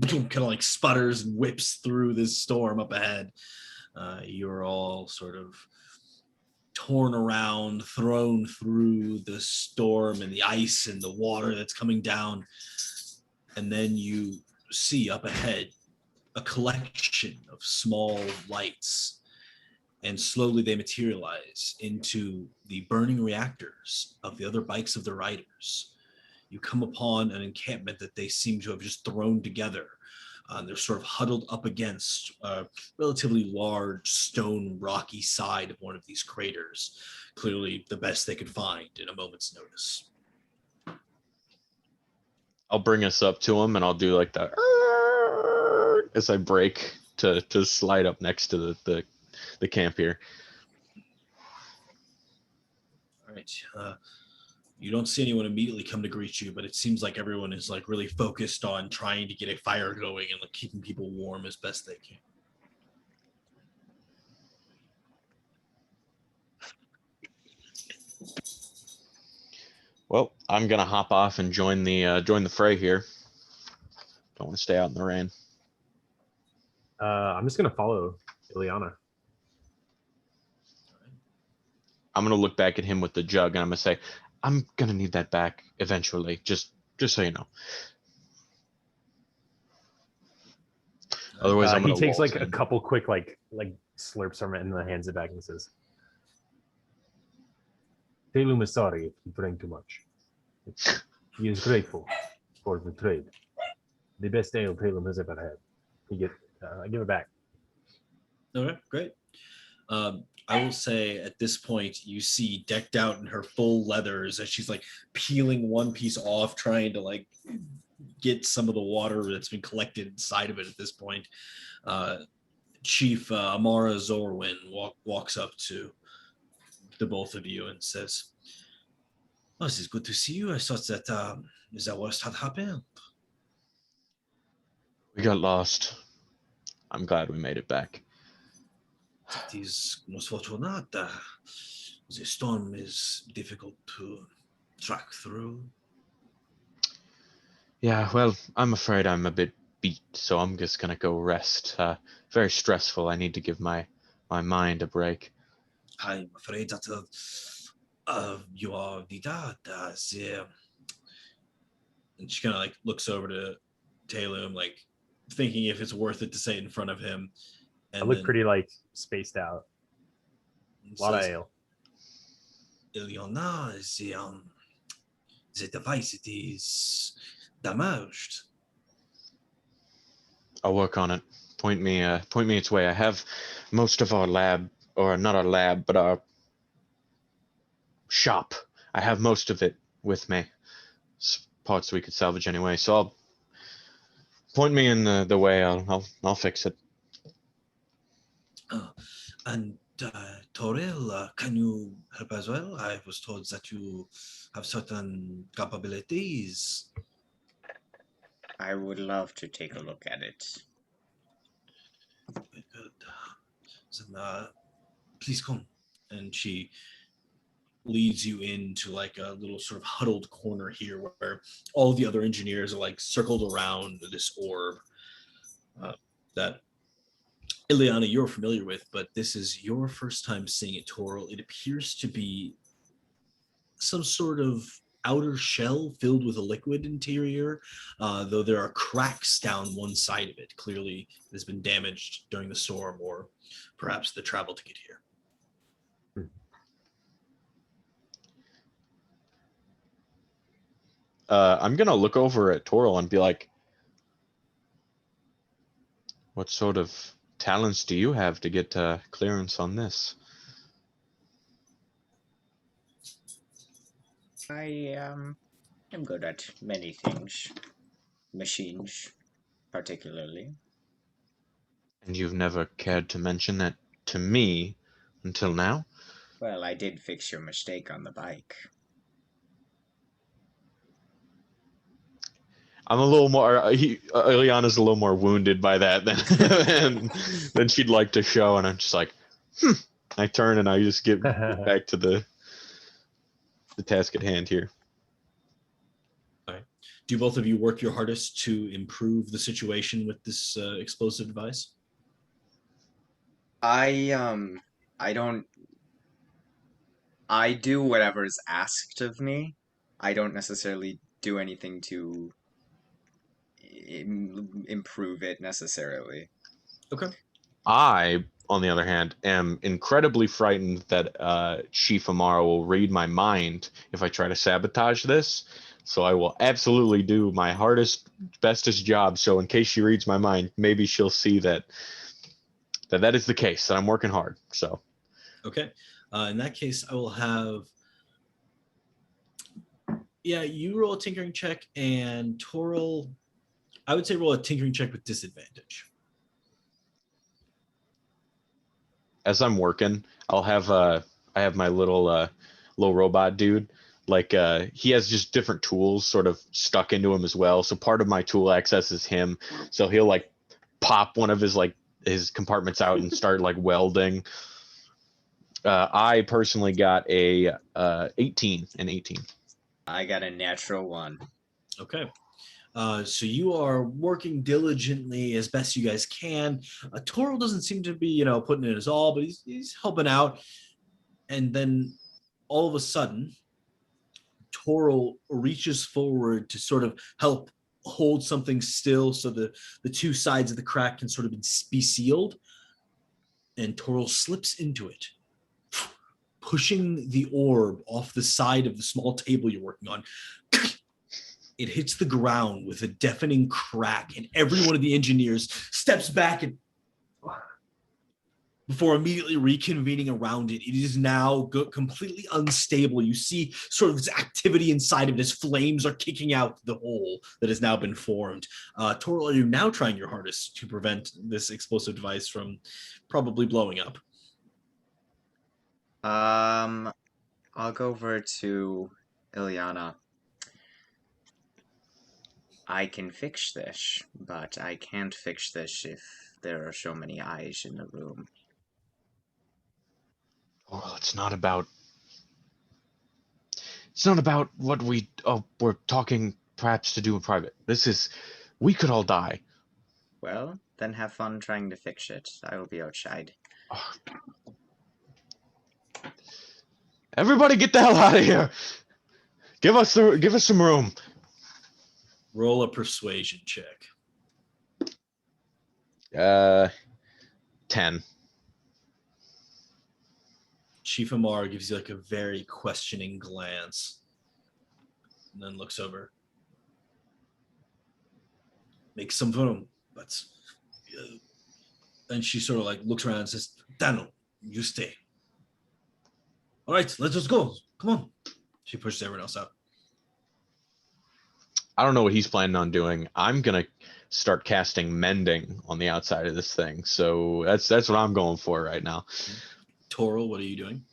kind of like sputters and whips through this storm up ahead, you're all sort of torn around, thrown through the storm and the ice and the water that's coming down. And then you see up ahead a collection of small lights, and slowly they materialize into the burning reactors of the other bikes of the riders. You come upon an encampment that they seem to have just thrown together. They're sort of huddled up against a relatively large stone rocky side of one of these craters, clearly the best they could find in a moment's notice. I'll bring us up to him, and I'll do like the as I break to slide up next to the camp here. All right. You don't see anyone immediately come to greet you, but it seems like everyone is like really focused on trying to get a fire going and like keeping people warm as best they can. Well, I'm gonna hop off and join the fray here. Don't want to stay out in the rain. I'm just gonna follow Ileana. I'm gonna look back at him with the jug, and I'm gonna say, "I'm gonna need that back eventually. Just so you know." Otherwise, I'm He gonna takes waltz like a in. couple quick like slurps from it and then hands it back and says, "Talum is sorry if you drank too much. He is grateful for the trade. The best ale Talum has ever had." I give it back. Okay, great. I will say at this point, you see decked out in her full leathers as she's like peeling one piece off, trying to like get some of the water that's been collected inside of it at this point. Chief Amara Zorwin walks up to the both of you and says, "Oh, this is good to see you. I thought that is that what had happened?" We got lost. I'm glad we made it back. It is most fortunate. The storm is difficult to track through. Yeah, well, I'm afraid I'm a bit beat, so I'm just gonna go rest. Very stressful. I need to give my mind a break. I'm afraid that you are the dad. And she kind of like looks over to Talum, like thinking if it's worth it to say it in front of him. And I look then pretty like spaced out. A lot of says, ale. Ileana, the device, it is damaged. I'll work on it. Point me its way. I have most of our lab, or not our lab, but our shop. I have most of it with me. Parts we could salvage anyway. So I'll point me in the way. I'll fix it. And Toril, can you help as well? I was told that you have certain capabilities. I would love to take a look at it. Very good. Then please come. And she leads you into like a little sort of huddled corner here where all the other engineers are like circled around this orb that Ileana you're familiar with, but this is your first time seeing it, Toril. It appears to be some sort of outer shell filled with a liquid interior, though there are cracks down one side of it. Clearly it has been damaged during the storm or perhaps the travel to get here. I'm gonna look over at Toril and be like, "What sort of talents do you have to get clearance on this?" I am good at many things, machines particularly. And you've never cared to mention that to me until now? Well, I did fix your mistake on the bike. I'm a little more. Ileana's a little more wounded by that than she'd like to show, and I'm just like, I turn and I just get back to the task at hand here. All right. Do both of you work your hardest to improve the situation with this explosive device? I don't. I do whatever is asked of me. I don't necessarily do anything to improve it necessarily. Okay. I, on the other hand, am incredibly frightened that Chief Amara will read my mind if I try to sabotage this. So I will absolutely do my hardest, bestest job. So in case she reads my mind, maybe she'll see that is the case, that I'm working hard. So Okay. In that case, I will have Yeah, you roll a tinkering check, and Toral, I would say roll a tinkering check with disadvantage. As I'm working, I'll have I have my little robot dude. Like he has just different tools sort of stuck into him as well. So part of my tool access is him. So he'll like pop one of his compartments out and start like welding. I personally got a 18 and 18. I got a natural 1. Okay. So you are working diligently as best you guys can. Toral doesn't seem to be, putting in his all, but he's helping out. And then all of a sudden, Toral reaches forward to sort of help hold something still so the two sides of the crack can sort of be sealed. And Toral slips into it, pushing the orb off the side of the small table you're working on. It hits the ground with a deafening crack, and every one of the engineers steps back and before immediately reconvening around it. It is now completely unstable. You see sort of this activity inside of it as flames are kicking out the hole that has now been formed. Toral, are you now trying your hardest to prevent this explosive device from probably blowing up? I'll go over to Ilyana. I can fix this, but I can't fix this if there are so many eyes in the room. Well, it's not about what we're talking perhaps to do in private. We could all die. Well, then have fun trying to fix it. I will be outside. Oh. Everybody get the hell out of here. Give us some room. Roll a persuasion check. 10. Chief Amar gives you like a very questioning glance and then looks over. Make some room, but and she sort of like looks around and says, Daniel, you stay. All right, let's just go. Come on. She pushes everyone else out. I don't know what he's planning on doing. I'm gonna start casting mending on the outside of this thing. So that's what I'm going for right now. Toral, what are you doing?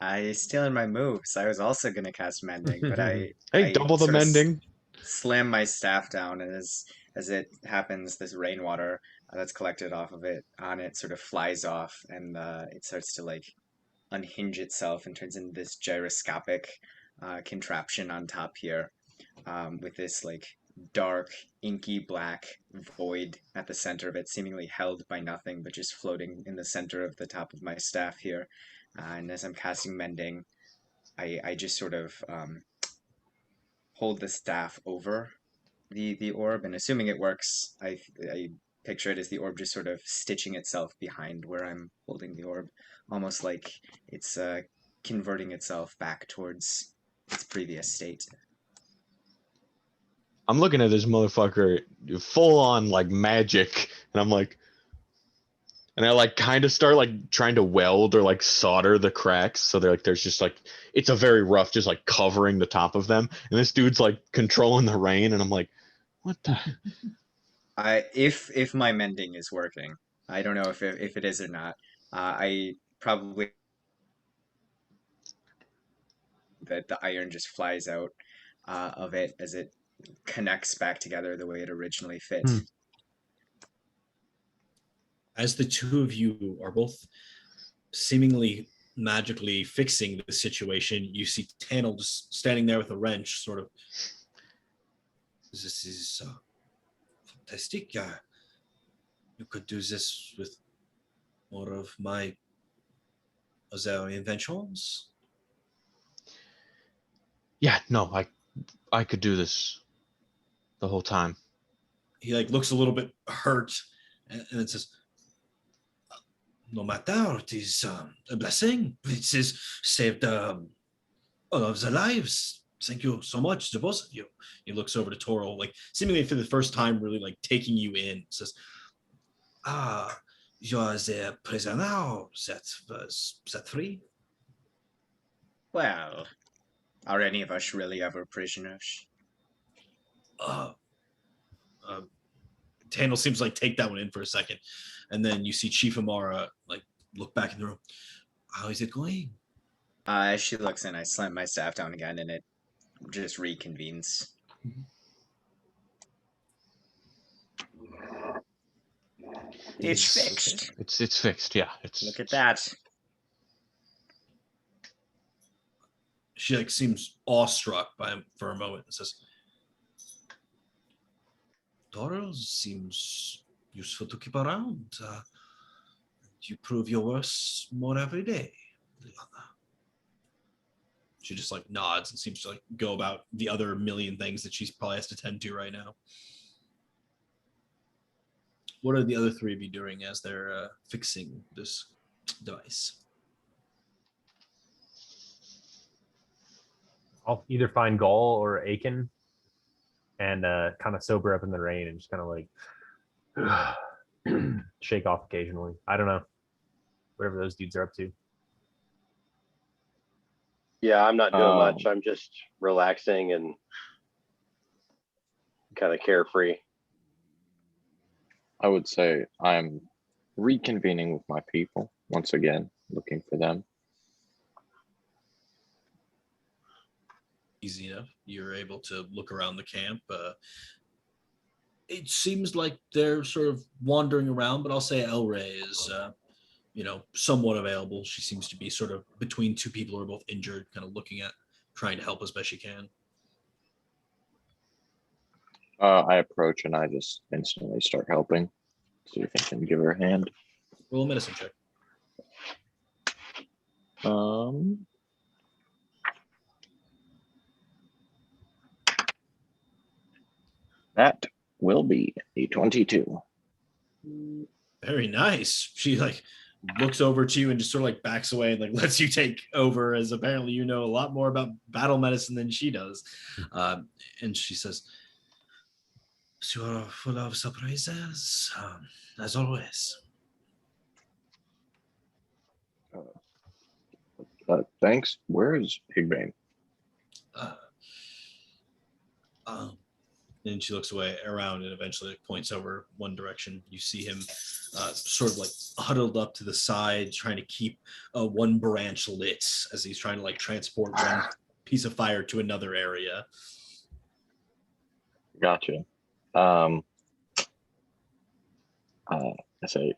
I still in my moves. I was also gonna cast mending, but I double the sort of mending. Slam my staff down, and as it happens, this rainwater that's collected off of it on it sort of flies off, and it starts to like unhinge itself and turns into this gyroscopic contraption on top here, with this like dark, inky black void at the center of it, seemingly held by nothing, but just floating in the center of the top of my staff here. And as I'm casting mending, I just sort of hold the staff over the orb, and assuming it works, I picture it as the orb just sort of stitching itself behind where I'm holding the orb, almost like it's converting itself back towards its previous state. I'm looking at this motherfucker full on like magic, and I'm like, and I like kind of start like trying to weld or like solder the cracks. So there's just like, it's a very rough, just like covering the top of them. And this dude's like controlling the rain. And I'm like, what the? If my mending is working, I don't know if it is or not. I probably that the iron just flies out of it as it connects back together the way it originally fit. As the two of you are both seemingly magically fixing the situation, you see Tannel just standing there with a wrench, sort of. This is fantastic. You could do this with more of my other inventions. Yeah, no, I could do this the whole time. He like looks a little bit hurt, and then says, no matter, it is a blessing. It is saved all of the lives. Thank you so much to both of you. He looks over to Toral, like seemingly for the first time, really like taking you in. Says, you are the prisoner that was set free. Well, Are any of us really ever prisoners? Tandil seems like take that one in for a second, and then you see Chief Amara like look back in the room. How is it going? As she looks in, I slam my staff down again, and it just reconvenes. It's fixed. It's fixed. Yeah. It's Look at that. She like seems awestruck by him for a moment and says, Doral seems useful to keep around. You prove your worth more every day. She just like nods and seems to like go about the other million things that she's probably has to tend to right now. What are the other three of you doing as they're fixing this device? I'll either find Gaul or Aiken and kind of sober up in the rain and just kind of like shake off occasionally. I don't know. Whatever those dudes are up to. Yeah, I'm not doing much. I'm just relaxing and kind of carefree. I would say I'm reconvening with my people once again, looking for them. Easy enough. You're able to look around the camp. It seems like they're sort of wandering around, but I'll say El Rey is, somewhat available. She seems to be sort of between two people who are both injured, kind of looking at, trying to help as best she can. I approach and I just instantly start helping. See if I can give her a hand. Roll a medicine check. That will be a 22. Very nice. She like looks over to you and just sort of like backs away and like lets you take over, as apparently you know a lot more about battle medicine than she does. And she says, "You're full of surprises, as always." Thanks. Where is Higbane? And she looks away around and eventually points over one direction. You see him sort of like huddled up to the side, trying to keep one branch lit as he's trying to like transport one piece of fire to another area. Gotcha. I say,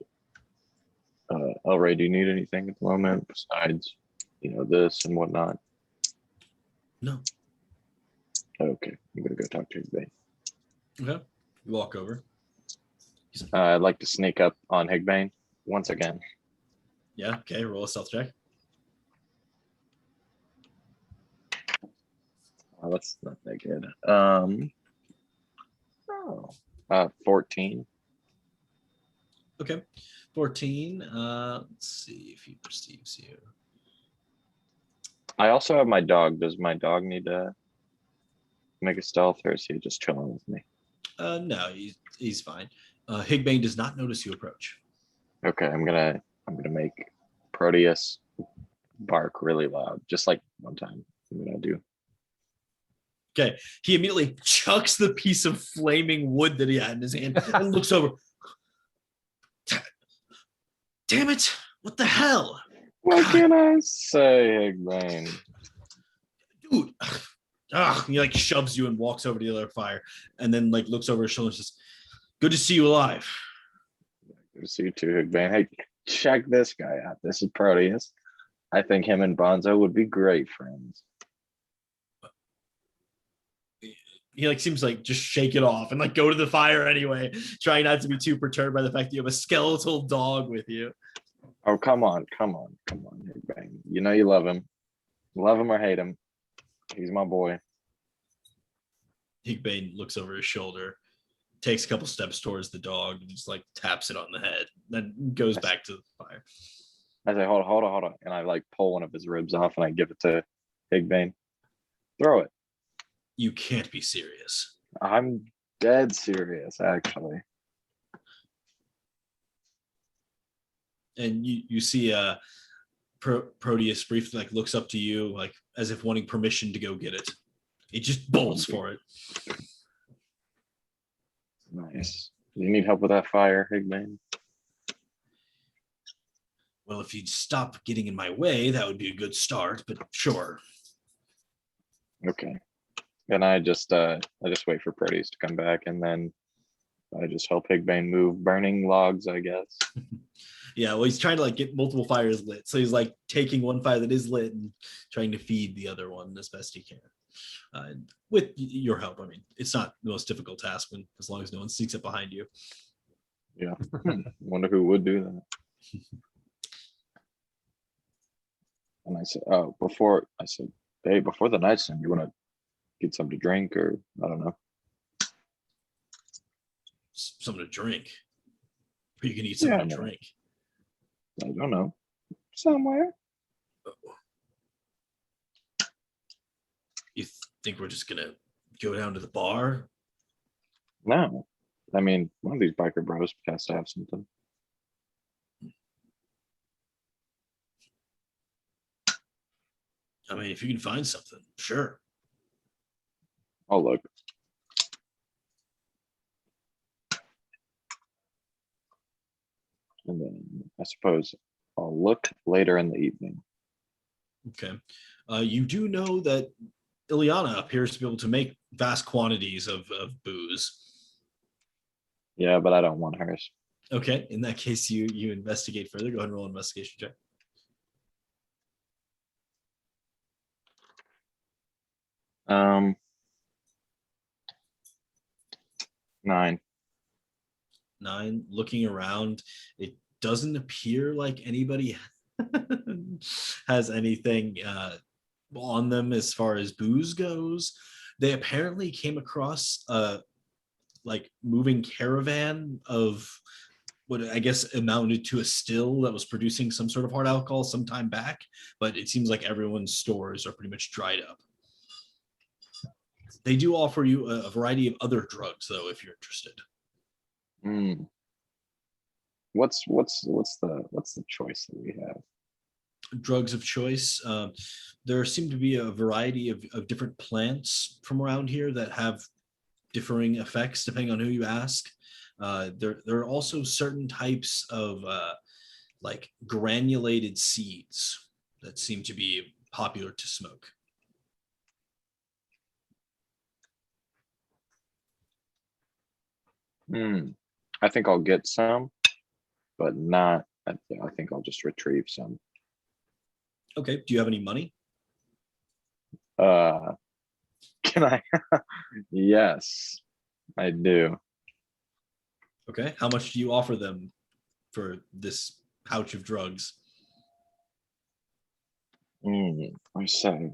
El Rey, do you need anything at the moment besides, this and whatnot? No. Okay, I'm gonna go talk to Higbane. Okay. You walk over. I'd like to sneak up on Higbane once again. Yeah. Okay. Roll a stealth check. Oh, that's not that good. 14. Okay. 14. Let's see if he perceives you. I also have my dog. Does my dog need to make a stealth, or is he just chilling with me? No, he's fine. Higbane does not notice you approach. Okay, I'm gonna make Proteus bark really loud, just like one time. I'm gonna do. Okay, he immediately chucks the piece of flaming wood that he had in his hand and looks over. Damn it! What the hell? What can I say, Higbane? Dude. He like shoves you and walks over to the other fire and then like looks over his shoulder and says, "Good to see you alive." Good to see you too, Higbane. Hey, check this guy out. This is Proteus. I think him and Bonzo would be great friends. He like seems like just shake it off and like go to the fire anyway, trying not to be too perturbed by the fact that you have a skeletal dog with you. Oh, come on, Higbane. You know you love him. Love him or hate him. He's my boy. Higbane looks over his shoulder, takes a couple steps towards the dog, and just like taps it on the head, then goes back to the fire. I say, hold on. And I like pull one of his ribs off and I give it to Higbane. Throw it. You can't be serious. I'm dead serious, actually. And you see Proteus briefly like looks up to you like as if wanting permission to go get it. It just bolts for it. Nice. Do you need help with that fire, Higman? Well, if you'd stop getting in my way, that would be a good start, but sure. Okay. And I just wait for Proteus to come back, and then I just help Higbane move burning logs, I guess. Yeah, well, he's trying to like get multiple fires lit. So he's like taking one fire that is lit and trying to feed the other one as best he can. With your help, I mean, it's not the most difficult task when, as long as no one sneaks up behind you. Yeah. Wonder who would do that. And I said, hey, before the night's done, you want to get something to drink, or I don't know. Something to drink. Or you can eat something to drink. I don't know. Somewhere. You think we're just gonna go down to the bar? No. I mean, one of these biker bros has to have something. I mean, if you can find something, sure. I'll look. And then I suppose I'll look later in the evening. Okay. You do know that Ileana appears to be able to make vast quantities of booze. Yeah, but I don't want hers. Okay. In that case, you investigate further. Go ahead and roll an investigation check. Um, 9. 9. Looking around, it doesn't appear like anybody has anything on them as far as booze goes. They apparently came across a like moving caravan of what I guess amounted to a still that was producing some sort of hard alcohol some time back, but it seems like everyone's stores are pretty much dried up. They do offer you a variety of other drugs, though, if you're interested. Hmm. What's the choice that we have? Drugs of choice. There seem to be a variety of different plants from around here that have differing effects depending on who you ask. There are also certain types of like granulated seeds that seem to be popular to smoke. I think I'll get some, but not. I think I'll just retrieve some. Okay. Do you have any money? Can I? Yes, I do. Okay. How much do you offer them for this pouch of drugs? I say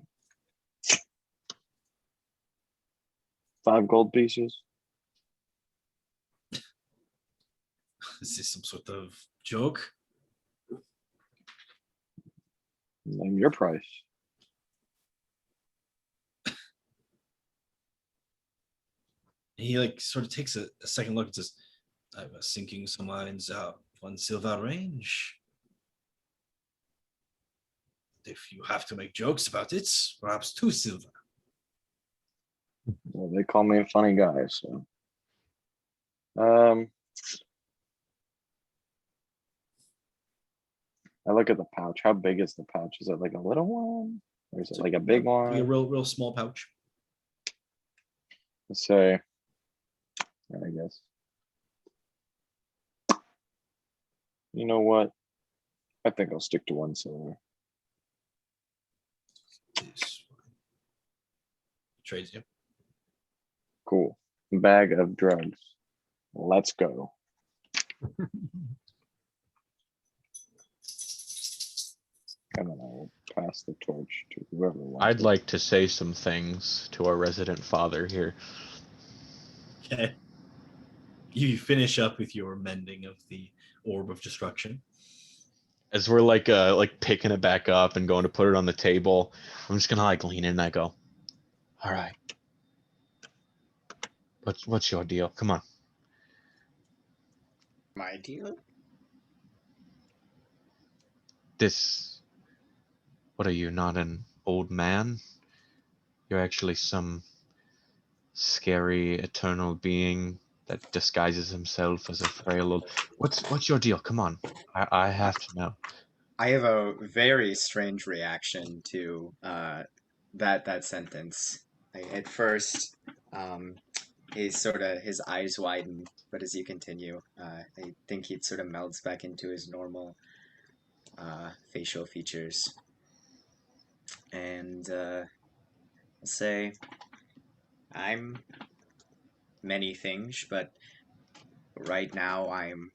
5 gold pieces. Is this some sort of joke? Name your price. He like sort of takes a second look and says, I was thinking some lines out 1 silver range. If you have to make jokes about it, perhaps 2 silver. Well, they call me a funny guy, so. I look at the pouch. How big is the pouch? Is it like a little one? Or is it like a big one? A real small pouch. Let's say, I guess. You know what? I think I'll stick to 1 silver. Trades you. Cool. Bag of drugs. Let's go. And then I will pass the torch to whoever wants I'd it. like to say some things to our resident father here. Okay. You finish up with your mending of the orb of destruction. As we're like picking it back up and going to put it on the table, I'm just gonna like lean in and I go, all right. What's your deal? Come on. My deal? What are you, not an old man. You're actually some scary eternal being that disguises himself as a frail old. What's your deal? Come on, I have to know. I have a very strange reaction to that sentence. At first, his eyes widen, but as you continue, I think he sort of melts back into his normal facial features, and I'll say, I'm many things, but right now I'm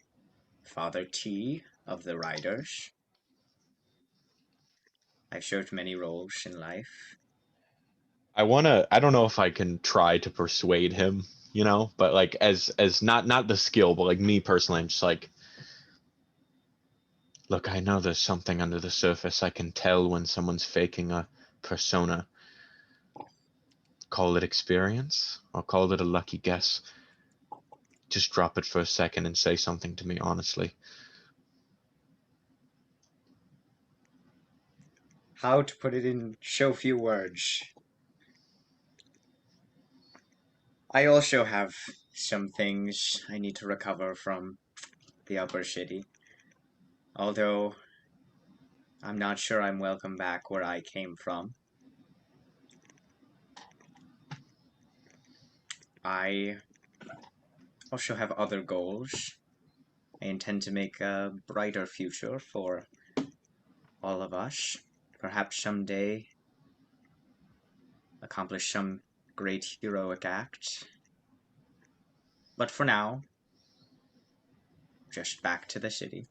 Father T of the Riders. I've served many roles in life. I don't know if I can try to persuade him, but like as not the skill, but like me personally, I'm just like, look, I know there's something under the surface. I can tell when someone's faking a persona. Call it experience, or call it a lucky guess. Just drop it for a second and say something to me honestly. How to put it in so few words. I also have some things I need to recover from the upper city. Although I'm not sure I'm welcome back where I came from. I also have other goals. I intend to make a brighter future for all of us. Perhaps someday accomplish some great heroic act. But for now, just back to the city.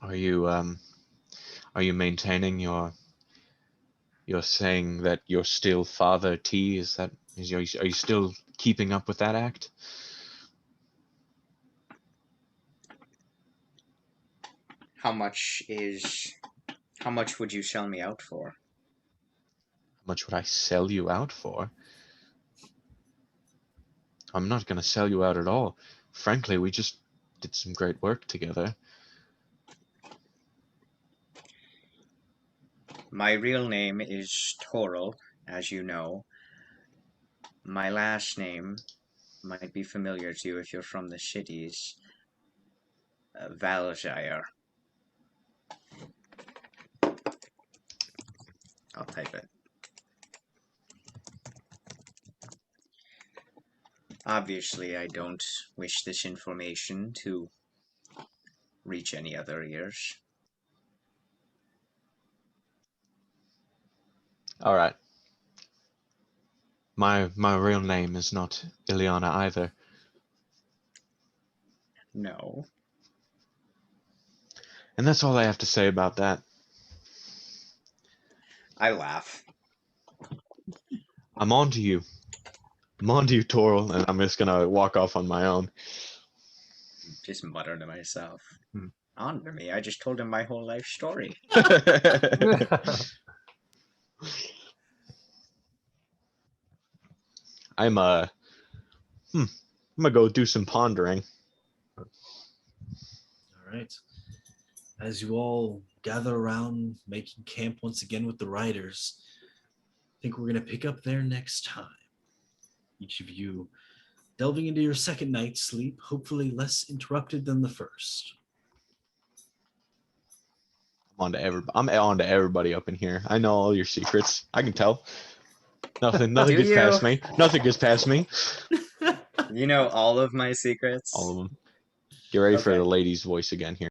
Are you maintaining you're saying that you're still Father T? Are you still keeping up with that act? How much would you sell me out for? How much would I sell you out for? I'm not gonna sell you out at all. Frankly, we just did some great work together. My real name is Toril, as you know. My last name might be familiar to you if you're from the cities. Valshire. I'll type it. Obviously, I don't wish this information to reach any other ears. All right. My real name is not Ileana either. No. And that's all I have to say about that. I laugh. I'm on to you. I'm on to you, Toril, and I'm just gonna walk off on my own. Just mutter to myself. Hmm. On to me. I just told him my whole life story. I'm gonna go do some pondering. All right. As you all gather around making camp once again with the riders, I think we're going to pick up there next time. Each of you delving into your second night's sleep, hopefully less interrupted than the first. I'm on to everybody up in here. I know all your secrets. I can tell. Nothing Do gets you? past me. Nothing gets past me. You know all of my secrets? All of them. Get ready for Okay. the lady's voice again here.